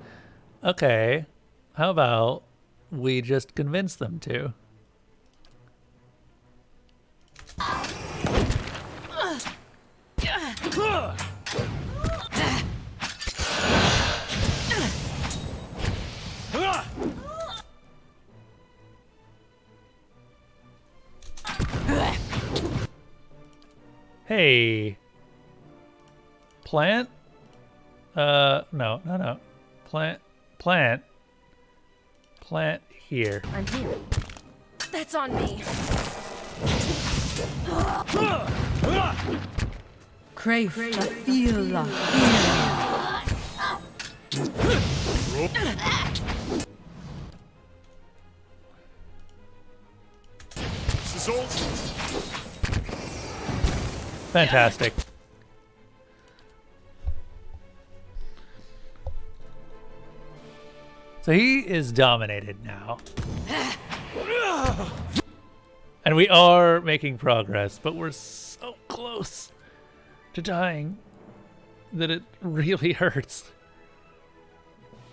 Okay, how about we just convince them to? Hey. Plant? No. Plant here. I'm here. That's on me. Cragholdt, feel la. Fantastic. So he is dominated now. And we are making progress, but we're so close to dying that it really hurts.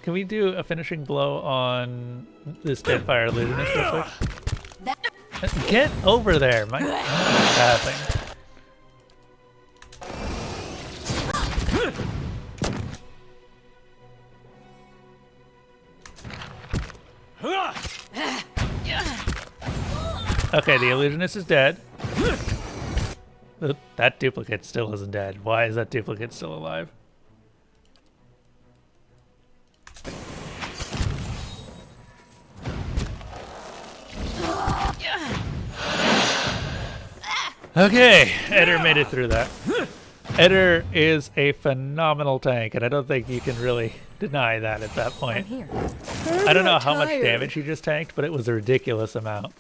Can we do a finishing blow on this Deadfire illusionist real quick? Get over there, my passing. Okay, the illusionist is dead. That duplicate still isn't dead. Why is that duplicate still alive? Okay, Eder made it through that. Eder is a phenomenal tank, and I don't think you can really deny that at that I'm point. here. I don't know how much damage he just tanked, but it was a ridiculous amount.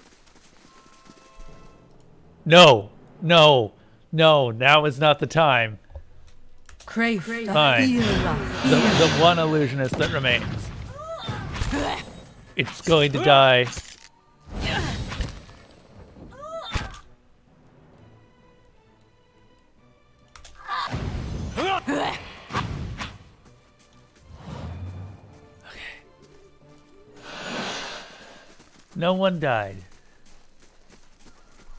No, now is not the time. Cragholdt, Fine. feel la. The one illusionist that remains. It's going to die. No one died.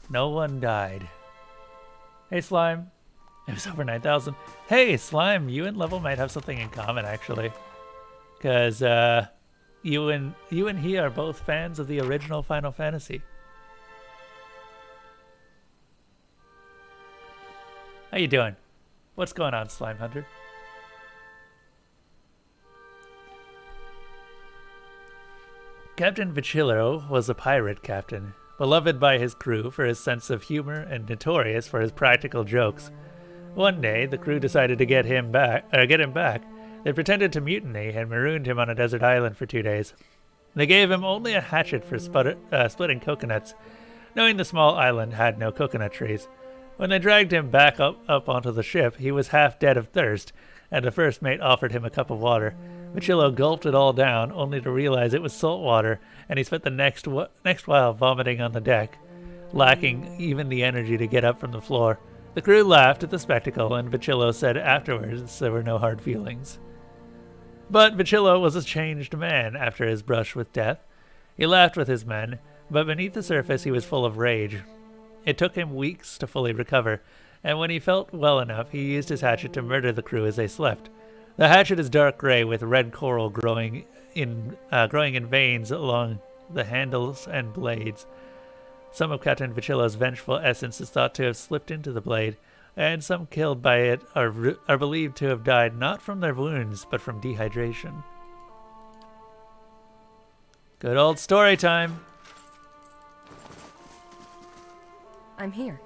No one died. Hey, Slime. It was over 9,000. Hey, Slime, you and Level might have something in common, actually. Because, you and he are both fans of the original Final Fantasy. How you doing? What's going on, Slime Hunter? Captain Vichillo was a pirate captain, beloved by his crew for his sense of humor and notorious for his practical jokes. One day, the crew decided to get him back. They pretended to mutiny and marooned him on a desert island for 2 days. They gave him only a hatchet for splitting coconuts, knowing the small island had no coconut trees. When they dragged him back up onto the ship, he was half dead of thirst, and the first mate offered him a cup of water. Vichillo gulped it all down, only to realize it was salt water, and he spent the next while vomiting on the deck, lacking even the energy to get up from the floor. The crew laughed at the spectacle, and Vichillo said afterwards there were no hard feelings. But Vichillo was a changed man after his brush with death. He laughed with his men, But beneath the surface, he was full of rage. It took him weeks to fully recover, and when he felt well enough, he used his hatchet to murder the crew as they slept. The hatchet is dark gray with red coral growing in veins along the handles and blades. Some of Captain Vicilla's vengeful essence is thought to have slipped into the blade, and some killed by it are believed to have died not from their wounds, but from dehydration. Good old story time. I'm here.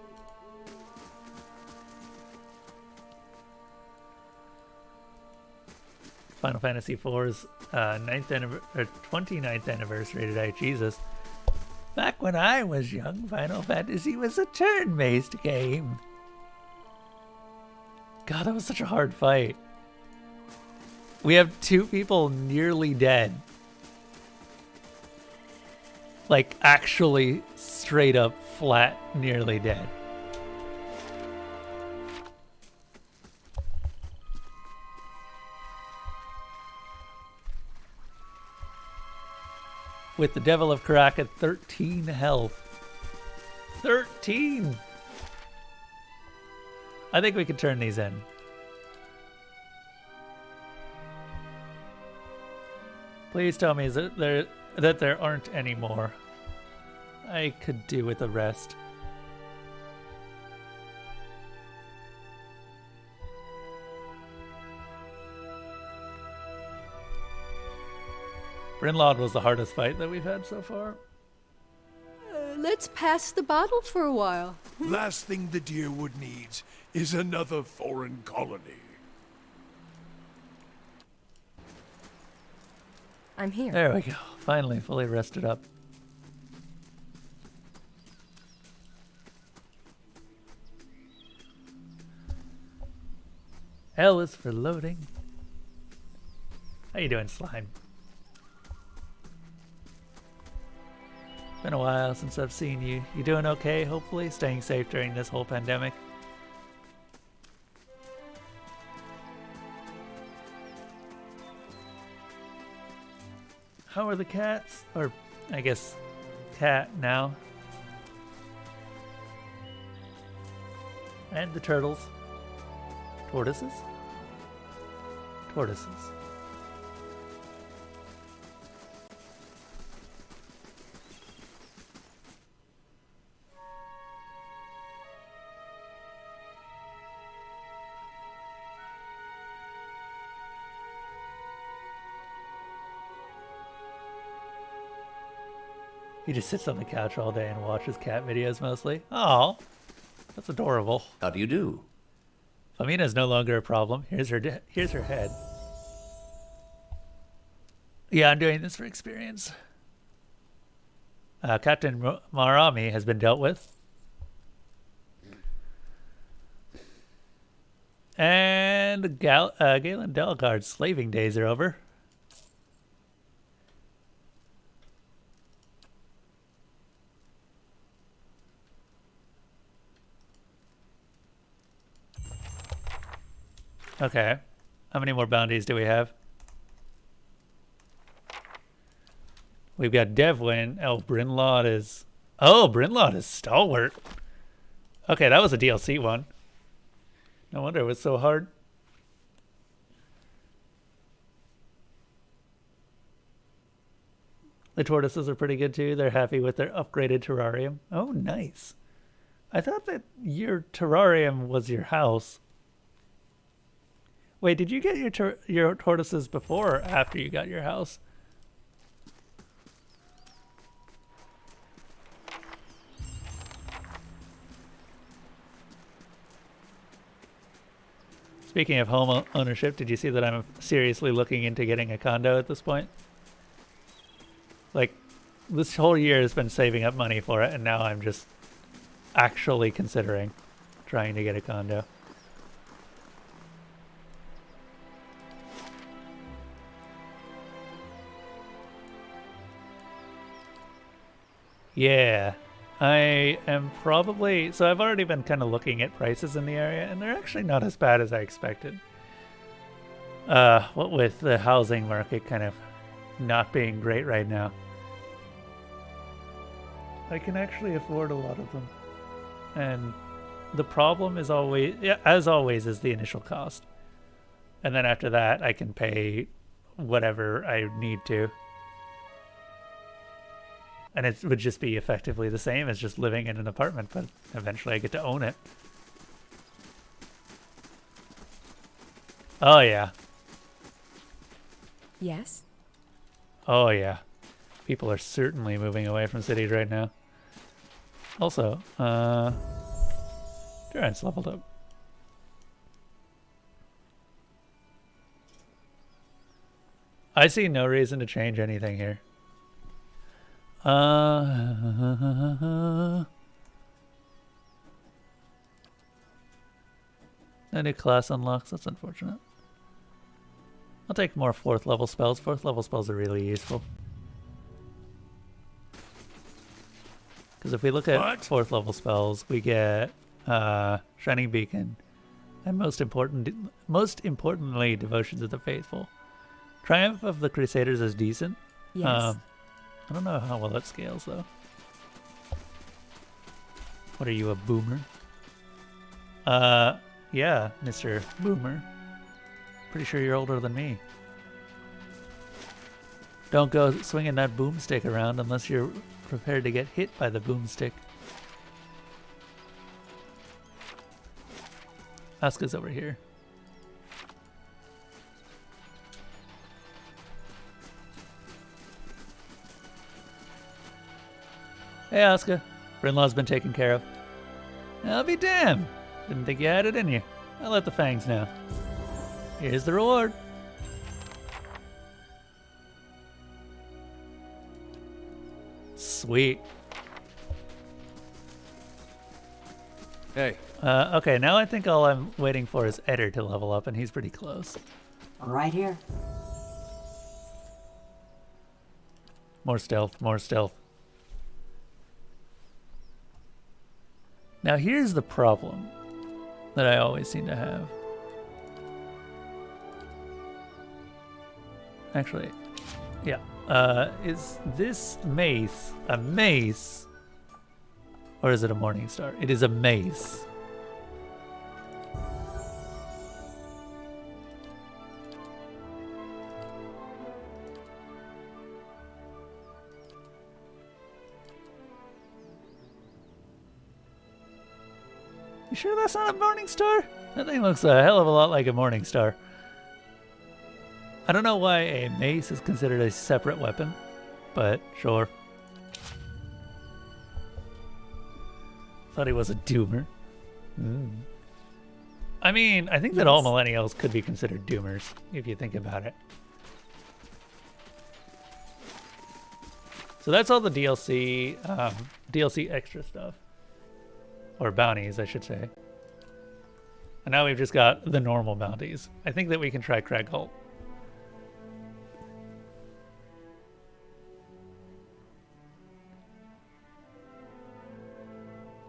Final Fantasy IV's 29th anniversary today. Jesus. Back when I was young, Final Fantasy was a turn-based game. God, that was such a hard fight. We have 2 people nearly dead. Like, actually straight up flat nearly dead. With the Devil of Karak at 13 health. 13! I think we could turn these in. Please tell me that there aren't any more. I could do with the rest. Brinlod was the hardest fight that we've had so far. Let's pass the bottle for a while. Last thing the Deerwood needs is another foreign colony. I'm here. There we go. Finally, fully rested up. L is for loading. How you doing, Slime? Been a while since I've seen you. You doing okay, hopefully? Staying safe during this whole pandemic? How are the cats? Or, I guess, cat now. And the turtles. Tortoises? Tortoises. He just sits on the couch all day and watches cat videos mostly. Oh, that's adorable. How do you do? Famina's no longer a problem. Here's her head. Yeah, I'm doing this for experience. Captain Marami has been dealt with. And Galen Delgard's slaving days are over. Okay. How many more bounties do we have? We've got Devwin. Oh, Brinlod is... Oh, Brinlod is Stalwart. Okay, that was a DLC one. No wonder it was so hard. The tortoises are pretty good too. They're happy with their upgraded terrarium. Oh, nice. I thought that your terrarium was your house. Wait, did you get your tortoises before or after you got your house? Speaking of home ownership, did you see that I'm seriously looking into getting a condo at this point? Like, this whole year has been saving up money for it, and now I'm just actually considering trying to get a condo. Yeah, I am probably... So I've already been kind of looking at prices in the area, and they're actually not as bad as I expected. What with the housing market kind of not being great right now. I can actually afford a lot of them. And the problem is always, yeah, as always, is the initial cost. And then after that, I can pay whatever I need to. And it would just be effectively the same as just living in an apartment, but eventually I get to own it. Oh, yeah. Yes? Oh, yeah. People are certainly moving away from cities right now. Also, Durant's leveled up. I see no reason to change anything here. No new class unlocks. That's unfortunate. I'll take more 4th level spells. 4th level spells are really useful. Because if we look at 4th level spells, we get Shining Beacon, and most importantly, Devotion to the Faithful. Triumph of the Crusaders is decent. Yes. I don't know how well that scales though. What are you, a boomer? Yeah, Mr. Boomer. Pretty sure you're older than me. Don't go swinging that boomstick around unless you're prepared to get hit by the boomstick. Asuka's over here. Hey, Asuka. Brinlaw's been taken care of. I'll be damned. Didn't think you had it in you. I'll let the Fangs know. Here's the reward. Sweet. Hey. Okay, now I think all I'm waiting for is Eder to level up, and he's pretty close. Right here. More stealth, more stealth. Now here's the problem that I always seem to have. Actually, yeah. Is this mace a mace? Or is it a Morning Star? It is a mace. You sure that's not a Morning Star? That thing looks a hell of a lot like a Morning Star. I don't know why a mace is considered a separate weapon, but sure. Thought he was a doomer. I mean, I think that all millennials could be considered doomers, if you think about it. So that's all the DLC, DLC extra stuff. Or bounties, I should say. And now we've just got the normal bounties. I think that we can try Cragholdt.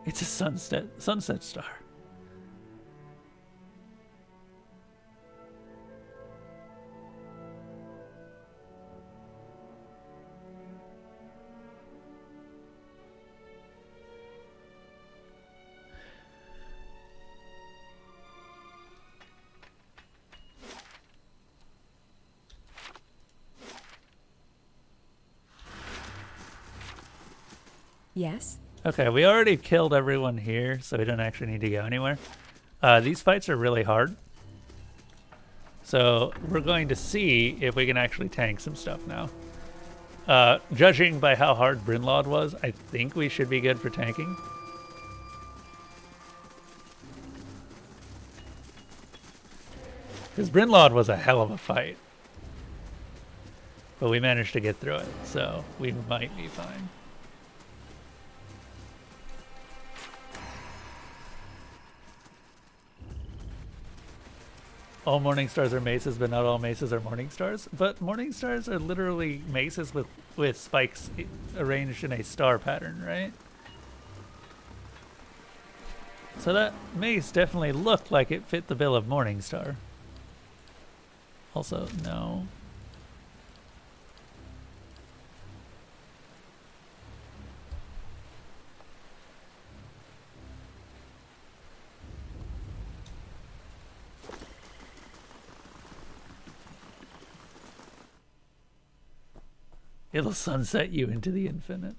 It's a sunset star. Yes? Okay, we already killed everyone here, so we don't actually need to go anywhere. These fights are really hard. So we're going to see if we can actually tank some stuff now. Judging by how hard Brinlod was, I think we should be good for tanking. Because Brinlod was a hell of a fight. But we managed to get through it, so we might be fine. All Morning Stars are maces, but not all maces are Morning Stars. But Morning Stars are literally maces with spikes arranged in a star pattern, right? So that mace definitely looked like it fit the bill of Morning Star. Also, no. It'll sunset you into the infinite.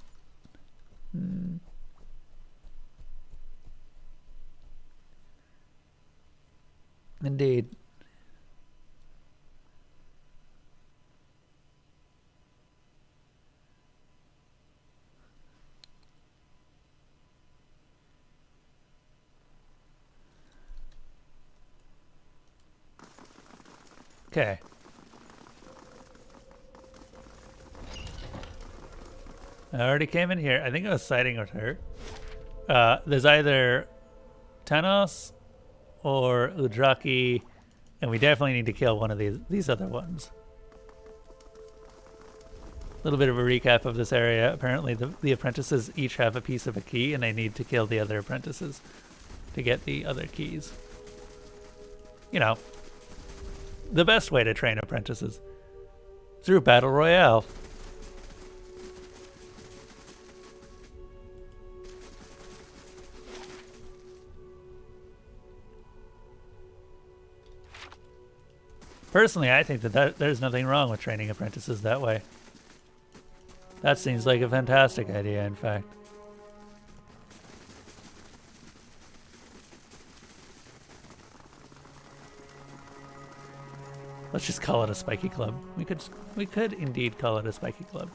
Indeed. Okay. I already came in here. I think I was siding with her. There's either Tanos or Udraki, and we definitely need to kill one of these other ones. A little bit of a recap of this area. Apparently the apprentices each have a piece of a key, and they need to kill the other apprentices to get the other keys. You know, the best way to train apprentices. Through Battle Royale. Personally, I think that there's nothing wrong with training apprentices that way. That seems like a fantastic idea, in fact. Let's just call it a spiky club. We could indeed call it a spiky club.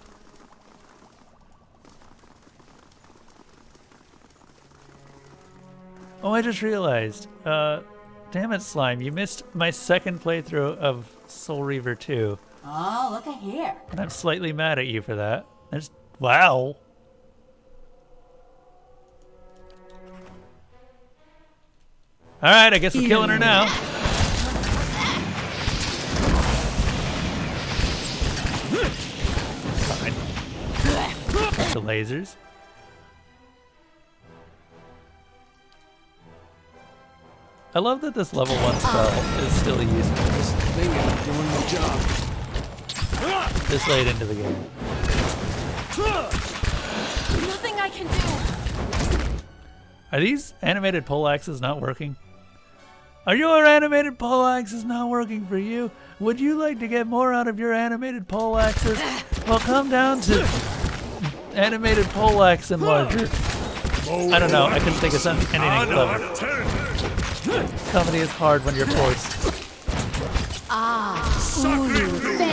Oh, I just realized. Damn it, Slime. You missed my second playthrough of Soul Reaver 2. Oh, look at here. And I'm slightly mad at you for that. Wow. Alright, I guess we're killing her now. Fine. The lasers. I love that this level 1 spell is still useful. This thing ain't doing the job. This late into the game. Nothing I can do. Are these animated poleaxes not working? Are your animated poleaxes not working for you? Would you like to get more out of your animated poleaxes? Well, come down to animated poleaxe enlarger. I don't know. I couldn't think of anything clever. Comedy is hard when you're forced. I'm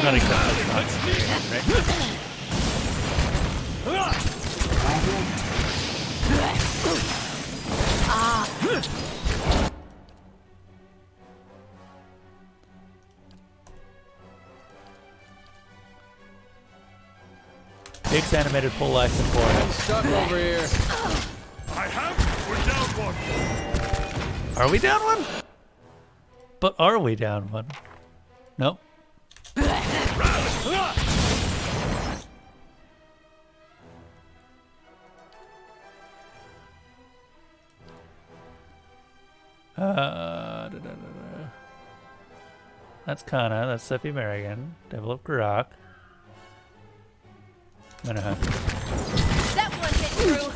not exactly right? Big's animated poleaxe and forehead. Stuck over here. I have. We're down one. Are we down one? But are we down one? Nope. That's Kana, that's Sephi Merrigan, Devil of Karak. That one hit through.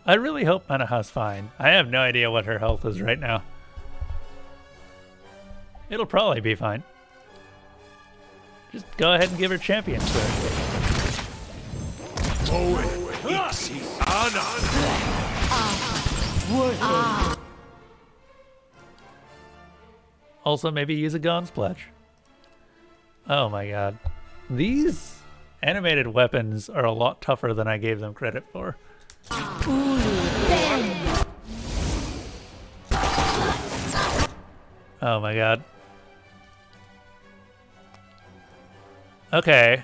I really hope Manaha's fine. I have no idea what her health is right now. It'll probably be fine. Just go ahead and give her champion sword. Also, maybe use a Gone Splash. Oh my god. These animated weapons are a lot tougher than I gave them credit for. Oh my god. Okay.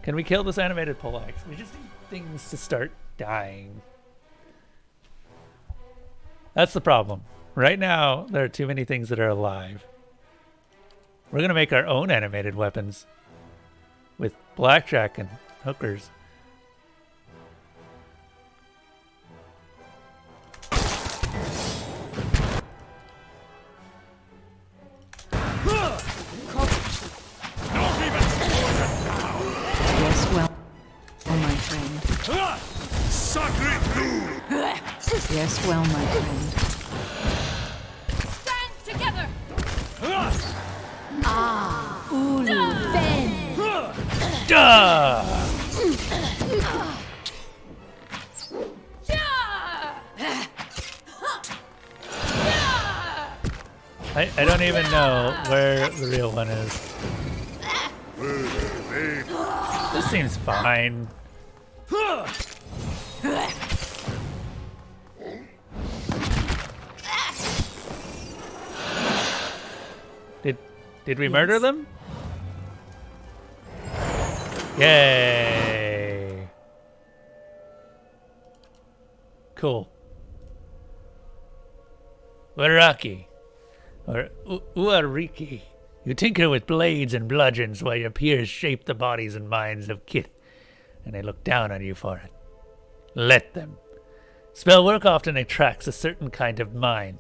Can we kill this animated poleaxe? We just need things to start dying. That's the problem. Right now, there are too many things that are alive. We're gonna make our own animated weapons with blackjack and hookers. Yes, well, my friend. Yes, well, my friend. Stand together. Gah! I don't even know where the real one is. This seems fine. Did we murder them? Yay! Cool. Waraki, or Uariki, you tinker with blades and bludgeons while your peers shape the bodies and minds of Kith, and they look down on you for it. Let them. Spell work often attracts a certain kind of mind,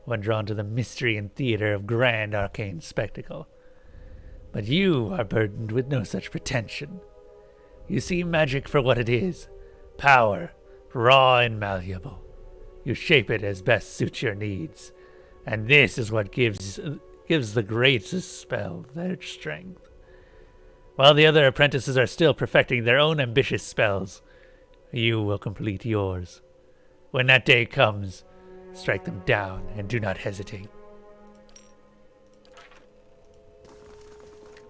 one drawn to the mystery and theater of grand arcane spectacle. But you are burdened with no such pretension. You see magic for what it is, power, raw and malleable. You shape it as best suits your needs, and this is what gives the greatest spell their strength. While the other apprentices are still perfecting their own ambitious spells, you will complete yours. When that day comes, strike them down and do not hesitate.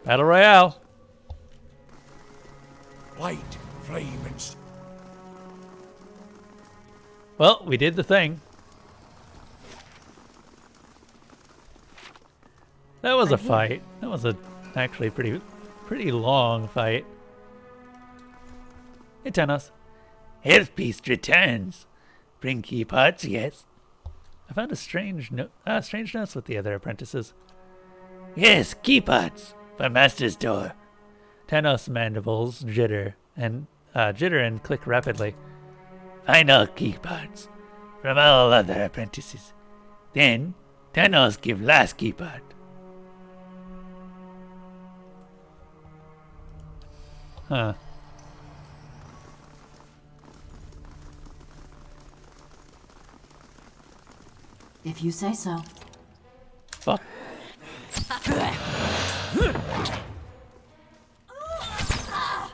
Battle Royale. Light, flame, and... Well, we did the thing. That was a fight. That was actually pretty long fight. Hey, Tenos. Health Beast returns. Bring key parts, yes. I found a strange notes with the other apprentices. Yes, key parts for Master's Door. Tenos' mandibles jitter and click rapidly. Find all key parts from all other apprentices. Then Tenos give last key part. Huh. If you say so. Fuck.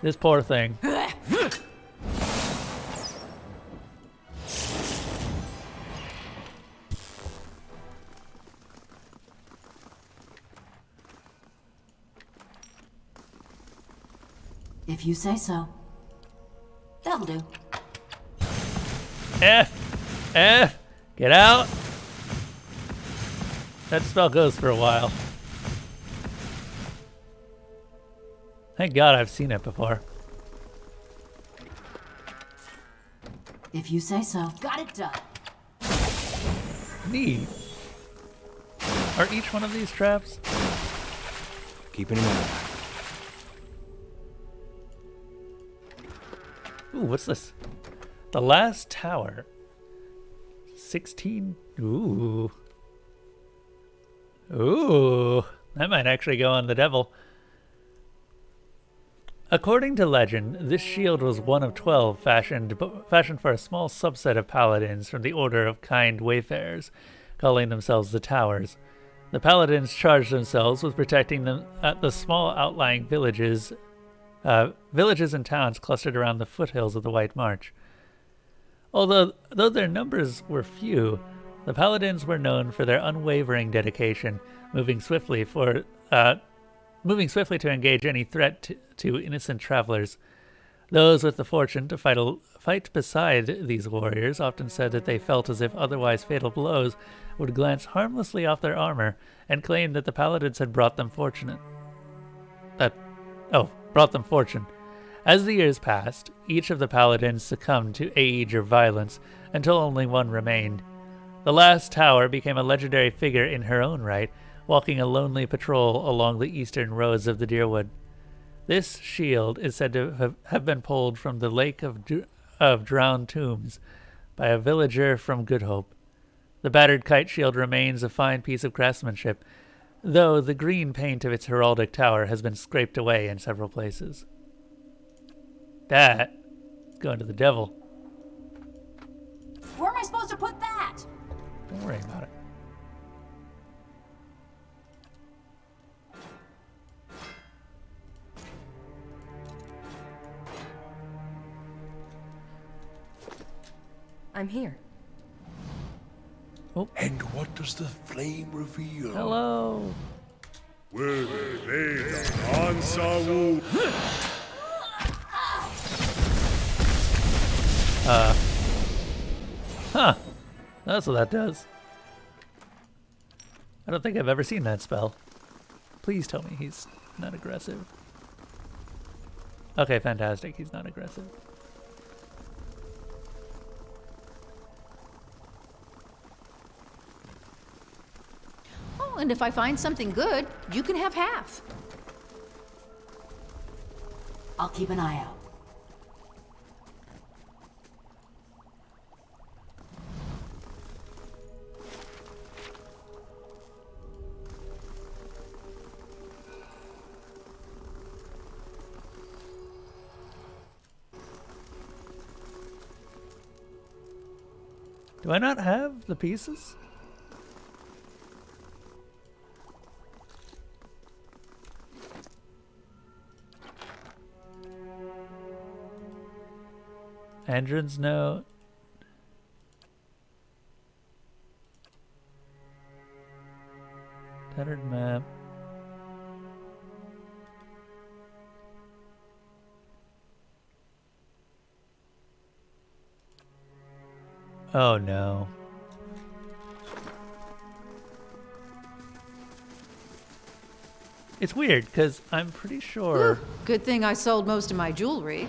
This poor thing. If you say so. That'll do. F. Get out. That spell goes for a while. Thank God I've seen it before. If you say so. Got it done. Neat. Are each one of these traps? Keeping an eye. Ooh, what's this? The Last Tower. 16. Ooh. Ooh. That might actually go on the devil. According to legend, this shield was one of 12 fashioned for a small subset of paladins from the Order of Kind Wayfarers, calling themselves the Towers. The paladins charged themselves with protecting them at the small outlying villages and towns clustered around the foothills of the White March. Though their numbers were few, the paladins were known for their unwavering dedication, moving swiftly to engage any threat to innocent travelers. Those with the fortune to fight beside these warriors often said that they felt as if otherwise fatal blows would glance harmlessly off their armor and claimed that the paladins had brought them fortune. As the years passed, each of the paladins succumbed to age or violence until only one remained. The Last Tower became a legendary figure in her own right, walking a lonely patrol along the eastern roads of the Deerwood. This shield is said to have been pulled from the Lake of Drowned Tombs by a villager from Good Hope. The battered kite shield remains a fine piece of craftsmanship, though the green paint of its heraldic tower has been scraped away in several places. That is going to the devil. Where am I supposed to put that? Don't worry about it. I'm here. And what does the flame reveal? Hello. Will they answer Wu? Huh. That's what that does. I don't think I've ever seen that spell. Please tell me he's not aggressive. Okay, fantastic. He's not aggressive. Oh, and if I find something good, you can have half. I'll keep an eye out. Do I not have the pieces? Andron's note. Tattered map. Oh no. It's weird because I'm pretty sure. Good thing I sold most of my jewelry.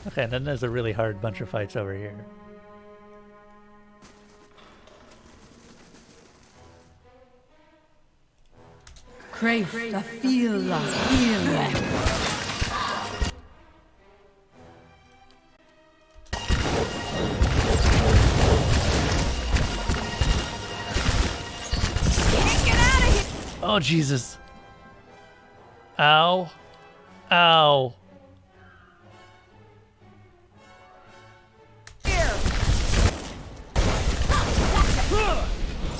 Okay, and then there's a really hard bunch of fights over here. Crave la feel la feel. Oh, Jesus. Ow. Ow.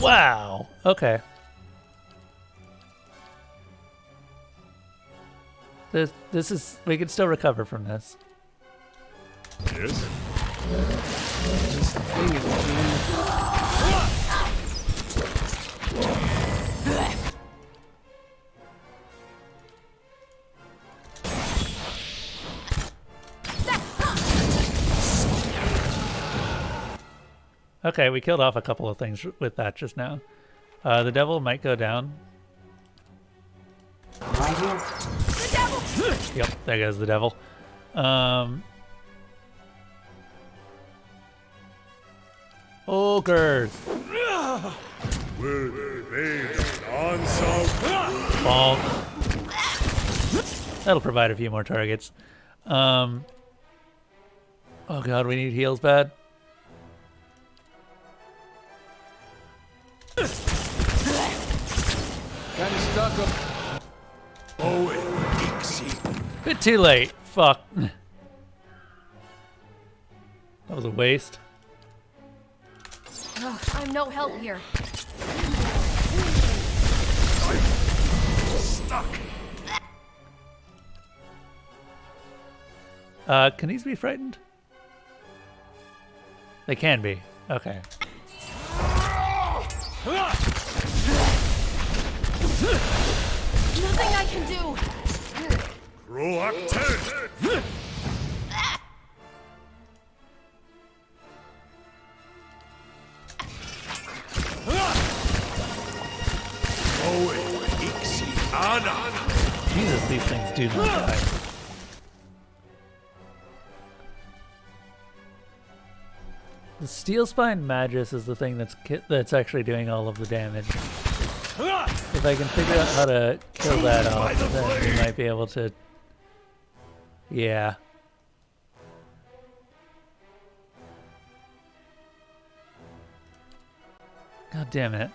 Wow. Okay. This is, we can still recover from this. Yes. This thing is Okay, we killed off a couple of things with that just now. The devil might go down. Right here. The devil! Yep, there goes the devil. Ogres. Will they answer? Bonk. That'll provide a few more targets. Oh god, we need heals bad. kind of stuck up. Oh, Dixie. Bit too late. Fuck. That was a waste. Ugh, I'm no help here. Stuck. Can these be frightened? They can be. Okay. Nothing I can do. Proactive. Oh, Dixie. Anna. Jesus, these things do not die. The Steel Spine Magus is the thing that's actually doing all of the damage. If I can figure out how to kill that off, then we might be able to... Yeah. God damn it.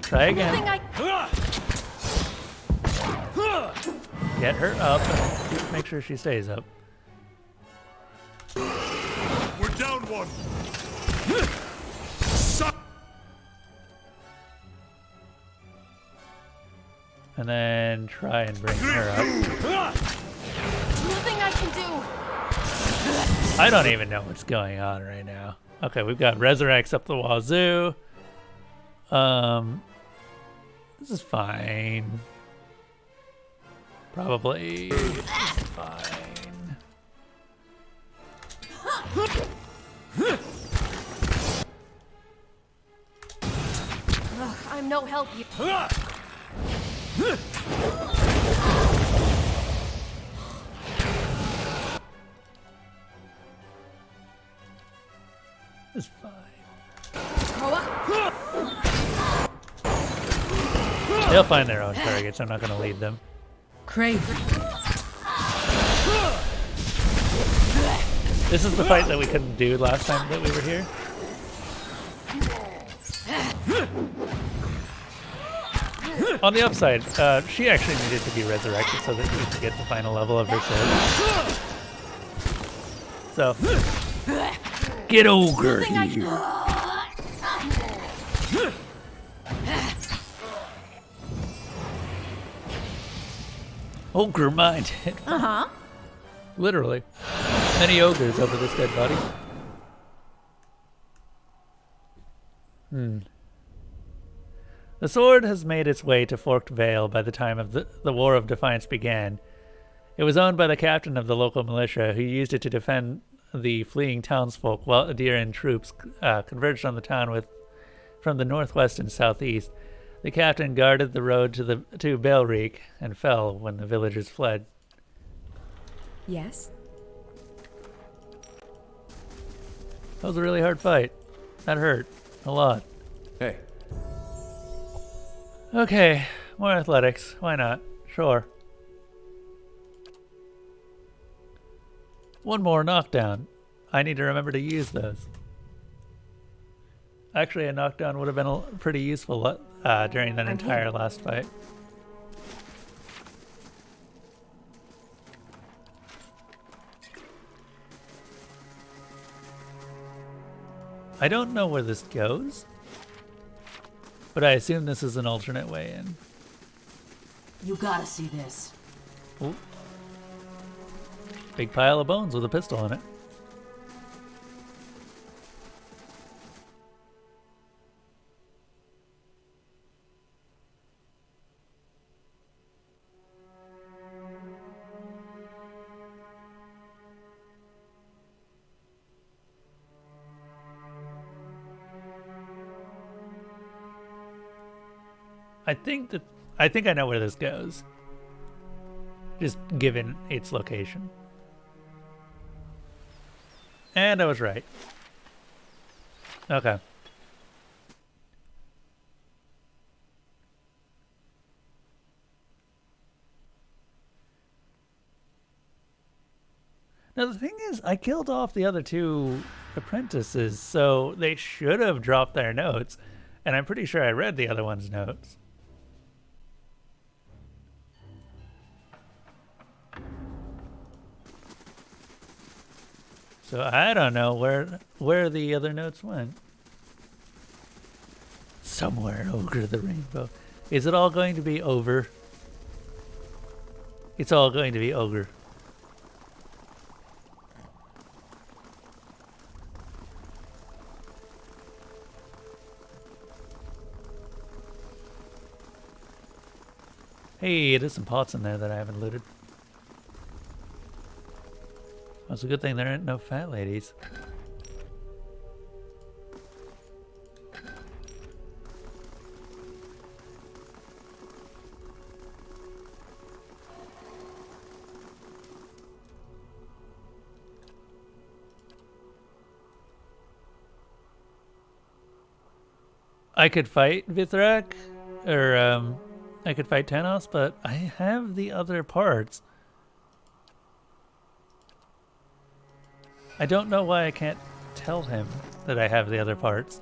Try again. Nothing I... Get her up. Make sure she stays up. We're down one. And then try and bring her up. Nothing I I don't even know what's going on right now. Okay, we've got Resurrects up the wazoo. This is fine. Probably this is fine. Ugh, I'm no help here. It's fine. They'll find their own targets. I'm not going to lead them. Cragholdt. This is the fight that we couldn't do last time that we were here. On the upside, she actually needed to be resurrected so that we could get the final level of her sword. So, get ogre here. Ogre minded. Uh-huh. Literally. Many ogres over this dead body. The sword has made its way to Forked Vale by the time of the War of Defiance began. It was owned by the captain of the local militia, who used it to defend the fleeing townsfolk while Adiran troops converged on the town from the northwest and southeast. The captain guarded the road to Belreek and fell when the villagers fled. Yes? That was a really hard fight. That hurt a lot. Hey, Okay, more athletics. Why not? Sure. One more knockdown. I need to remember to use those. Actually, a knockdown would have been pretty useful during that entire last fight. I don't know where this goes, but I assume this is an alternate way in. You gotta see this. Ooh. Big pile of bones with a pistol in it. I think I know where this goes. Just given its location. And I was right. Okay. Now the thing is, I killed off the other two apprentices, so they should have dropped their notes, and I'm pretty sure I read the other one's notes. So I don't know where the other notes went. Somewhere over the rainbow. Is it all going to be over? It's all going to be ogre. Hey, there's some pots in there that I haven't looted. Well, it's a good thing there ain't no fat ladies. I could fight Vithrak, or I could fight Tanos, but I have the other parts. I don't know why I can't tell him that I have the other parts.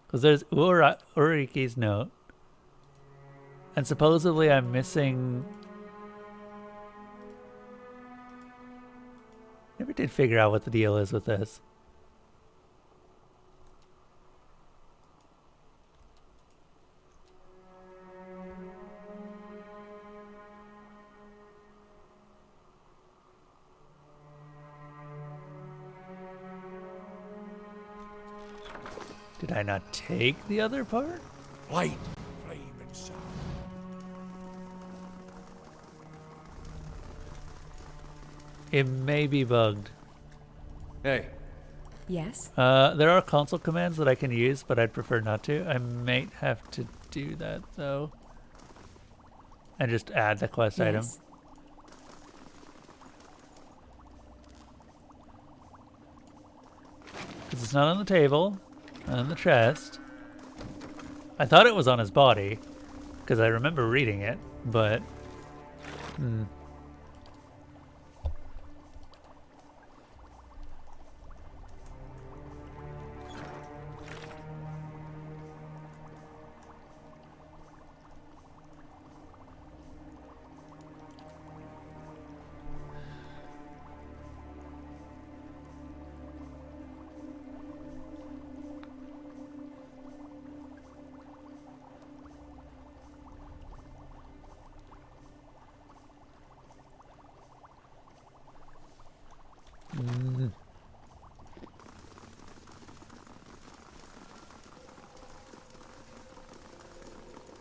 Because there's Uriki's note. And supposedly I'm missing... Never did figure out what the deal is with this. Did I not take the other part? Light, flame, and sound. It may be bugged. Hey, Yes? There are console commands that I can use, but I'd prefer not to. I might have to do that, though. And just add the quest item. Yes? Because it's not on the table, not on the chest. I thought it was on his body, because I remember reading it, but...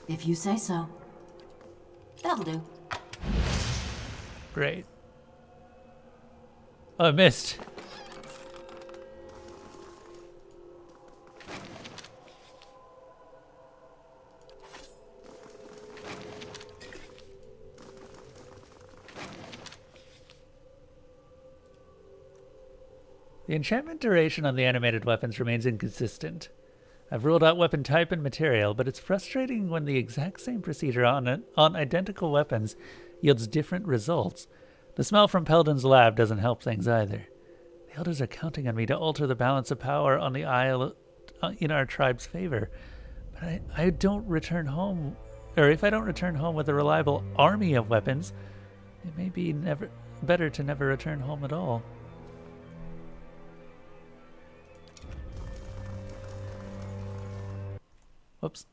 If you say so. That'll do. Great. Oh, I missed. The enchantment duration on the animated weapons remains inconsistent. I've ruled out weapon type and material, but it's frustrating when the exact same procedure on identical weapons yields different results. The smell from Peldon's lab doesn't help things either. The elders are counting on me to alter the balance of power on the Isle in our tribe's favor. But I don't return home, or if I don't return home with a reliable army of weapons, it may be better to never return home at all. Whoops.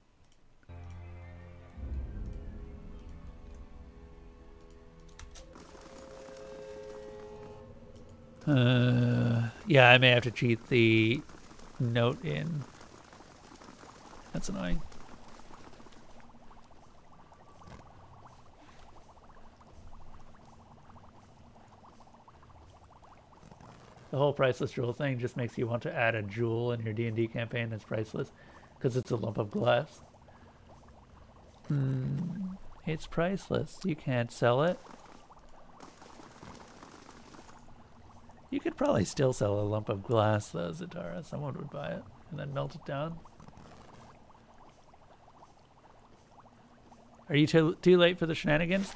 Yeah, I may have to cheat the note in. That's annoying. The whole priceless jewel thing just makes you want to add a jewel in your D&D campaign that's priceless, because it's a lump of glass. It's priceless. You can't sell it. You could probably still sell a lump of glass, though, Zatara. Someone would buy it and then melt it down. Are you too late for the shenanigans?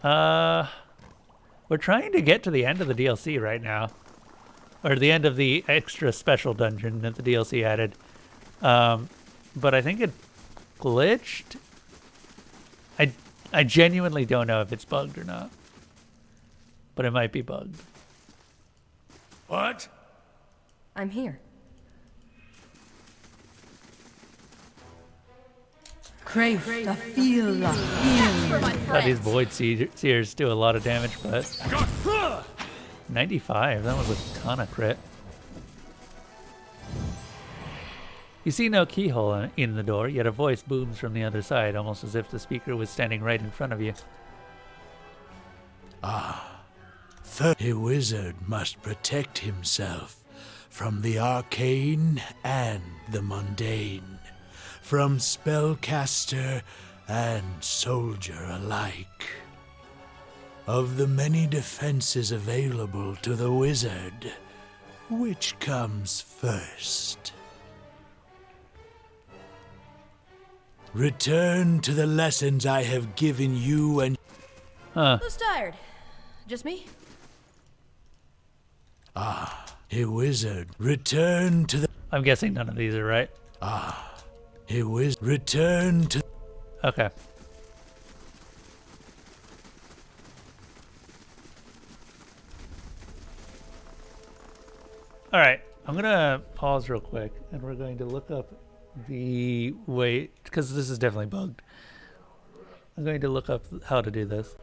We're trying to get to the end of the DLC right now. Or the end of the extra special dungeon that the DLC added. But I think it glitched. I genuinely don't know if it's bugged or not. But it might be bugged. What? I'm here. Cragholdt, the feel. God, these Void Seers do a lot of damage, but... 95, that was a ton of crit. You see no keyhole in the door, yet a voice booms from the other side, almost as if the speaker was standing right in front of you. A wizard must protect himself from the arcane and the mundane, from spellcaster and soldier alike. Of the many defenses available to the wizard, which comes first? Return to the lessons I have given you and... Who's tired? Just me? A wizard, return to the... I'm guessing none of these are right. A wizard, return to... Okay. Alright, I'm gonna pause real quick and we're going to look up the way, because this is definitely bugged. I'm going to look up how to do this.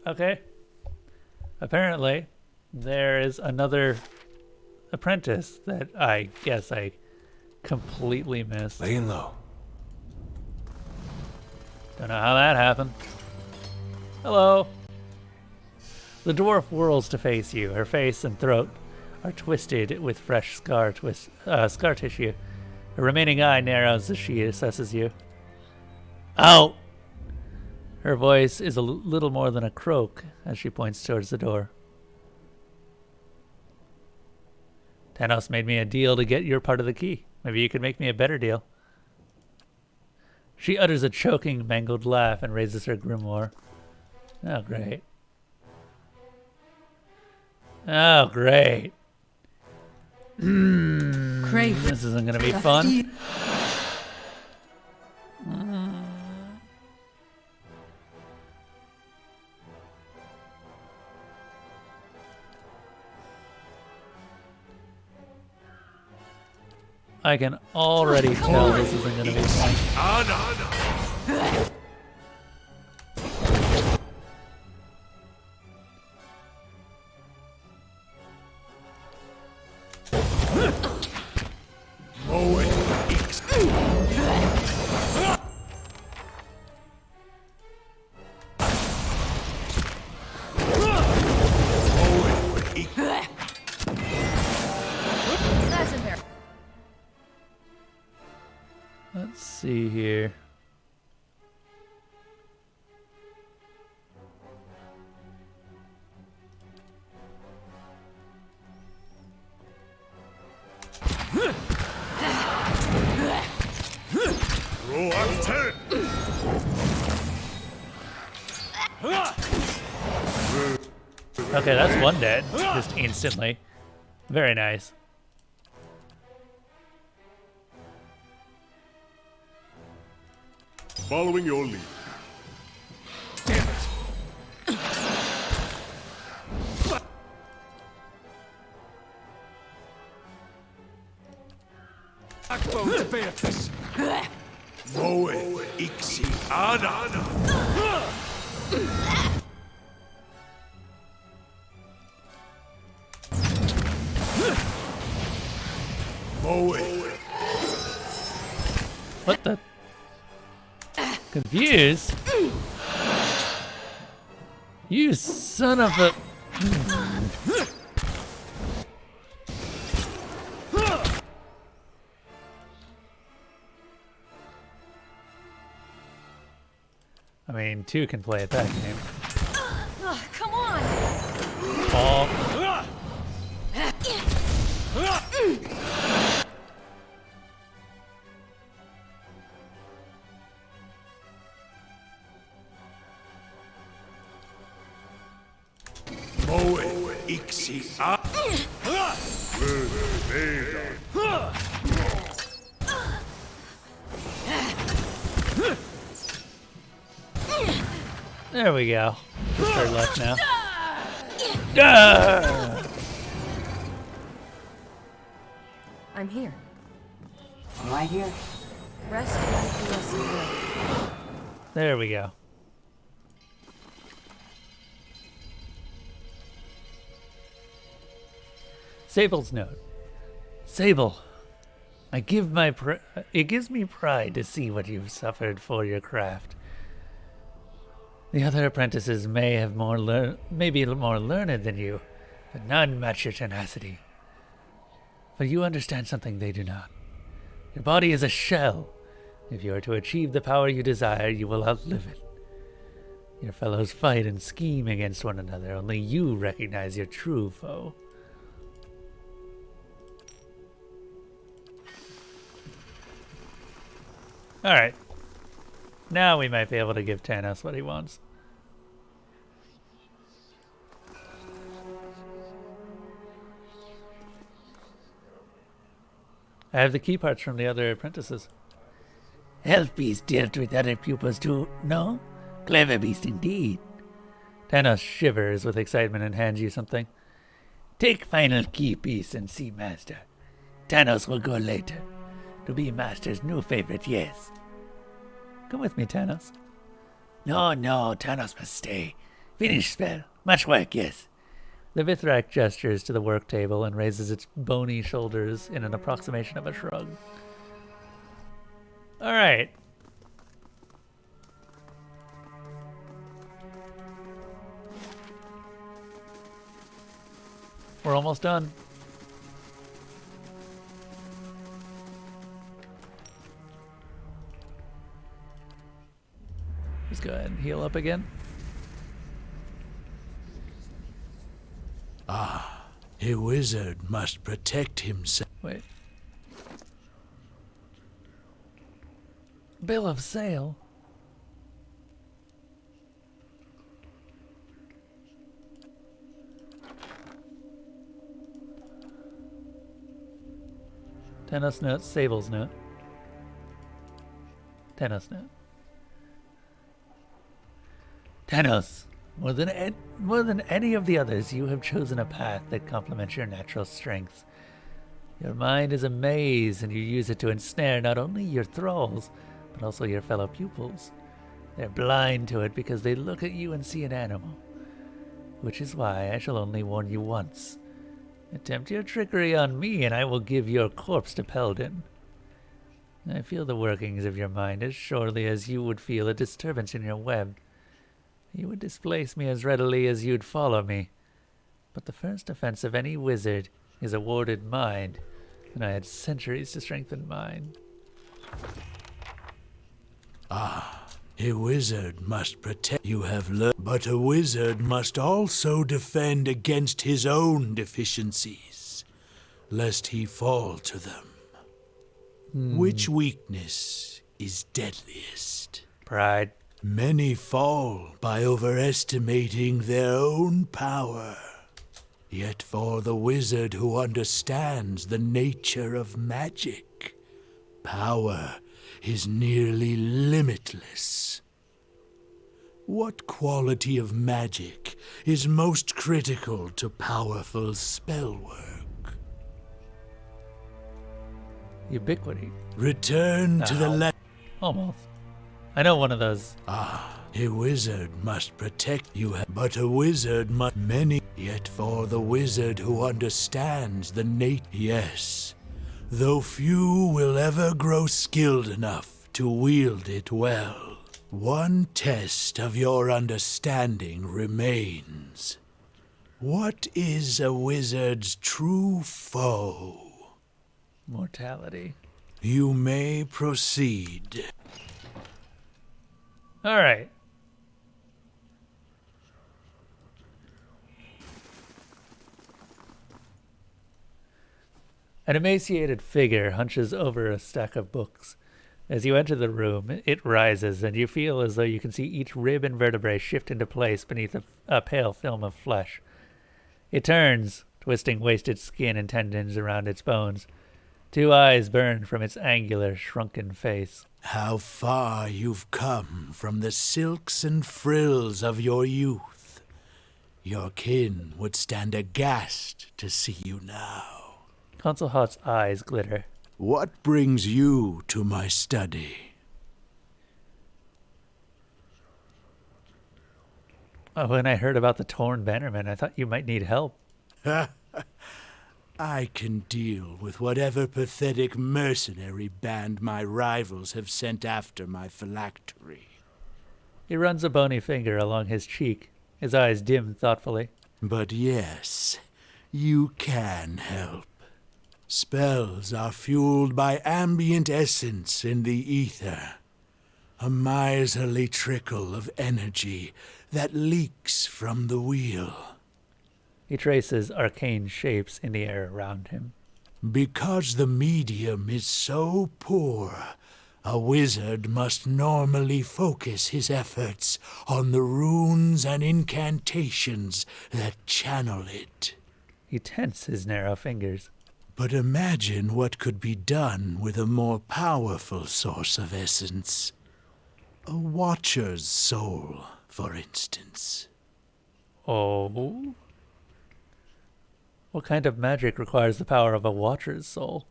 Okay. Apparently, there is another apprentice that I guess I completely missed. Laying low. Don't know how that happened. Hello. The dwarf whirls to face you. Her face and throat are twisted with fresh scar tissue. Her remaining eye narrows as she assesses you. Ow! Her voice is a little more than a croak as she points towards the door. Thanos made me a deal to get your part of the key. Maybe you could make me a better deal. She utters a choking, mangled laugh and raises her grimoire. Oh, great. Oh, great. This isn't going to be fun. I can already tell this isn't going to be fun. Let's see here. Roll up 10. Okay, that's one dead. Just instantly. Very nice. Following your lead. Damn it! Backbone to Beatrice. Moe ixi ana. Moe. What the? Confused? You son of a... I mean, two can play at that game. Oh, come on! Ball. Moe ixi a. There we go. Just her left now. Ah! I'm here. Right here. Rest like the lesson learned. There we go. Sable's note. Sable, it gives me pride to see what you've suffered for your craft. The other apprentices may be more learned than you, but none match your tenacity. But you understand something they do not. Your body is a shell. If you are to achieve the power you desire, you will outlive it. Your fellows fight and scheme against one another. Only you recognize your true foe. Alright. Now we might be able to give Thanos what he wants. I have the key parts from the other apprentices. Elf Beast dealt with other pupils too, no? Clever beast indeed. Thanos shivers with excitement and hands you something. Take final key piece and see Master. Thanos will go later. To be Master's new favorite, yes. Come with me, Thanos. No, Thanos must stay. Finish spell. Much work, yes. The Vithrak gestures to the work table and raises its bony shoulders in an approximation of a shrug. All right. We're almost done. Just go ahead and heal up again. Ah, a wizard must protect himself. Wait. Bill of sale? Tenos note, Sable's note. Tenos note. Tenos, more than any of the others, you have chosen a path that complements your natural strengths. Your mind is a maze, and you use it to ensnare not only your thralls, but also your fellow pupils. They're blind to it because they look at you and see an animal. Which is why I shall only warn you once. Attempt your trickery on me, and I will give your corpse to Peldon. I feel the workings of your mind as surely as you would feel a disturbance in your web. You would displace me as readily as you'd follow me. But the first offense of any wizard is a warded mind, and I had centuries to strengthen mine. Ah, a wizard must protect. You have learned, but a wizard must also defend against his own deficiencies, lest he fall to them. Which weakness is deadliest? Pride. Many fall by overestimating their own power. Yet for the wizard who understands the nature of magic, power is nearly limitless. What quality of magic is most critical to powerful spellwork? Ubiquity. Return to the left. Almost. I know one of those. Ah, a wizard must protect you, but a wizard must many. Yet for the wizard who understands the yes, though few will ever grow skilled enough to wield it well, one test of your understanding remains. What is a wizard's true foe? Mortality. You may proceed. All right. An emaciated figure hunches over a stack of books. As you enter the room, it rises, and you feel as though you can see each rib and vertebrae shift into place beneath a pale film of flesh. It turns, twisting wasted skin and tendons around its bones. Two eyes burn from its angular, shrunken face. How far you've come from the silks and frills of your youth. Your kin would stand aghast to see you now. Consulhat's eyes glitter. What brings you to my study? When I heard about the torn bannermen, I thought you might need help. I can deal with whatever pathetic mercenary band my rivals have sent after my phylactery. He runs a bony finger along his cheek, his eyes dim thoughtfully. But yes, you can help. Spells are fueled by ambient essence in the ether, a miserly trickle of energy that leaks from the wheel. He traces arcane shapes in the air around him. Because the medium is so poor, a wizard must normally focus his efforts on the runes and incantations that channel it. He tenses his narrow fingers. But imagine what could be done with a more powerful source of essence. A watcher's soul, for instance. Oh? What kind of magic requires the power of a watcher's soul?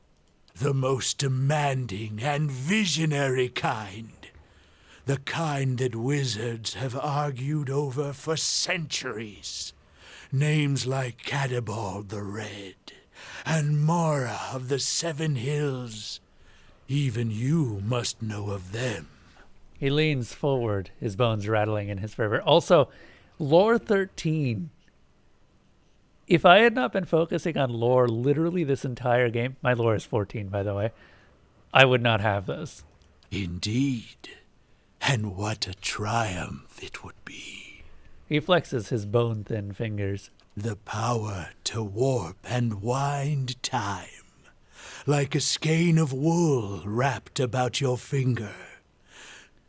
The most demanding and visionary kind. The kind that wizards have argued over for centuries. Names like Cadabald the Red and Mora of the Seven Hills. Even you must know of them. He leans forward, his bones rattling in his fervor. Also, lore 13. If I had not been focusing on lore literally this entire game, my lore is 14, by the way, I would not have this. Indeed. And what a triumph it would be. He flexes his bone-thin fingers. The power to warp and wind time, like a skein of wool wrapped about your finger,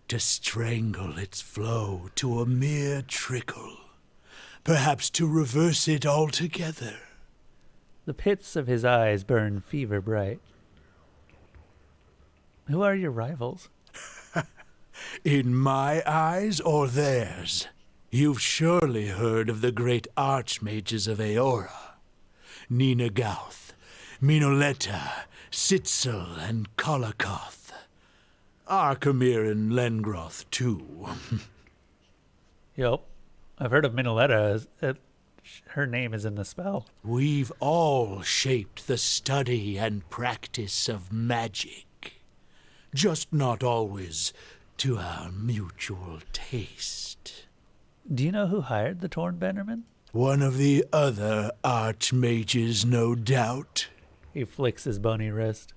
to strangle its flow to a mere trickle, perhaps to reverse it altogether. The pits of his eyes burn fever bright. Who are your rivals? In my eyes or theirs? You've surely heard of the great archmages of Aora. Nina Gauth, Minoletta, Sitzel, and Kolakoth. Arkemir and Lengroth, too. Yup. I've heard of Minoletta. Her name is in the spell. We've all shaped the study and practice of magic. Just not always to our mutual taste. Do you know who hired the Torn Bannerman? One of the other archmages, no doubt. He flicks his bony wrist.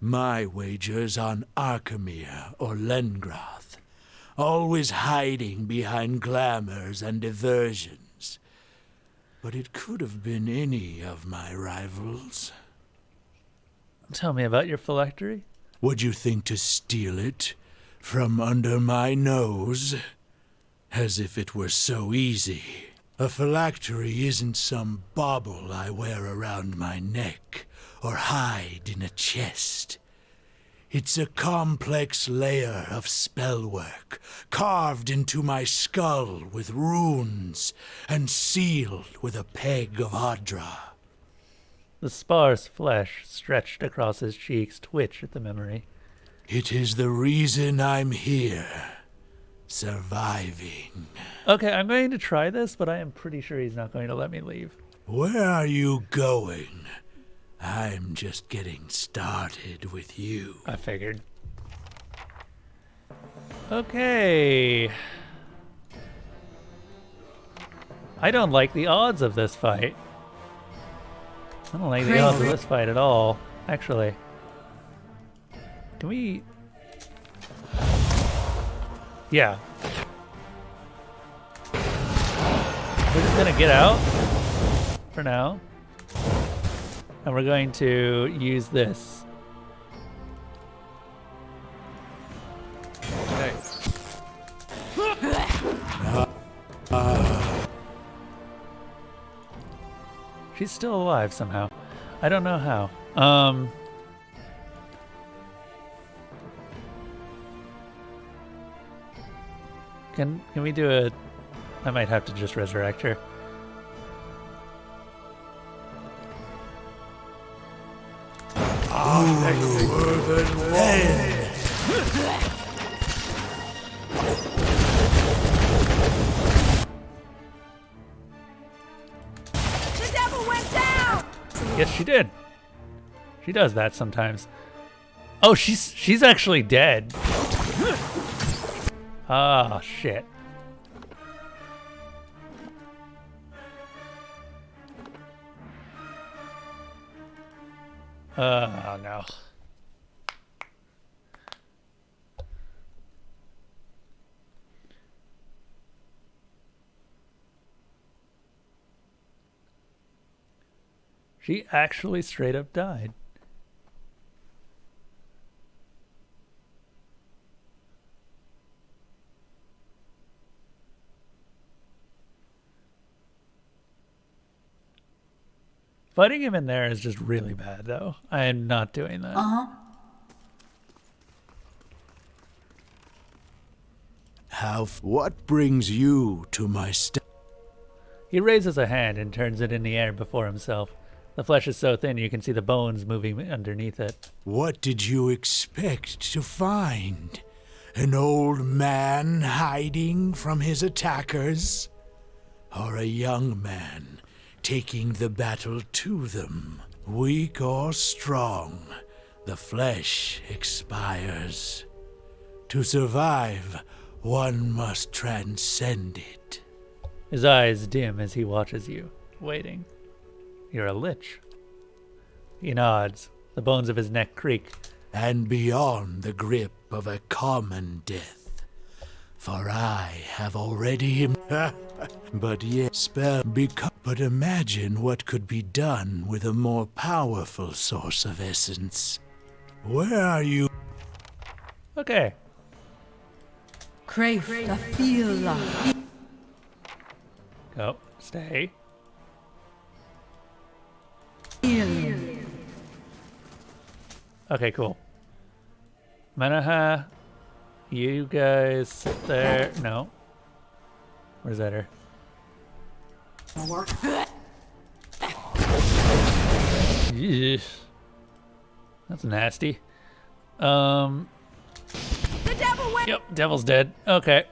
My wager's on Arkemir or Lengroth, always hiding behind glamours and diversions. But it could have been any of my rivals. Tell me about your phylactery. Would you think to steal it from under my nose? As if it were so easy. A phylactery isn't some bauble I wear around my neck or hide in a chest. It's a complex layer of spellwork carved into my skull with runes and sealed with a peg of Adra. The sparse flesh stretched across his cheeks twitch at the memory. It is the reason I'm here. Surviving. Okay, I'm going to try this, but I am pretty sure he's not going to let me leave. Where are you going? I'm just getting started with you. I figured. Okay. I don't like the odds of this fight. I don't like the odds of this fight at all, actually. Can we... Yeah. We're just gonna get out for now. And we're going to use this. Hey. She's still alive somehow. I don't know how. Can we do a... I might have to just resurrect her. The devil went down! Yes, she did. She does that sometimes. Oh, she's actually dead. Ah, shit. Oh, no. She actually straight up died. Fighting him in there is just really bad, though. I am not doing that. What brings you to my He raises a hand and turns it in the air before himself. The flesh is so thin you can see the bones moving underneath it. What did you expect to find? An old man hiding from his attackers? Or a young man taking the battle to them? Weak or strong, the flesh expires. To survive, one must transcend it. His eyes dim as he watches you, waiting. You're a lich. He nods. The bones of his neck creak. And beyond the grip of a common death. For I have already but yet spell become. But imagine what could be done with a more powerful source of essence. Where are you? Okay. Cragholdt. Go. Stay. Okay, cool. Manaha, you guys sit there. No. Where's that her? Yeesh. That's nasty. The devil went. Yep, devil's dead. Okay.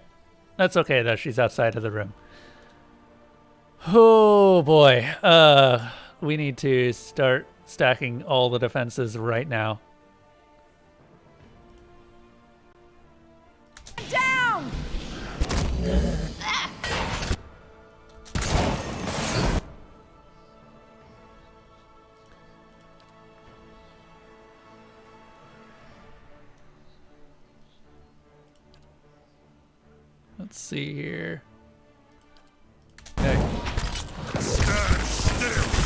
That's okay though, she's outside of the room. Oh boy. We need to start stacking all the defenses right now. Down! Let's see here. Okay.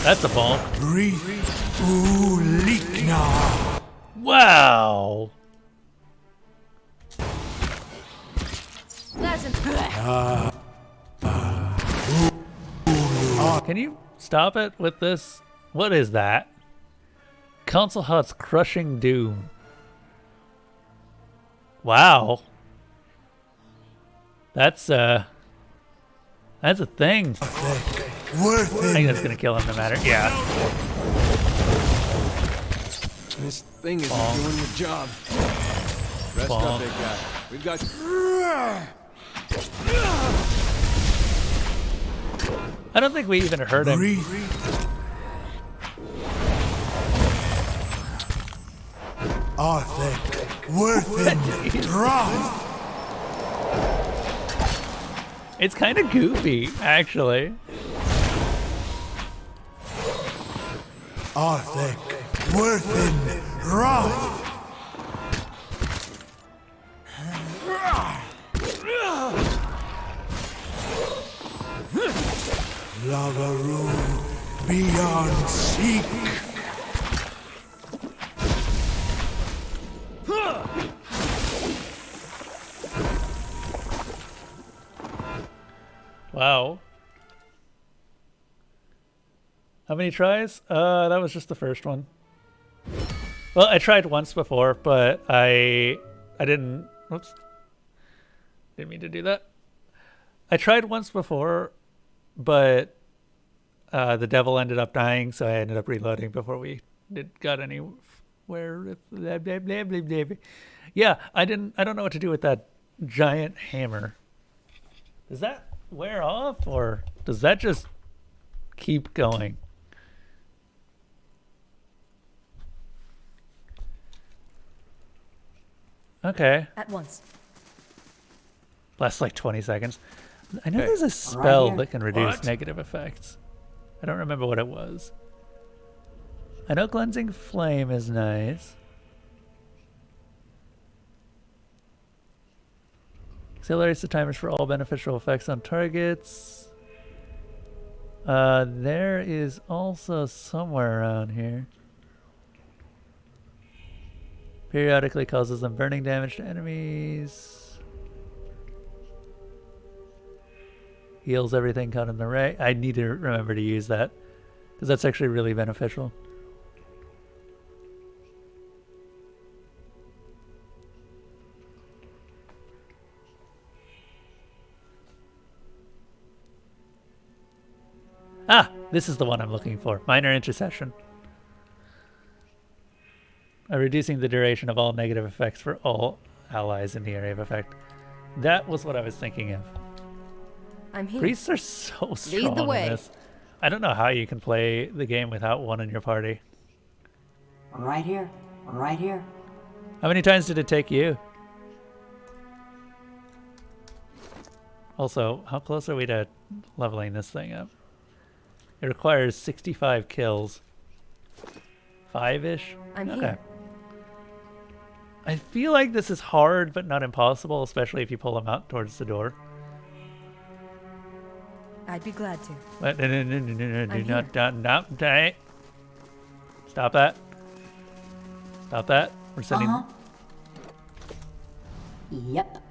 That's a bonk. Wow. Can you stop it with this? What is that? Council Hut's Crushing Doom. Wow. That's a thing. I think that's gonna kill him no matter. Yeah. This thing isn't doing your job. Rest up, big guy. We've got. I don't think we even heard him. It's kind of goofy, actually. Lavaru beyond seek. Wow. How many tries? That was just the first one. Well, I tried once before, but I didn't. Whoops. Didn't mean to do that. I tried once before, but the devil ended up dying, so I ended up reloading before we got anywhere. Blah, blah, blah, blah, blah. Yeah, I don't know what to do with that giant hammer. Does that wear off, or does that just keep going? Okay. At once. Lasts like 20 seconds. I know there's a spell that can reduce What? negative effects. I don't remember what it was. I know Cleansing Flame is nice. Accelerates the timers for all beneficial effects on targets. There is also somewhere around here. Periodically causes them burning damage to enemies. Heals everything caught in the ray. I need to remember to use that, because that's actually really beneficial. Ah, this is the one I'm looking for. Minor Intercession. Reducing the duration of all negative effects for all allies in the area of effect. That was what I was thinking of. I'm here. Priests are so strong the way. in this. I don't know how you can play the game without one in your party. Right here. Right here. How many times did it take you? Also, how close are we to leveling this thing up? It requires 65 kills. 5-ish? I'm okay. here. I feel like this is hard, but not impossible, especially if you pull them out towards the door. I'd be glad to. But no, do I'm not, die. Stop that. Stop that. We're sending. Yep.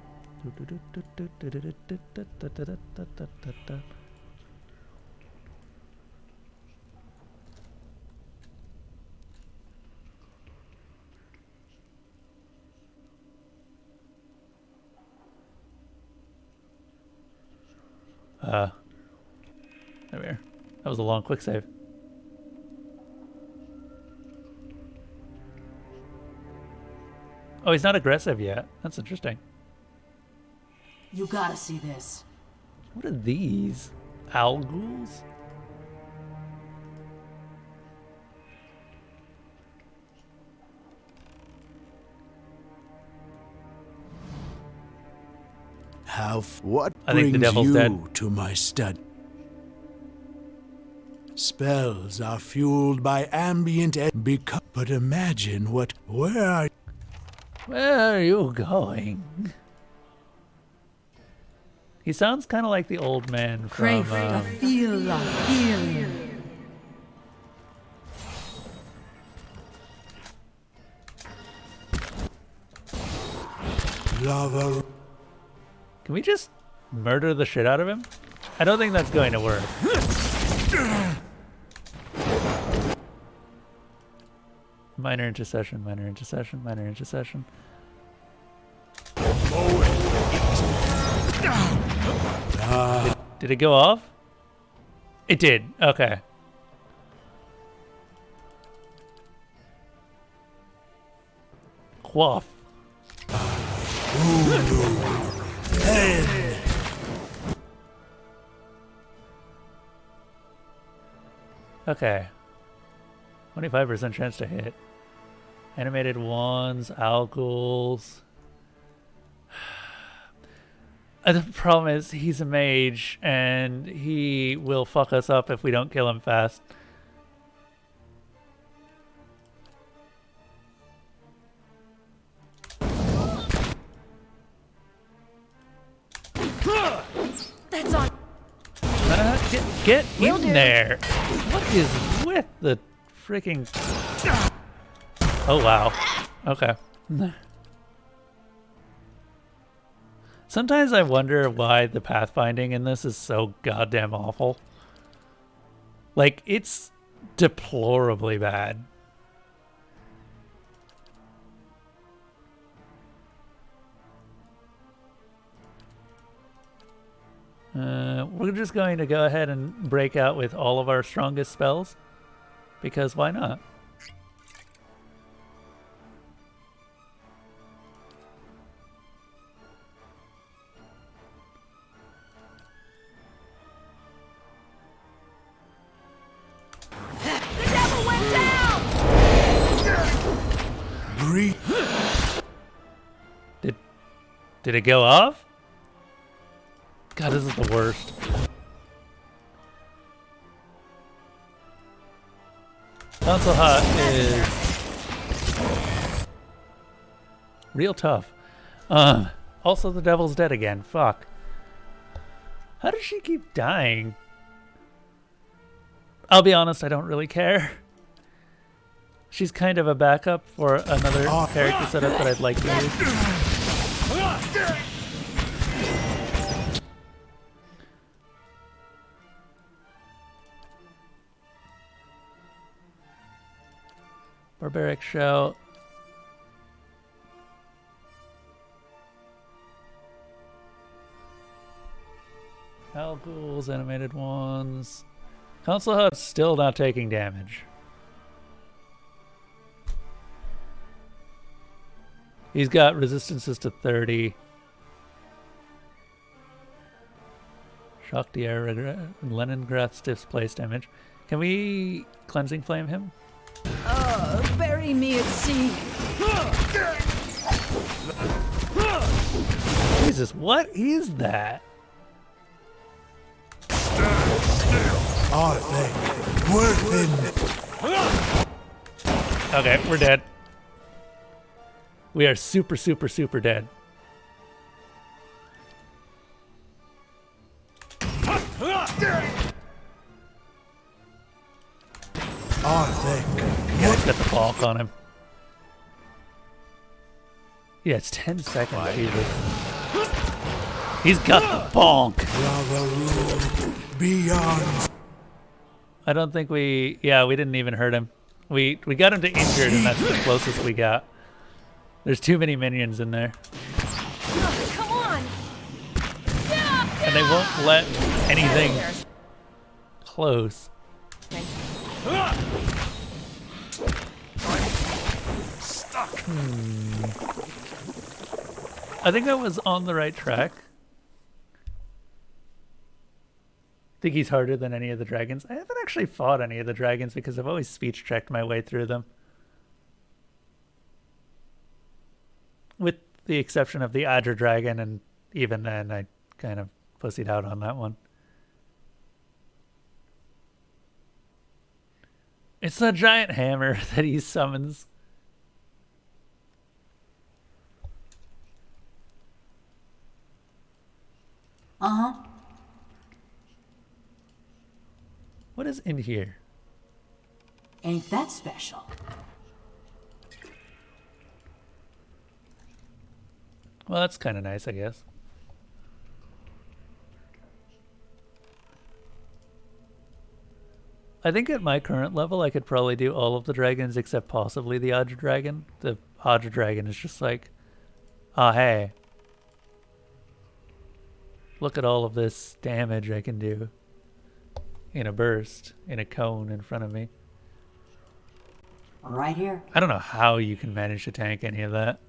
There we are. That was a long quick save. Oh, he's not aggressive yet. That's interesting. You gotta see this. What are these? Owls? What I think the brings devil's you dead. to my stud? Spells are fueled by ambient but imagine where are you going? He sounds kind of like the old man from... feel of healing. lava. Can we just murder the shit out of him? I don't think that's going to work. Minor intercession, minor intercession, minor intercession. Did it go off? It did. Okay. Quaff. Okay. 25% chance to hit. Animated wands, owl ghouls. The problem is he's a mage and he will fuck us up if we don't kill him fast. That's on. Get in there. What is with the freaking... Oh, wow. Okay. Sometimes I wonder why the pathfinding in this is so goddamn awful. Like, it's deplorably bad. We're just going to go ahead and break out with all of our strongest spells, because why not? The devil went down! Did it go off? God, this is the worst. Council Hut is real tough. Also, the devil's dead again. Fuck. How does she keep dying? I'll be honest, I don't really care. She's kind of a backup for another character setup that I'd like to use. Barbaric Shout. Owl ghouls, animated ones. Council Hut's still not taking damage. He's got resistances to 30. Shock the air, Leningrad stiffs place damage. Can we cleansing flame him? Bury me at sea. Jesus, what is that? Arthur, worth it. Okay, we're dead. We are super, super, super dead. Arthur, Yeah, he's got the bonk on him. Yeah, it's 10 seconds, Jesus. He's got the bonk! beyond. I don't think we didn't even hurt him. We got him to injured, and that's the closest we got. There's too many minions in there. Come on! And they won't let anything close. Stuck. I think I was on the right track. I think he's harder than any of the dragons. I haven't actually fought any of the dragons because I've always speech checked my way through them. With the exception of the Adra dragon, and even then I kind of pussied out on that one. It's the giant hammer that he summons. Uh-huh. What is in here? Ain't that special? Well, that's kind of nice, I guess. I think at my current level, I could probably do all of the dragons except possibly the Adra dragon. The Adra dragon is just like, ah, hey. Look at all of this damage I can do in a burst, in a cone in front of me. Right here. I don't know how you can manage to tank any of that.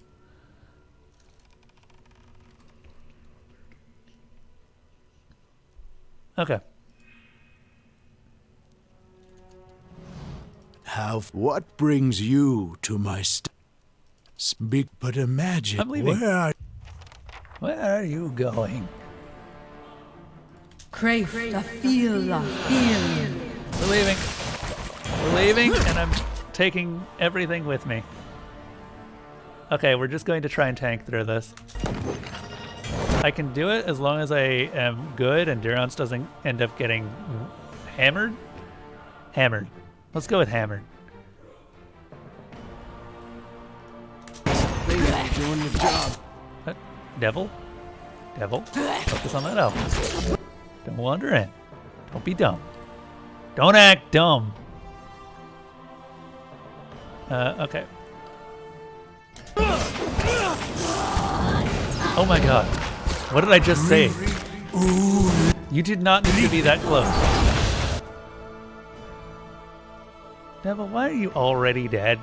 Okay. What brings you to my speak? But imagine I'm leaving. where Where are you going? Cragholdt, I feel you. We're leaving. We're leaving, and I'm taking everything with me. Okay, we're just going to try and tank through this. I can do it as long as I am good and Durance doesn't end up getting hammered. Hammered. Let's go with hammered. Doing the job. Devil? Devil? Focus on that elf. Don't wander in. Don't be dumb. Don't act dumb. Okay. Oh my god. What did I just say? You did not need to be that close. Devil, why are you already dead?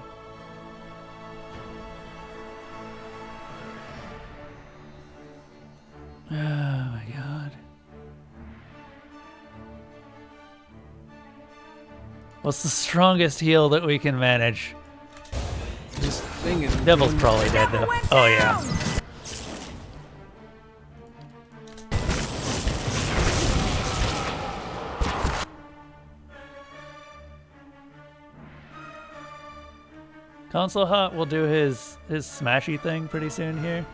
Oh my god. What's the strongest heal that we can manage? This thing is. Devil's probably dead though. Oh yeah. Console Hot will do his smashy thing pretty soon here.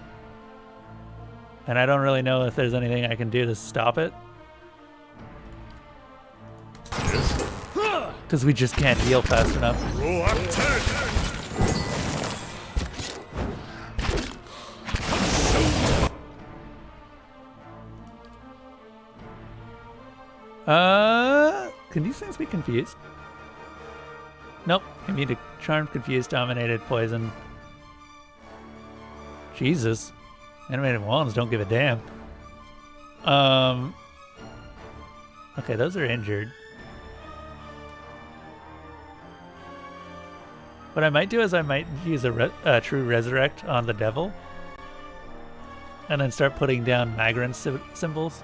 And I don't really know if there's anything I can do to stop it. Because we just can't heal fast enough. Can these things be confused? Nope. Immune to charmed, confused, dominated, poison. Jesus. Animated wands don't give a damn. Okay, those are injured. What I might do is I might use a true resurrect on the devil, and then start putting down Magrin symbols.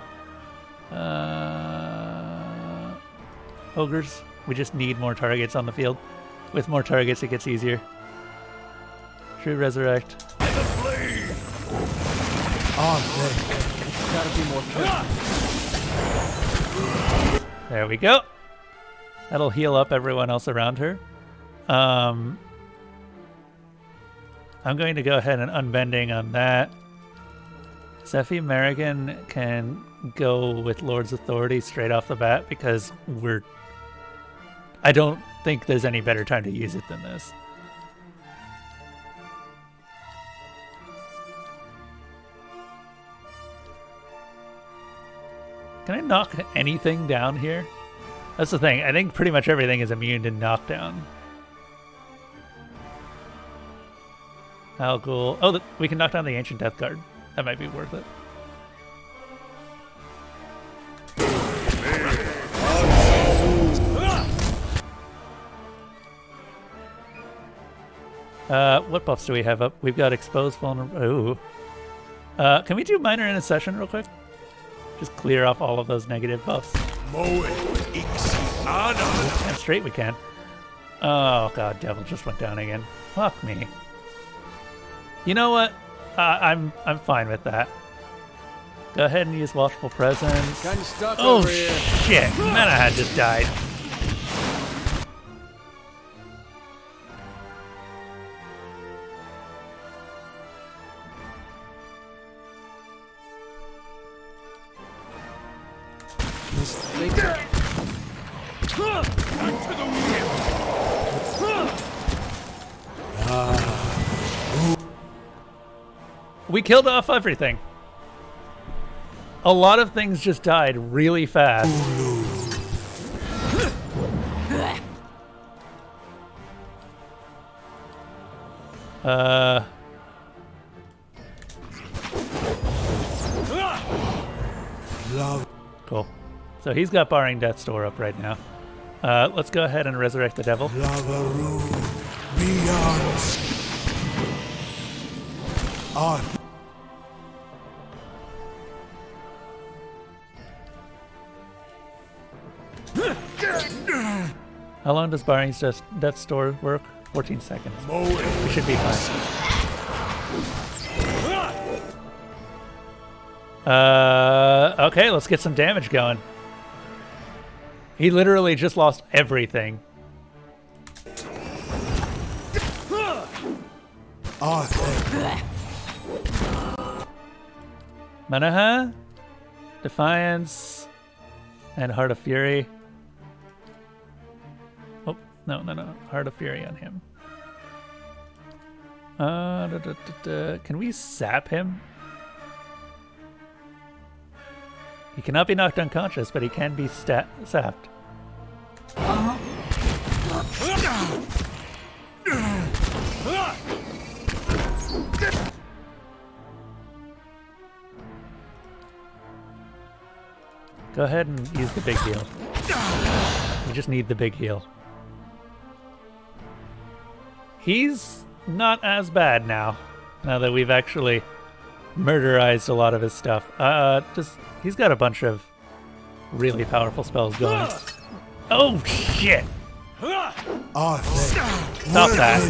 Ogres. We just need more targets on the field. With more targets, it gets easier. True resurrect. Gotta be more careful. There we go. That'll heal up everyone else around her. I'm going to go ahead and unbending on that. Sephi American can go with Lord's Authority straight off the bat because I don't think there's any better time to use it than this. Can I knock anything down here? That's the thing. I think pretty much everything is immune to knockdown. How cool. Oh, we can knock down the Ancient Death Guard. That might be worth it. What buffs do we have up? We've got Exposed Vulnerable. Ooh. Can we do Minor Intercession real quick? Just clear off all of those negative buffs. And straight we can. Oh god, Devil just went down again. Fuck me. You know what? I'm fine with that. Go ahead and use Watchful Presence. Kinda stuck Oh over here. shit! Manahad just died. We killed off everything. A lot of things just died really fast. Cool. So he's got Barring Death's Door up right now. Let's go ahead and resurrect the devil. How long does Barring's Death's Door work? 14 seconds. We should be fine. Okay, let's get some damage going. He literally just lost everything. Manaha, Defiance, and Heart of Fury. Oh, no. Heart of Fury on him. Can we sap him? He cannot be knocked unconscious, but he can be sapped. Go ahead and use the big heal. We just need the big heal. He's not as bad now that we've actually murderized a lot of his stuff. He's got a bunch of really powerful spells going. Oh shit! Stop that.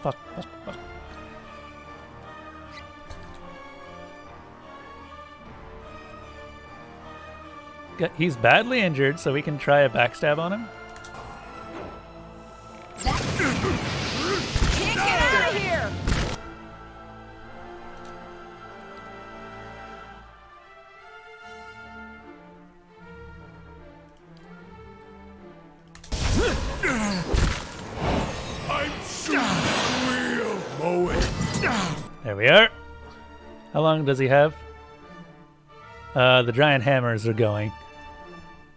Fuck. He's badly injured, so we can try a backstab on him. Can't get out of here! There we are. How long does he have? The giant hammers are going.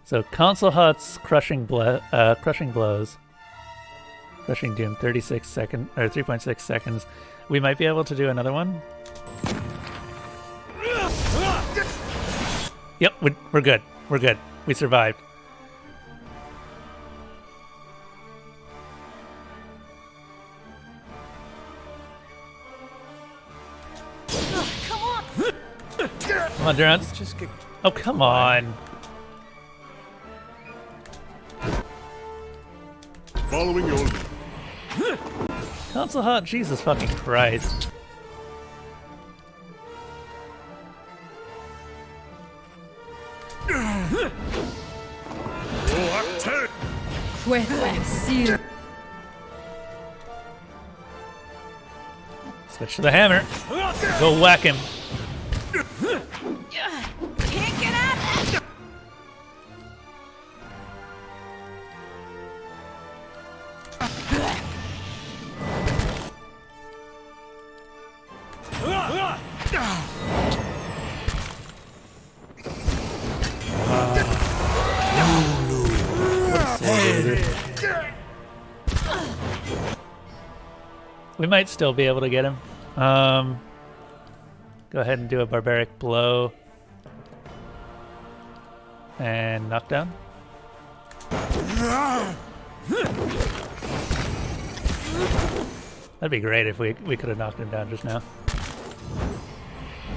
So Console Hut's crushing blows. Crushing Doom, 36 seconds or 3.6 seconds. We might be able to do another one. Yep, we're good. We're good. We survived. Come on! Come on, Durance. Just get... Oh, come on. Following your lead. Console hot, Jesus fucking Christ. Switch to the hammer. Go whack him. Can't get out! We might still be able to get him. Go ahead and do a barbaric blow. And knockdown. That'd be great if we could have knocked him down just now.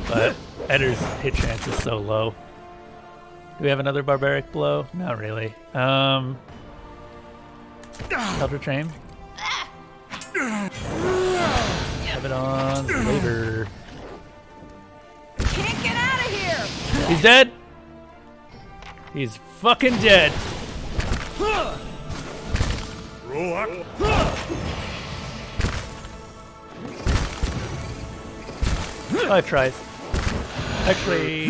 But Edder's hit chance is so low. Do we have another barbaric blow? Not really. Eldritch Aim. Have it on later. Can't get out of here! He's dead! He's fucking dead! 5 tries. Actually...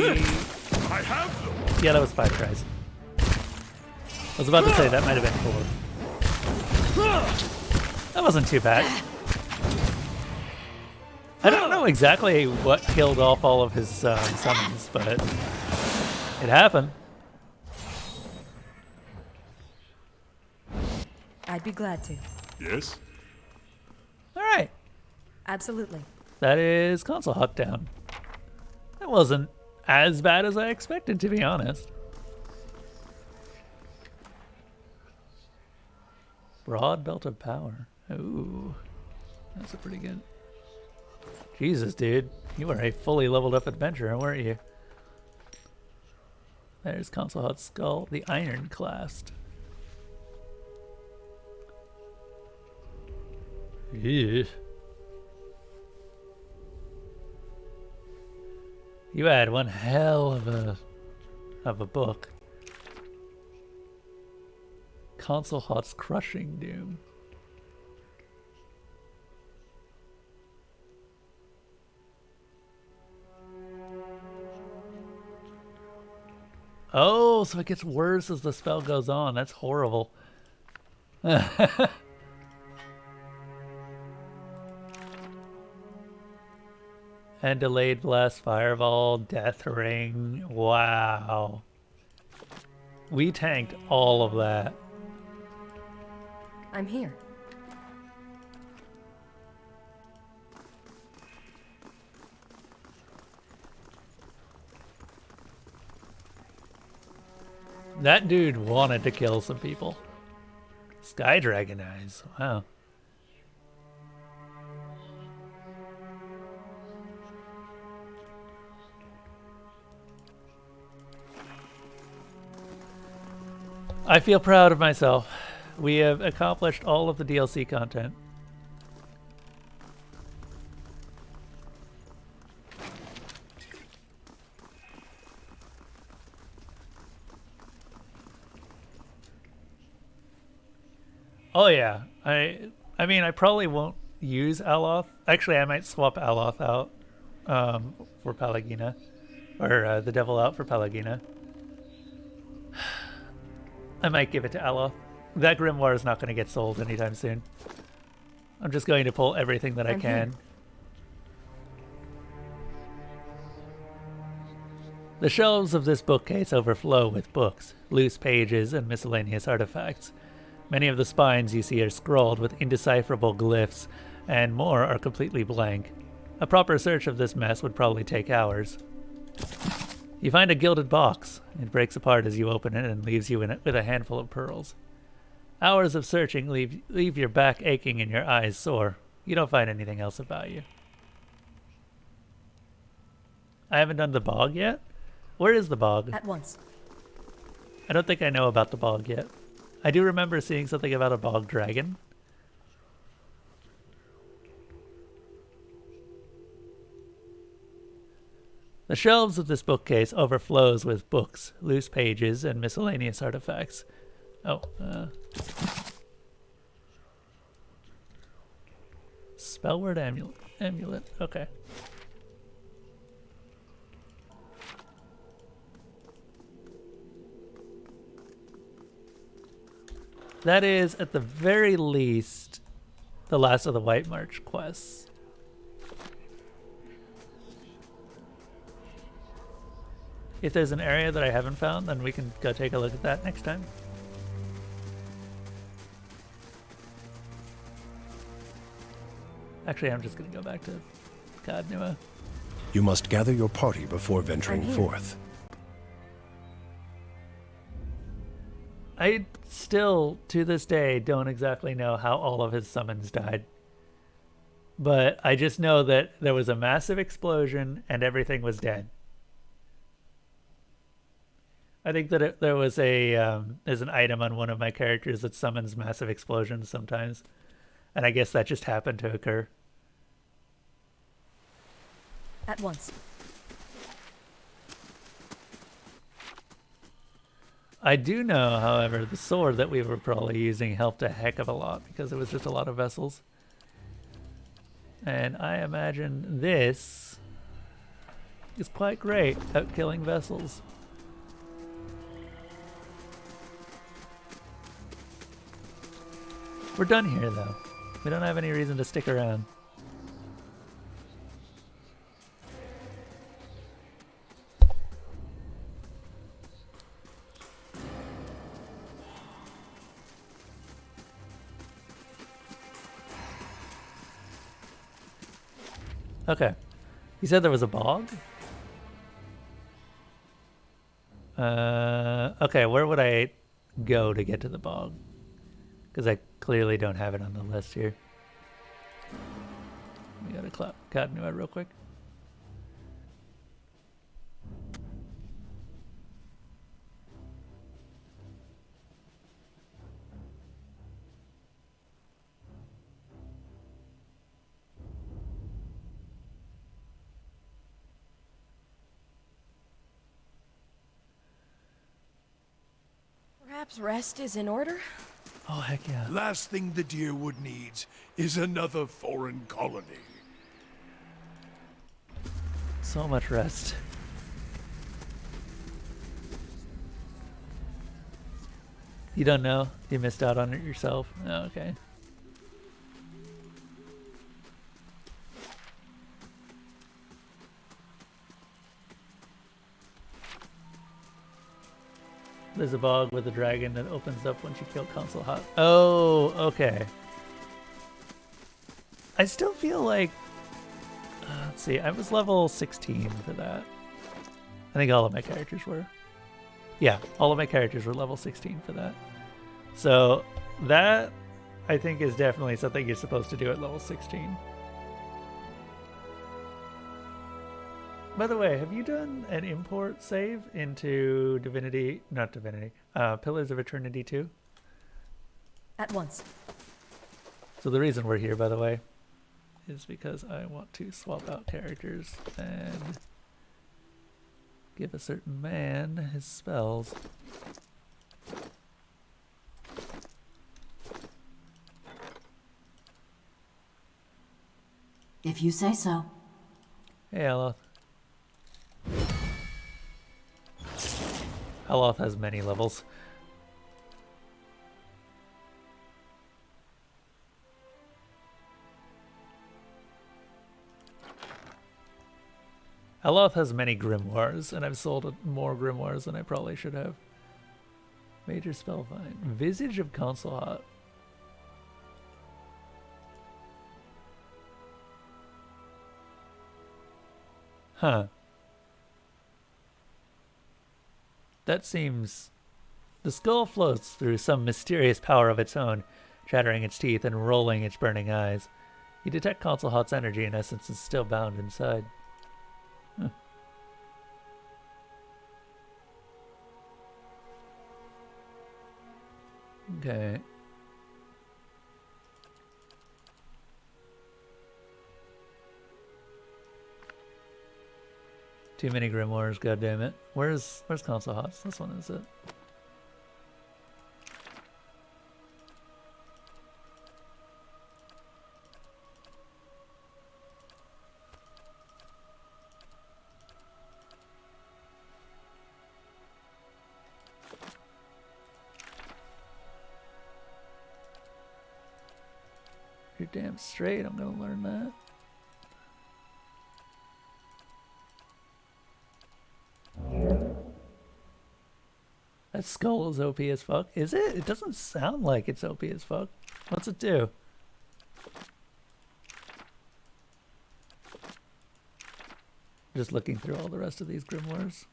Yeah, that was 5 tries. I was about to say that might have been 4. That wasn't too bad. I don't know exactly what killed off all of his summons, but it happened. I'd be glad to. Yes? Alright. Absolutely. That is console hot down. That wasn't as bad as I expected, to be honest. Broad belt of power. Ooh. That's a pretty good... Jesus, dude. You were a fully leveled up adventurer, weren't you? There's console hot skull. The ironclast. Ew. You had one hell of a book. Console hot's crushing doom. Oh, so it gets worse as the spell goes on. That's horrible. And delayed blast, fireball, death ring. Wow. We tanked all of that. I'm here. That dude wanted to kill some people. Sky Dragon Eyes. Wow. I feel proud of myself. We have accomplished all of the DLC content. Oh yeah, I mean I probably won't use Aloth. Actually, I might swap Aloth out for Pallegina, or the Devil out for Pallegina. I might give it to Aloth. That grimoire is not going to get sold anytime soon. I'm just going to pull everything that I can. Here. The shelves of this bookcase overflow with books, loose pages, and miscellaneous artifacts. Many of the spines you see are scrawled with indecipherable glyphs, and more are completely blank. A proper search of this mess would probably take hours. You find a gilded box. It breaks apart as you open it and leaves you in it with a handful of pearls. Hours of searching leave your back aching and your eyes sore. You don't find anything else of value. I haven't done the bog yet? Where is the bog? At once. I don't think I know about the bog yet. I do remember seeing something about a bog dragon. The shelves of this bookcase overflows with books, loose pages, and miscellaneous artifacts. Oh, spellword amulet. Okay. That is, at the very least, the last of the White March quests. If there's an area that I haven't found, then we can go take a look at that next time. Actually, I'm just going to go back to Cadnua. You must gather your party before venturing forth. I still, to this day, don't exactly know how all of his summons died. But I just know that there was a massive explosion and everything was dead. I think that there was there's an item on one of my characters that summons massive explosions sometimes. And I guess that just happened to occur. At once. I do know, however, the sword that we were probably using helped a heck of a lot because it was just a lot of vessels. And I imagine this is quite great at killing vessels. We're done here, though. We don't have any reason to stick around. Okay. You said there was a bog? Okay, where would I go to get to the bog? Because I clearly don't have it on the list here. We gotta Cadnua real quick. Perhaps rest is in order? Oh, heck yeah. Last thing the Deerwood needs is another foreign colony. So much rest. You don't know? You missed out on it yourself? Oh, okay. There's a bog with a dragon that opens up once you kill Council Hot. Oh, okay. I still feel like... let's see, I was level 16 for that. I think all of my characters were. Yeah, all of my characters were level 16 for that. So that, I think, is definitely something you're supposed to do at level 16. By the way, have you done an import save into Pillars of Eternity 2? At once. So the reason we're here, by the way, is because I want to swap out characters and give a certain man his spells. If you say so. Hey, Aloth. Aloth has many levels. Aloth has many grimoires, and I've sold more grimoires than I probably should have. Major Spellfind. Visage of Consulhot. Huh. that seems... The skull floats through some mysterious power of its own, chattering its teeth and rolling its burning eyes. You detect Consulhott's energy, in essence, is still bound inside. Huh. Okay. Too many grimoires, goddammit. Where's Consulhott's? This one is it. You're damn straight, I'm gonna learn that. That skull is OP as fuck. Is it? It doesn't sound like it's OP as fuck. What's it do? Just looking through all the rest of these grimoires.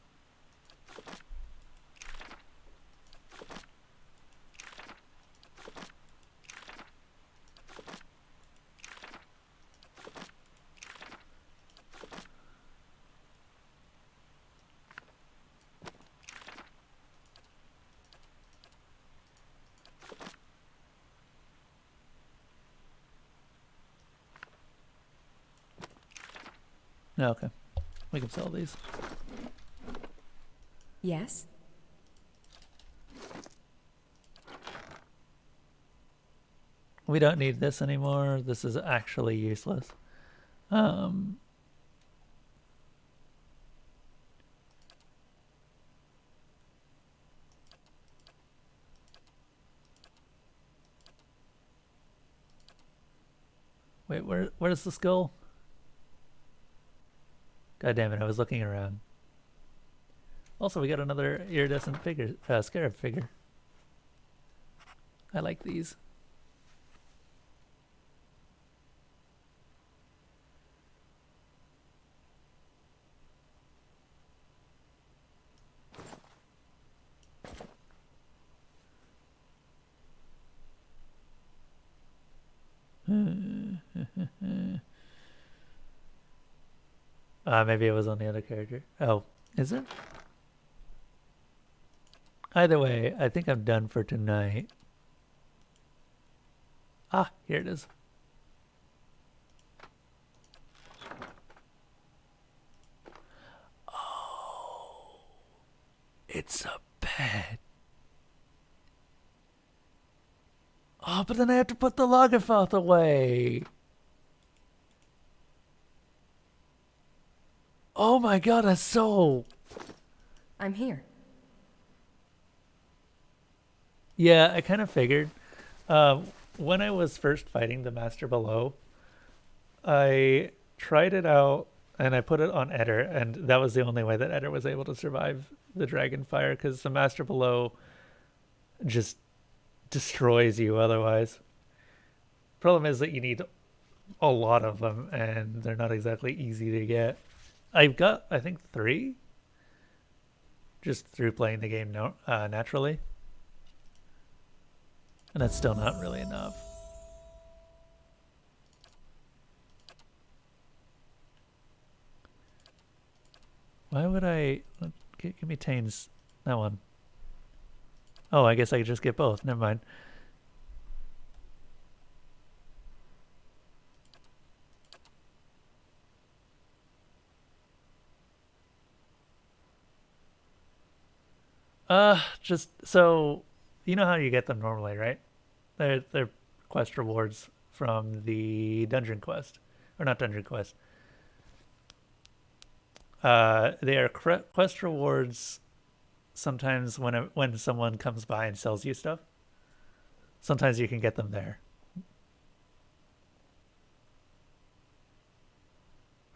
No, okay. We can sell these. Yes? We don't need this anymore. This is actually useless. Wait, where's the skull? God damn it, I was looking around. Also, we got another iridescent figure, scarab figure. I like these. Maybe it was on the other character. Oh, is it? Either way, I think I'm done for tonight. Ah, here it is. Oh, it's a pet. Oh, but then I have to put the Lagerfeld away. Oh my god, that's so... I'm here. Yeah, I kind of figured. When I was first fighting the Master Below, I tried it out and I put it on Eder, and that was the only way that Eder was able to survive the Dragon Fire, because the Master Below just destroys you otherwise. Problem is that you need a lot of them, and they're not exactly easy to get. I've got, I think, 3 just through playing the game naturally. And that's still not really enough. Why would I... Give me Tane's... That one. Oh, I guess I could just get both. Never mind. Just so you know how you get them normally, right? They're quest rewards from the dungeon quest, or not dungeon quest. They are quest rewards. Sometimes when someone comes by and sells you stuff, sometimes you can get them there.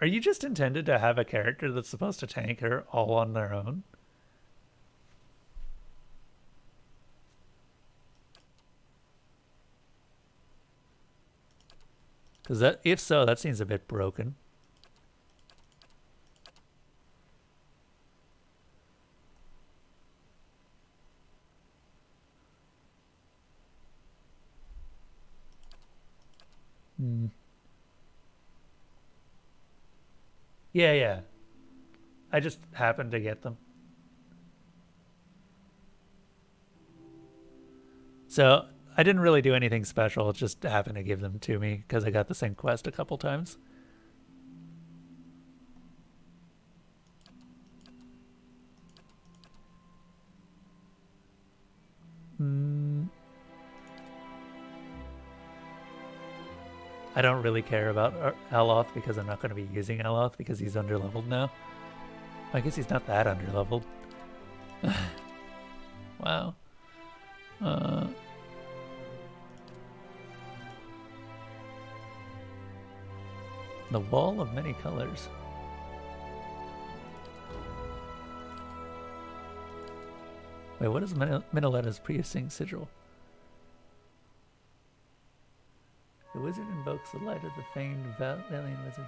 Are you just intended to have a character that's supposed to tank her all on their own? Because that, if so, that seems a bit broken. Yeah, yeah. I just happened to get them. So I didn't really do anything special. It just happened to give them to me because I got the same quest a couple times. I don't really care about Aloth because I'm not going to be using Aloth because he's underleveled now. I guess he's not that underleveled. Wow. The Wall of Many Colors. Wait, what is Minnaletta's piercing sigil? The wizard invokes the light of the famed alien wizard.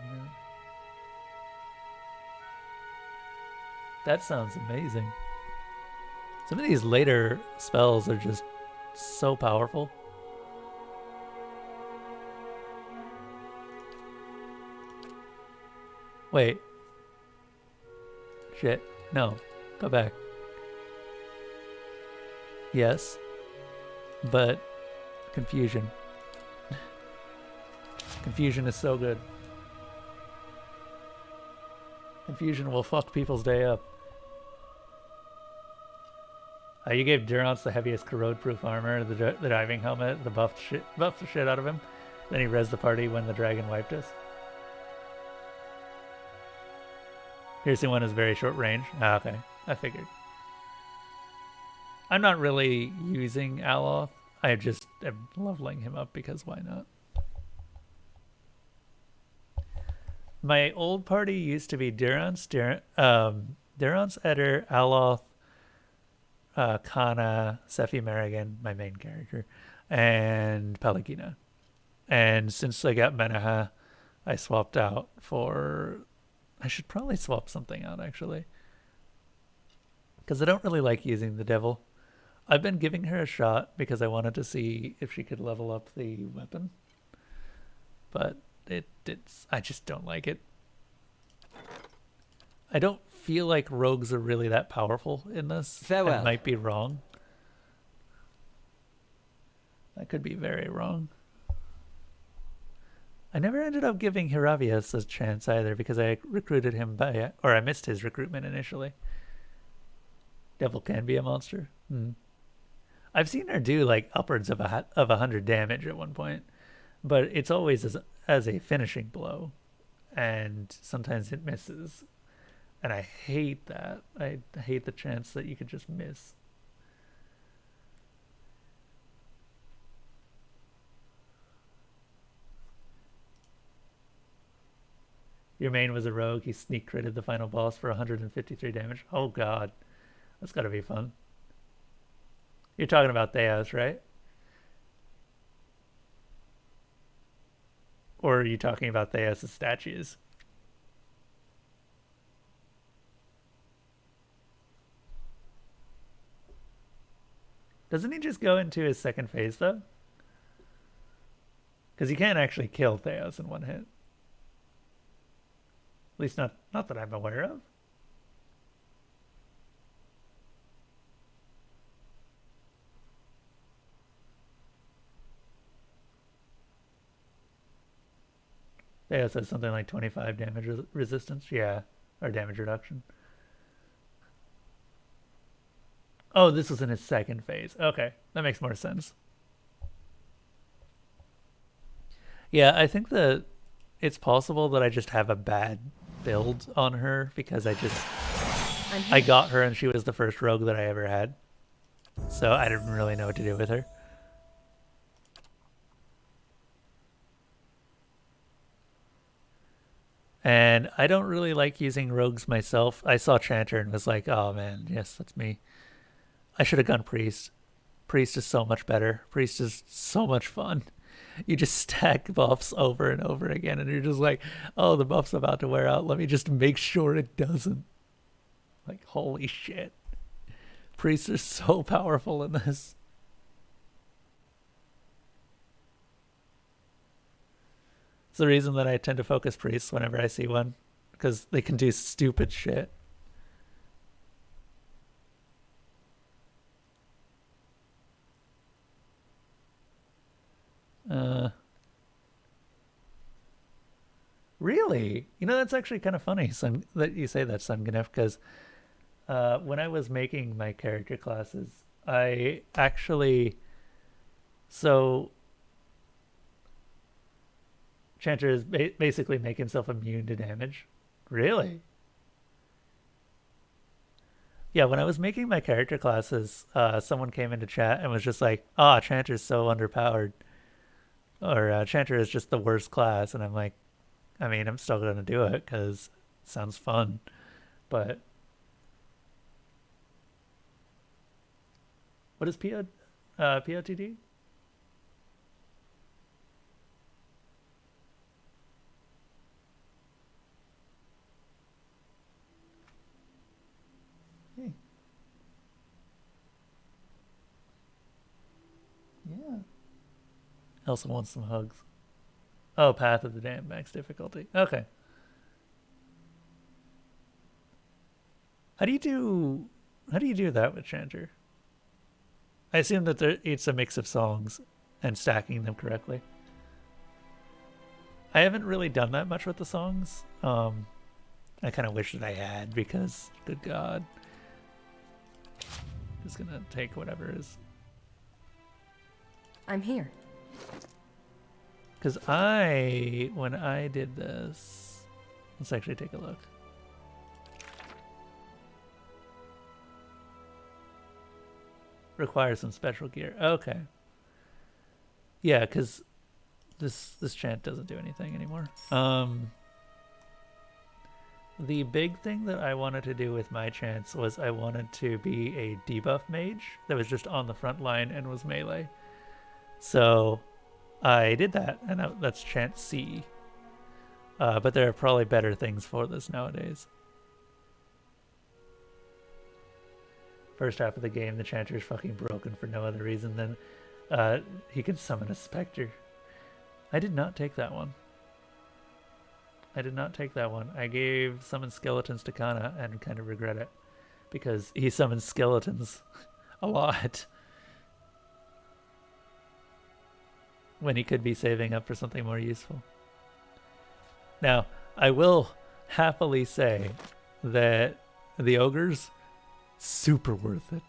That sounds amazing. Some of these later spells are just so powerful. Wait. Shit. No. Go back. Yes. But confusion. Confusion is so good. Confusion will fuck people's day up. You gave Durance the heaviest corrode-proof armor, the diving helmet, the buffed the shit out of him. Then he rezzed the party when the dragon wiped us. Piercing one is very short range. Ah, okay. I figured. I'm not really using Aloth. I just am leveling him up because why not? My old party used to be Durance, Eder, Aloth, Kana, Sephi Merrigan, my main character, and Pelagina. And since I got Menaha, I swapped out for... I should probably swap something out, actually. Because I don't really like using the devil. I've been giving her a shot because I wanted to see if she could level up the weapon. But I just don't like it. I don't feel like rogues are really that powerful in this. Farewell. I might be wrong. I could be very wrong. I never ended up giving Hiravius a chance either because I recruited him or I missed his recruitment initially. Devil can be a monster. I've seen her do like upwards of 100 damage at one point, but it's always as a finishing blow, and sometimes it misses. And I hate that. I hate the chance that you could just miss. Your main was a rogue. He sneak critted the final boss for 153 damage. Oh god. That's gotta be fun. You're talking about Theos, right? Or are you talking about Theos' statues? Doesn't he just go into his second phase, though? Because you can't actually kill Theos in one hit. At least not that I'm aware of. Theos has something like 25 damage resistance. Yeah, or damage reduction. Oh, this was in his second phase. Okay, that makes more sense. Yeah, I think that it's possible that I just have a bad build on her because I got her and she was the first rogue that I ever had. So I didn't really know what to do with her. And I don't really like using rogues myself. I saw Chanter and was like, oh man, yes, that's me. I should have gone Priest. Priest is so much better. Priest is so much fun. You just stack buffs over and over again, and you're just like, oh, the buff's about to wear out. Let me just make sure it doesn't. Like, holy shit. Priests are so powerful in this. It's the reason that I tend to focus priests whenever I see one, because they can do stupid shit. Really? You know, that's actually kind of funny, son, that you say that, Son Ganef, because when I was making my character classes, I actually... So... Chanter is basically make himself immune to damage. Really? Yeah, when I was making my character classes, someone came into chat and was just like, "Ah, Chanter's so underpowered," or "Chanter is just the worst class," and I'm like, I mean, I'm still gonna do it because it sounds fun, but what is POTD? Hey. Yeah. Elsa wants some hugs. Oh, Path of the Damned, max difficulty. Okay. How do you do that with Chanter? I assume that it's a mix of songs and stacking them correctly. I haven't really done that much with the songs. I kind of wish that I had, because good God. Just gonna take whatever is. I'm here. Because when I did this, let's actually take a look. Requires some special gear. Okay. Yeah, because this chant doesn't do anything anymore. The big thing that I wanted to do with my chants was I wanted to be a debuff mage that was just on the front line and was melee. So I did that, and that's chant C. But there are probably better things for this nowadays. First half of the game, the chanter is fucking broken for no other reason than he can summon a specter. I did not take that one. I gave summon skeletons to Kana and kind of regret it, because he summons skeletons a lot when he could be saving up for something more useful. Now, I will happily say that the ogres, super worth it.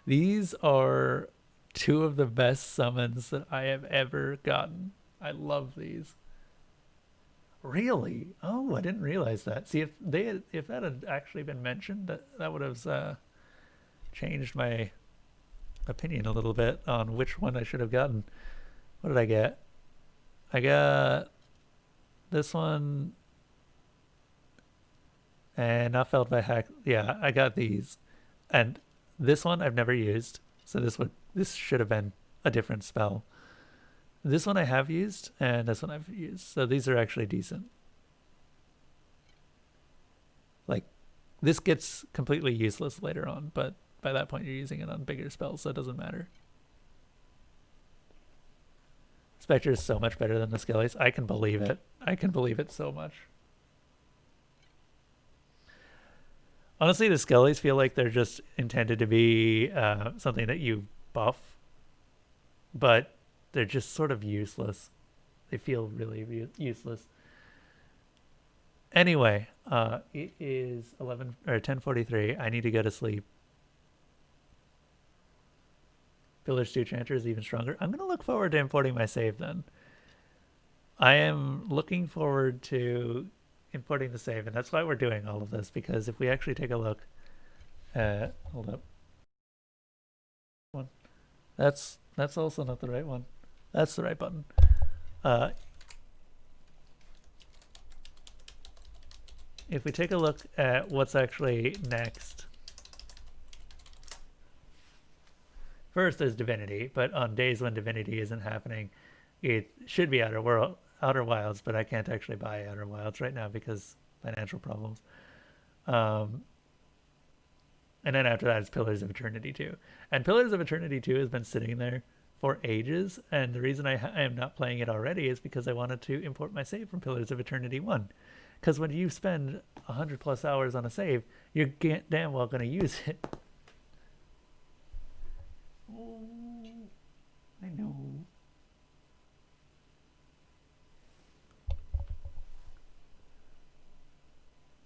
These are two of the best summons that I have ever gotten. I love these. Really? Oh, I didn't realize that. See, if that had actually been mentioned, that would have changed my opinion a little bit on which one I should have gotten. What did I get? I got this one, and not felt by hack. Yeah, I got these, and this one I've never used, so this should have been a different spell. This one I have used, and this one I've used, so these are actually decent. Like, this gets completely useless later on, but by that point you're using it on bigger spells, so it doesn't matter. Spectre is so much better than the Skellies. I can believe it. I can believe it so much. Honestly, the Skellies feel like they're just intended to be something that you buff, but they're just sort of useless. They feel really useless. Anyway, it is 10:43. I need to go to sleep. Village 2 Chanter is even stronger. I'm going to look forward to importing my save then. I am looking forward to importing the save, and that's why we're doing all of this, because if we actually take a look at... Hold up. One. That's also not the right one. That's the right button. If we take a look at what's actually next... First, there's Divinity, but on days when Divinity isn't happening, it should be Outer Wilds, but I can't actually buy Outer Wilds right now because financial problems. And then after that, it's Pillars of Eternity 2. And Pillars of Eternity 2 has been sitting there for ages, and the reason I am not playing it already is because I wanted to import my save from Pillars of Eternity 1. Because when you spend 100 plus hours on a save, you're damn well going to use it. Oh, I know.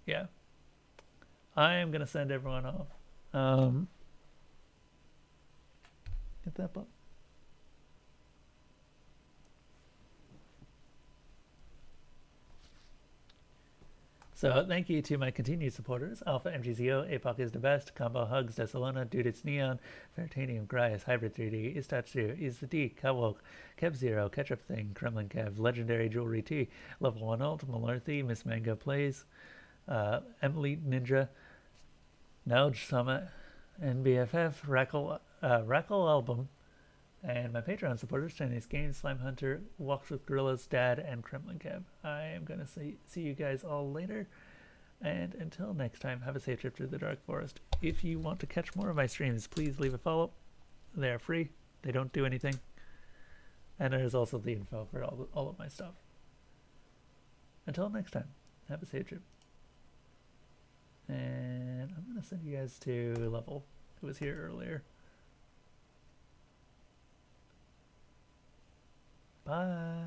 Yeah. I am going to send everyone off. Hit that button. So thank you to my continued supporters: Alpha MGZO, APOC is the best, Combo Hugs, Desolana, Dude It's Neon, Veritanium, Grias, Hybrid 3D, Istatsu, Is the D, Kawok, Kev Zero, Ketchup Thing, Kremlin Kev, Legendary Jewelry T, Level 1 Ult, Malarthy, Miss Mango Plays, Emily Ninja, Nalge Summit, NBFF, Rackle Album, and my Patreon supporters: Chinese Games, Slime Hunter, Walks with Gorillas, Dad, and Kremlin Kev. I am going to see you guys all later. And until next time, have a safe trip through the Dark Forest. If you want to catch more of my streams, please leave a follow. They are free. They don't do anything. And there's also the info for all of my stuff. Until next time, have a safe trip. And I'm going to send you guys to Level, who was here earlier. Bye.